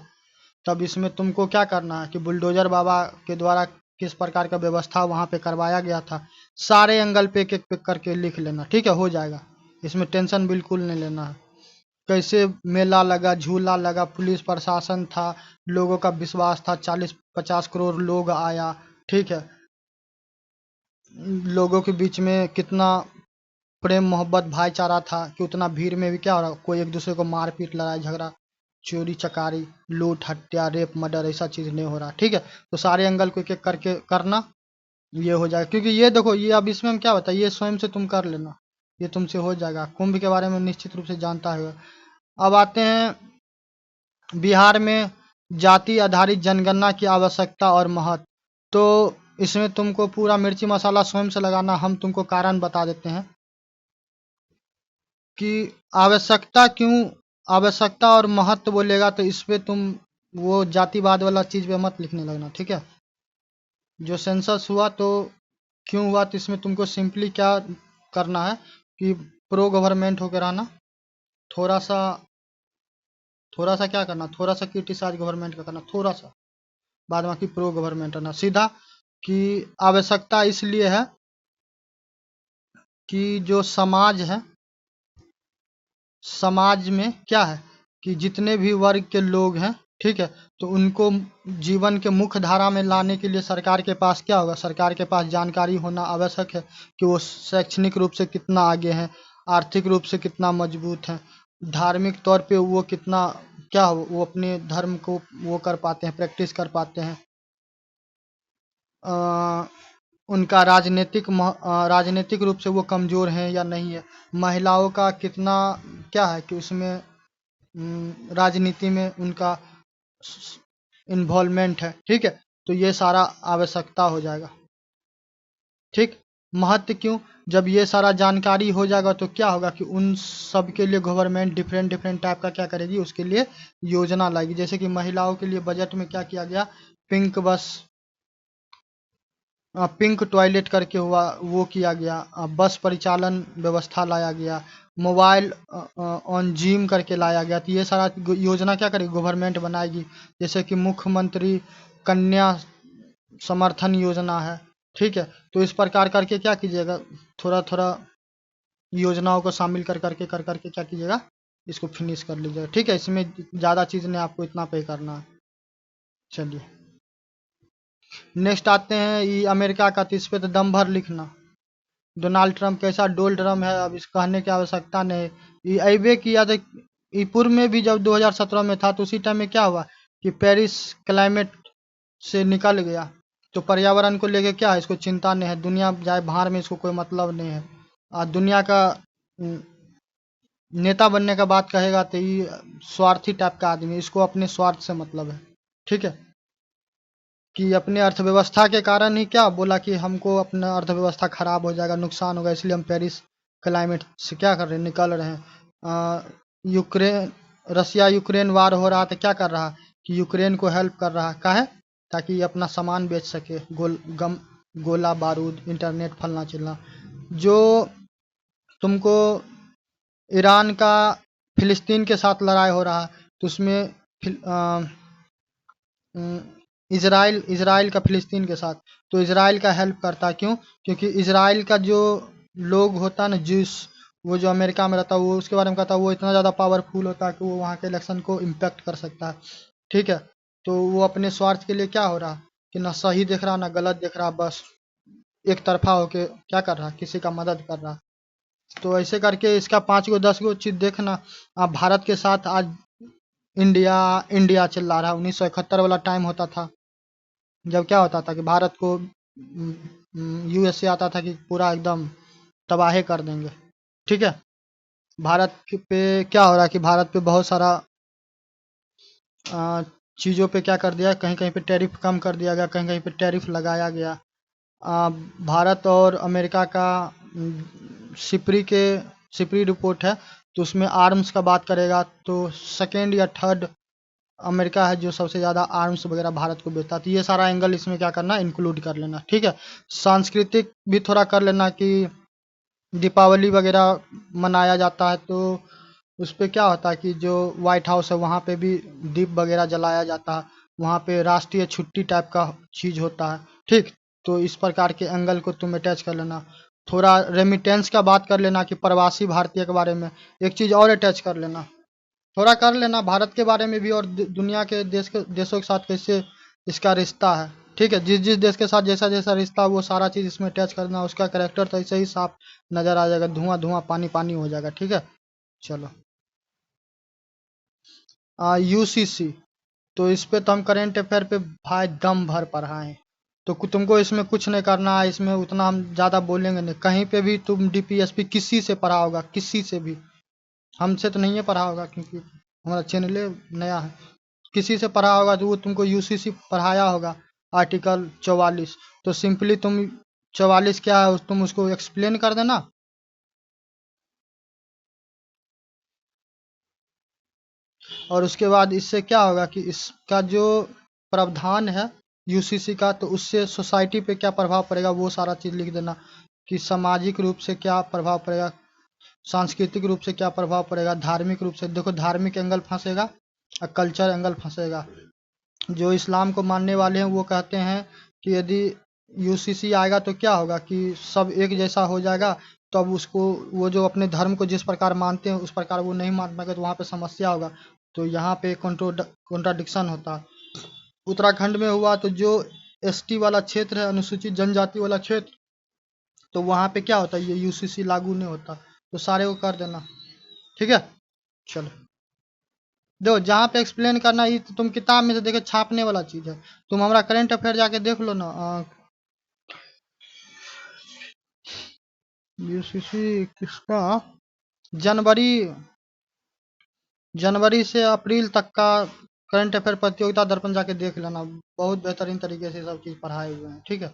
तब इसमें तुमको क्या करना है कि बुलडोजर बाबा के द्वारा किस प्रकार का व्यवस्था वहाँ पे करवाया गया था, सारे एंगल पे एक एक पे करके लिख लेना, ठीक है, हो जाएगा। इसमें टेंशन बिल्कुल नहीं लेना है। कैसे मेला लगा, झूला लगा, पुलिस प्रशासन था, लोगों का विश्वास था, 40-50 करोड़ लोग आया, ठीक है। लोगों के बीच में कितना प्रेम मोहब्बत भाईचारा था कि उतना भीड़ में भी क्या हो रहा, कोई एक दूसरे को मारपीट, लड़ाई झगड़ा, चोरी चकारी, लूट हत्या, रेप मर्डर, ऐसा चीज़ नहीं हो रहा, ठीक है। तो सारे एंगल को एक एक करके करना, ये हो जाएगा। क्योंकि ये देखो, ये अब इसमें हम क्या बताइए, ये स्वयं से तुम कर लेना, ये तुमसे हो जाएगा। कुंभ के बारे में निश्चित रूप से जानता है। अब आते हैं बिहार में जाति आधारित जनगणना की आवश्यकता और महत्व। तो इसमें तुमको पूरा मिर्ची मसाला स्वयं से लगाना, हम तुमको कारण बता देते हैं कि आवश्यकता क्यों, आवश्यकता और महत्व बोलेगा तो इस पे तुम वो जातिवाद वाला चीज़ पे मत लिखने लगना, ठीक है। जो सेंसस हुआ तो क्यों हुआ, तो इसमें तुमको सिंपली क्या करना है कि प्रो गवर्नमेंट होकर रहना, थोड़ा सा थोड़ा सा क्या करना, थोड़ा सा क्रिटिसाइज गवर्नमेंट का करना, थोड़ा सा, बाद बाकी प्रो गवर्नमेंट रहना सीधा। कि आवश्यकता इसलिए है कि जो समाज है, समाज में क्या है कि जितने भी वर्ग के लोग हैं, ठीक है, तो उनको जीवन के मुख्य धारा में लाने के लिए सरकार के पास क्या होगा, सरकार के पास जानकारी होना आवश्यक है कि वो शैक्षणिक रूप से कितना आगे हैं, आर्थिक रूप से कितना मजबूत हैं, धार्मिक तौर पे वो कितना क्या हो, वो अपने धर्म को वो कर पाते हैं, प्रैक्टिस कर पाते हैं। उनका राजनीतिक रूप से वो कमज़ोर हैं या नहीं है, महिलाओं का कितना क्या है कि उसमें राजनीति में उनका इन्वॉल्वमेंट है, ठीक है। तो ये सारा आवश्यकता हो जाएगा, ठीक। महत्व क्यों, जब ये सारा जानकारी हो जाएगा तो क्या होगा कि उन सब के लिए गवर्नमेंट डिफरेंट डिफरेंट टाइप का क्या करेगी, उसके लिए योजना लाएगी। जैसे कि महिलाओं के लिए बजट में क्या किया गया, पिंक बस, पिंक टॉयलेट करके हुआ, वो किया गया। बस परिचालन व्यवस्था लाया गया, मोबाइल ऑन जिम करके लाया गया। तो ये सारा योजना क्या करेगी, गवर्नमेंट बनाएगी। जैसे कि मुख्यमंत्री कन्या समर्थन योजना है, ठीक है। तो इस प्रकार करके क्या कीजिएगा, थोड़ा थोड़ा योजनाओं को शामिल कर करके क्या कीजिएगा, इसको फिनिश कर लीजिएगा, ठीक है। इसमें ज़्यादा चीज़ नहीं, आपको इतना पे करना है। चलिए नेक्स्ट आते हैं, ये अमेरिका का, तो इस पे तो दम भर लिखना। डोनाल्ड ट्रंप कैसा डोल ड्रम है, अब इस कहने की आवश्यकता नहीं। ये अबे किया था, ये पूर्व में भी जब 2017 में था तो उसी टाइम में क्या हुआ कि पेरिस क्लाइमेट से निकल गया। तो पर्यावरण को लेके क्या है, इसको चिंता नहीं है, दुनिया जाए बाहर में, इसको कोई मतलब नहीं है। दुनिया का नेता बनने का बात कहेगा तो ये स्वार्थी टाइप का आदमी, इसको अपने स्वार्थ से मतलब है। ठीक है, कि अपने अर्थव्यवस्था के कारण ही क्या बोला कि हमको अपना अर्थव्यवस्था खराब हो जाएगा, नुकसान होगा, इसलिए हम पेरिस क्लाइमेट से क्या कर रहे हैं, निकल रहे हैं। यूक्रेन, रसिया यूक्रेन वार हो रहा था, क्या कर रहा कि यूक्रेन को हेल्प कर रहा, काहे, ताकि ये अपना सामान बेच सके, गोला बारूद, इंटरनेट, फलना चिलना। जो तुमको ईरान का फिलिस्तीन के साथ लड़ाई हो रहा है, तो उसमें इजराइल इजराइल का फिलिस्तीन के साथ, तो इजराइल का हेल्प करता है, क्यों, क्योंकि इजराइल का जो लोग होता है ना, जूस, वो जो अमेरिका में रहता है, वो उसके बारे में कहता है वो इतना ज़्यादा पावरफुल होता है कि वो वहाँ के इलेक्शन को इम्पेक्ट कर सकता है। ठीक है, तो वो अपने स्वार्थ के लिए क्या हो रहा कि ना सही देख रहा ना गलत देख रहा, बस एक तरफा होके क्या कर रहा, किसी का मदद कर रहा। तो ऐसे करके इसका 5 गो 10 गो चीज देखना। अब भारत के साथ आज इंडिया इंडिया चिल्ला रहा है। 1971 वाला टाइम होता था, जब क्या होता था कि भारत को यूएस से आता था कि पूरा एकदम तबाही कर देंगे। ठीक है, भारत पे क्या हो रहा है कि भारत पे बहुत सारा चीज़ों पे क्या कर दिया, कहीं कहीं पे टैरिफ कम कर दिया गया, कहीं कहीं पे टैरिफ लगाया गया। भारत और अमेरिका का सिपरी के सिपरी रिपोर्ट है, तो उसमें आर्म्स का बात करेगा तो सेकेंड या थर्ड अमेरिका है जो सबसे ज़्यादा आर्म्स वगैरह भारत को बेचता है। तो ये सारा एंगल इसमें क्या करना, इंक्लूड कर लेना। ठीक है, सांस्कृतिक भी थोड़ा कर लेना कि दीपावली वगैरह मनाया जाता है, तो उस पे क्या होता है कि जो व्हाइट हाउस है वहाँ पे भी दीप वगैरह जलाया जाता है, वहाँ पे राष्ट्रीय छुट्टी टाइप का चीज़ होता है। ठीक, तो इस प्रकार के एंगल को तुम अटैच कर लेना। थोड़ा रेमिटेंस का बात कर लेना कि प्रवासी भारतीय के बारे में एक चीज़ और अटैच कर लेना, थोड़ा कर लेना भारत के बारे में भी, और दुनिया के देशों के साथ कैसे इसका रिश्ता है। ठीक है, जिस जिस देश के साथ जैसा जैसा रिश्ता, वो सारा चीज़ इसमें अटैच करना, उसका करेक्टर तो ऐसे ही साफ नज़र आ जाएगा, धुआं धुआं पानी पानी हो जाएगा। ठीक है, चलो। यूसीसी, तो इस पे तो हम करेंट अफेयर पे भाई दम भर पढ़ाएं, तो तुमको इसमें कुछ नहीं करना है, इसमें उतना हम ज़्यादा बोलेंगे नहीं। कहीं पे भी तुम डीपीएसपी किसी से पढ़ा होगा, किसी से भी, हमसे तो नहीं है पढ़ा होगा क्योंकि हमारा चैनल नया है, किसी से पढ़ा होगा तो वो तुमको यूसीसी पढ़ाया होगा, आर्टिकल 44। तो सिंपली तुम 44 क्या है तुम उसको एक्सप्लेन कर देना। और उसके बाद इससे क्या होगा कि इसका जो प्रावधान है यूसीसी का, तो उससे सोसाइटी पे क्या प्रभाव पड़ेगा वो सारा चीज़ लिख देना, कि सामाजिक रूप से क्या प्रभाव पड़ेगा, सांस्कृतिक रूप से क्या प्रभाव पड़ेगा, धार्मिक रूप से, देखो धार्मिक एंगल फंसेगा और कल्चर एंगल फंसेगा। जो इस्लाम को मानने वाले हैं वो कहते हैं कि यदि यूसीसी आएगा तो क्या होगा कि सब एक जैसा हो जाएगा, तब उसको, वो जो अपने धर्म को जिस प्रकार मानते हैं उस प्रकार वो नहीं मान पाएंगे, तो वहाँ पे समस्या होगा। तो यहाँ पे कॉन्ट्राडिक्शन होता है। उत्तराखंड में हुआ तो जो एसटी वाला क्षेत्र है, अनुसूचित जनजाति वाला क्षेत्र, तो वहाँ पे क्या होता है, ये यूसीसी लागू नहीं होता, तो सारे को कर देना। ठीक है, चलो। देखो जहाँ पे एक्सप्लेन करना, ये तो तुम किताब में से देखे छापने वाला चीज है, तुम हमारा करंट अफेयर जाके देख लो ना। यूसीसी किसका, जनवरी जनवरी से अप्रैल तक का करंट अफेयर प्रतियोगिता दर्पण जाके देख लेना, बहुत बेहतरीन तरीके से सब चीज पढ़ाए हुए हैं। ठीक है,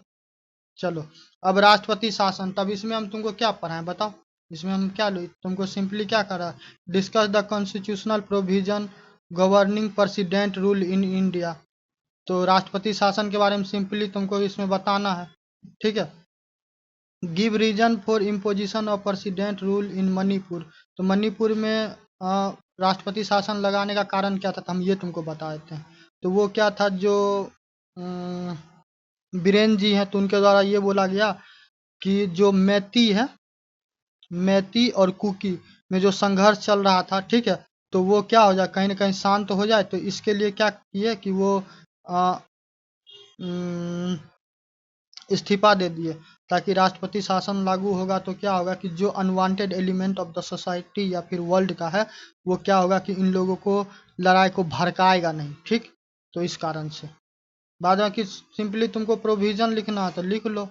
चलो। अब राष्ट्रपति शासन, तब इसमें हम तुमको क्या पढ़ाएं बताओ, इसमें हम क्या लो, तुमको सिंपली क्या करा, discuss the constitutional provision governing president rule in India. तो राष्ट्रपति शासन के बारे में सिंपली तुमको इसमें बताना है। ठीक है, give reason for imposition of president rule in Manipur. तो मणिपुर में राष्ट्रपति शासन लगाने का कारण क्या था, तो हम ये तुमको बता देते हैं। तो वो क्या था, जो बीरेन जी हैं, तो उनके द्वारा ये बोला गया कि जो मैती है, मैती और कुकी में जो संघर्ष चल रहा था, ठीक है, तो वो क्या हो जाए, कहीं ना कहीं शांत हो जाए। तो इसके लिए क्या किए कि वो अ, उम, इस्तीफा दे दिए, ताकि राष्ट्रपति शासन लागू होगा तो क्या होगा कि जो unwanted element of the society या फिर वर्ल्ड का है, वो क्या होगा कि इन लोगों को लड़ाई को भड़काएगा नहीं। ठीक, तो इस कारण से बाद में कि सिंपली तुमको प्रोविजन लिखना है तो लिख लो।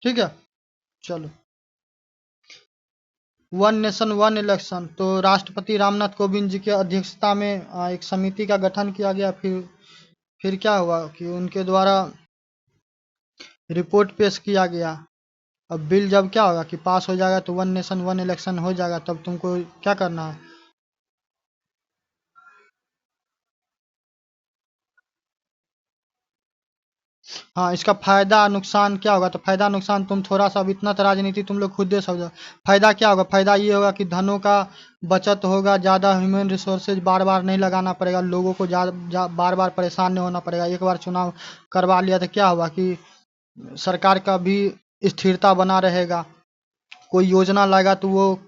ठीक है, चलो। वन नेशन वन इलेक्शन, तो राष्ट्रपति रामनाथ कोविंद जी की अध्यक्षता में एक समिति का गठन किया गया। फिर क्या हुआ कि उनके द्वारा रिपोर्ट पेश किया गया। अब बिल जब क्या होगा कि पास हो जाएगा तो वन नेशन वन इलेक्शन हो जाएगा, तब तुमको क्या करना है। हाँ, इसका फायदा नुकसान क्या होगा, तो फायदा नुकसान तुम थोड़ा सा, अब इतना तो राजनीति तुम लोग खुद ही समझो। फायदा क्या होगा, फायदा ये होगा कि धनों का बचत होगा, ज़्यादा ह्यूमन रिसोर्सेज बार बार नहीं लगाना पड़ेगा, लोगों को बार बार परेशान नहीं होना पड़ेगा। एक बार चुनाव करवा लिया तो क्या हुआ कि सरकार का भी स्थिरता बना रहेगा। कोई योजना लाएगा तो वो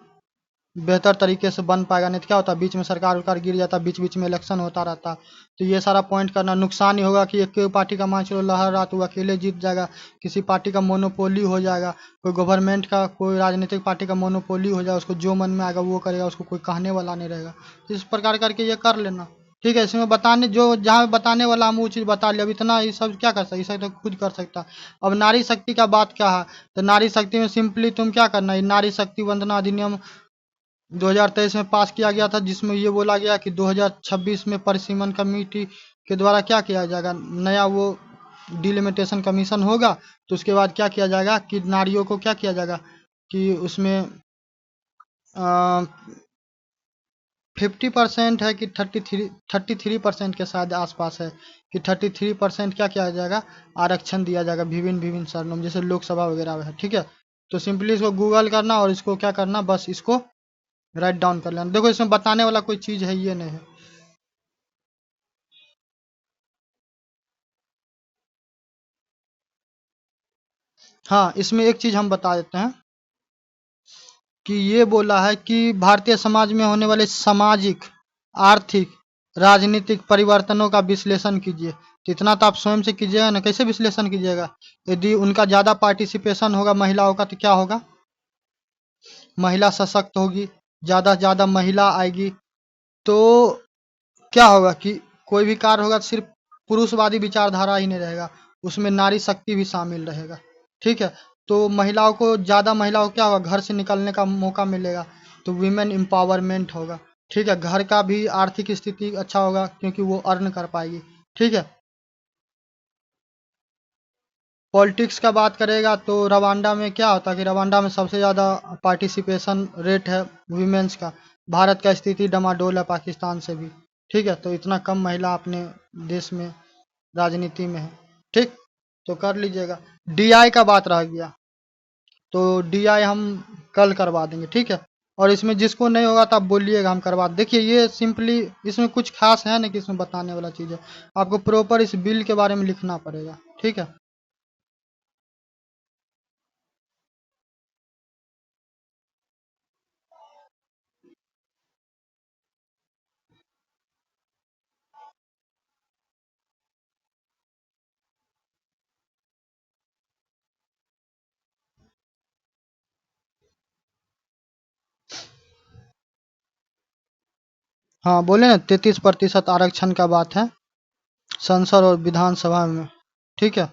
बेहतर तरीके से बन पाएगा, नहीं तो क्या होता, बीच में सरकार उरकार गिर जाता, बीच बीच में इलेक्शन होता रहता। तो ये सारा पॉइंट करना। नुकसान ही होगा कि एक पार्टी का मान चलो लहर रहा तो वो अकेले जीत जाएगा, किसी पार्टी का मोनोपोली हो जाएगा, कोई गवर्नमेंट का कोई राजनीतिक पार्टी का मोनोपोली हो जाएगा, उसको जो मन में आएगा वो करेगा, उसको कोई कहने वाला नहीं रहेगा। तो इस प्रकार करके ये कर लेना। ठीक है, इसमें बताने जो जहाँ बताने वाला हम वो चीज़ बता लिया। अब इतना ये सब क्या कर सकते, ये सब तो खुद कर सकता। अब नारी शक्ति का बात क्या है, तो नारी शक्ति में सिंपली तुम क्या करना, ये नारी शक्ति वंदना अधिनियम 2023 में पास किया गया था, जिसमें ये बोला गया कि 2026 में परिसीमन कमेटी के द्वारा क्या किया जाएगा, नया वो डिलिमिटेशन कमीशन होगा। तो उसके बाद क्या किया जाएगा कि नारियों को क्या किया जाएगा कि उसमें 50% है कि 33% के शायद आसपास है कि 33% क्या किया जाएगा, आरक्षण दिया जाएगा विभिन्न विभिन्न शरणों में, जैसे लोकसभा वगैरह में है। ठीक है, तो सिंपली इसको गूगल करना और इसको क्या करना, बस इसको राइट डाउन कर लेना। देखो इसमें बताने वाला कोई चीज़ है ये नहीं है। हाँ, इसमें एक चीज़ हम बता देते हैं कि ये बोला है कि भारतीय समाज में होने वाले सामाजिक, आर्थिक, राजनीतिक परिवर्तनों का विश्लेषण कीजिए। तो इतना तो आप स्वयं से कीजिएगा ना, कैसे विश्लेषण कीजिएगा। यदि उनका ज़्यादा पार्टिसिपेशन होगा महिलाओं का तो क्या होगा, महिला सशक्त होगी, ज़्यादा से ज़्यादा महिला आएगी तो क्या होगा कि कोई भी कार्य होगा तो सिर्फ पुरुषवादी विचारधारा ही नहीं रहेगा, उसमें नारी शक्ति भी शामिल रहेगा। ठीक है, तो महिलाओं को ज़्यादा, महिलाओं को क्या होगा, घर से निकलने का मौका मिलेगा, तो वीमेन एम्पावरमेंट होगा। ठीक है, घर का भी आर्थिक स्थिति अच्छा होगा क्योंकि वो अर्न कर पाएगी। ठीक है, पॉलिटिक्स का बात करेगा तो रवांडा में क्या होता है कि रवांडा में सबसे ज़्यादा पार्टिसिपेशन रेट है वीमेंस का। भारत का स्थिति डमाडोल है पाकिस्तान से भी। ठीक है, तो इतना कम महिला अपने देश में राजनीति में है। ठीक, तो कर लीजिएगा। डीआई का बात रह गया, तो डीआई हम कल करवा देंगे। ठीक है, और इसमें जिसको नहीं होगा तो आप बोलिएगा, हम करवा देखिए। ये सिंपली इसमें कुछ खास है नहीं कि इसमें बताने वाला चीज़ है, आपको प्रॉपर इस बिल के बारे में लिखना पड़ेगा। ठीक है, हाँ बोले ना, 33% आरक्षण का बात है संसद और विधानसभा में। ठीक है,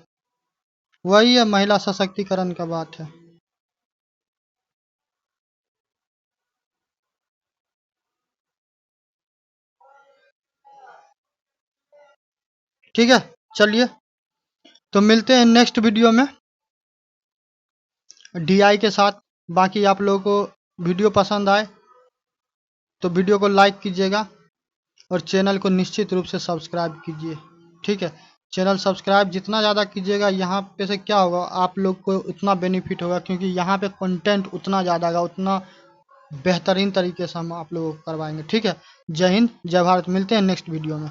वही है, महिला सशक्तिकरण का बात है। ठीक है, चलिए, तो मिलते हैं नेक्स्ट वीडियो में डीआई के साथ। बाकी आप लोगों को वीडियो पसंद आए तो वीडियो को लाइक कीजिएगा और चैनल को निश्चित रूप से सब्सक्राइब कीजिए। ठीक है, चैनल सब्सक्राइब जितना ज़्यादा कीजिएगा, यहाँ पे से क्या होगा, आप लोग को उतना बेनिफिट होगा क्योंकि यहाँ पे कंटेंट उतना ज़्यादा होगा, उतना बेहतरीन तरीके से हम आप लोगों को करवाएंगे। ठीक है, जय हिंद, जय भारत। मिलते हैं नेक्स्ट वीडियो में।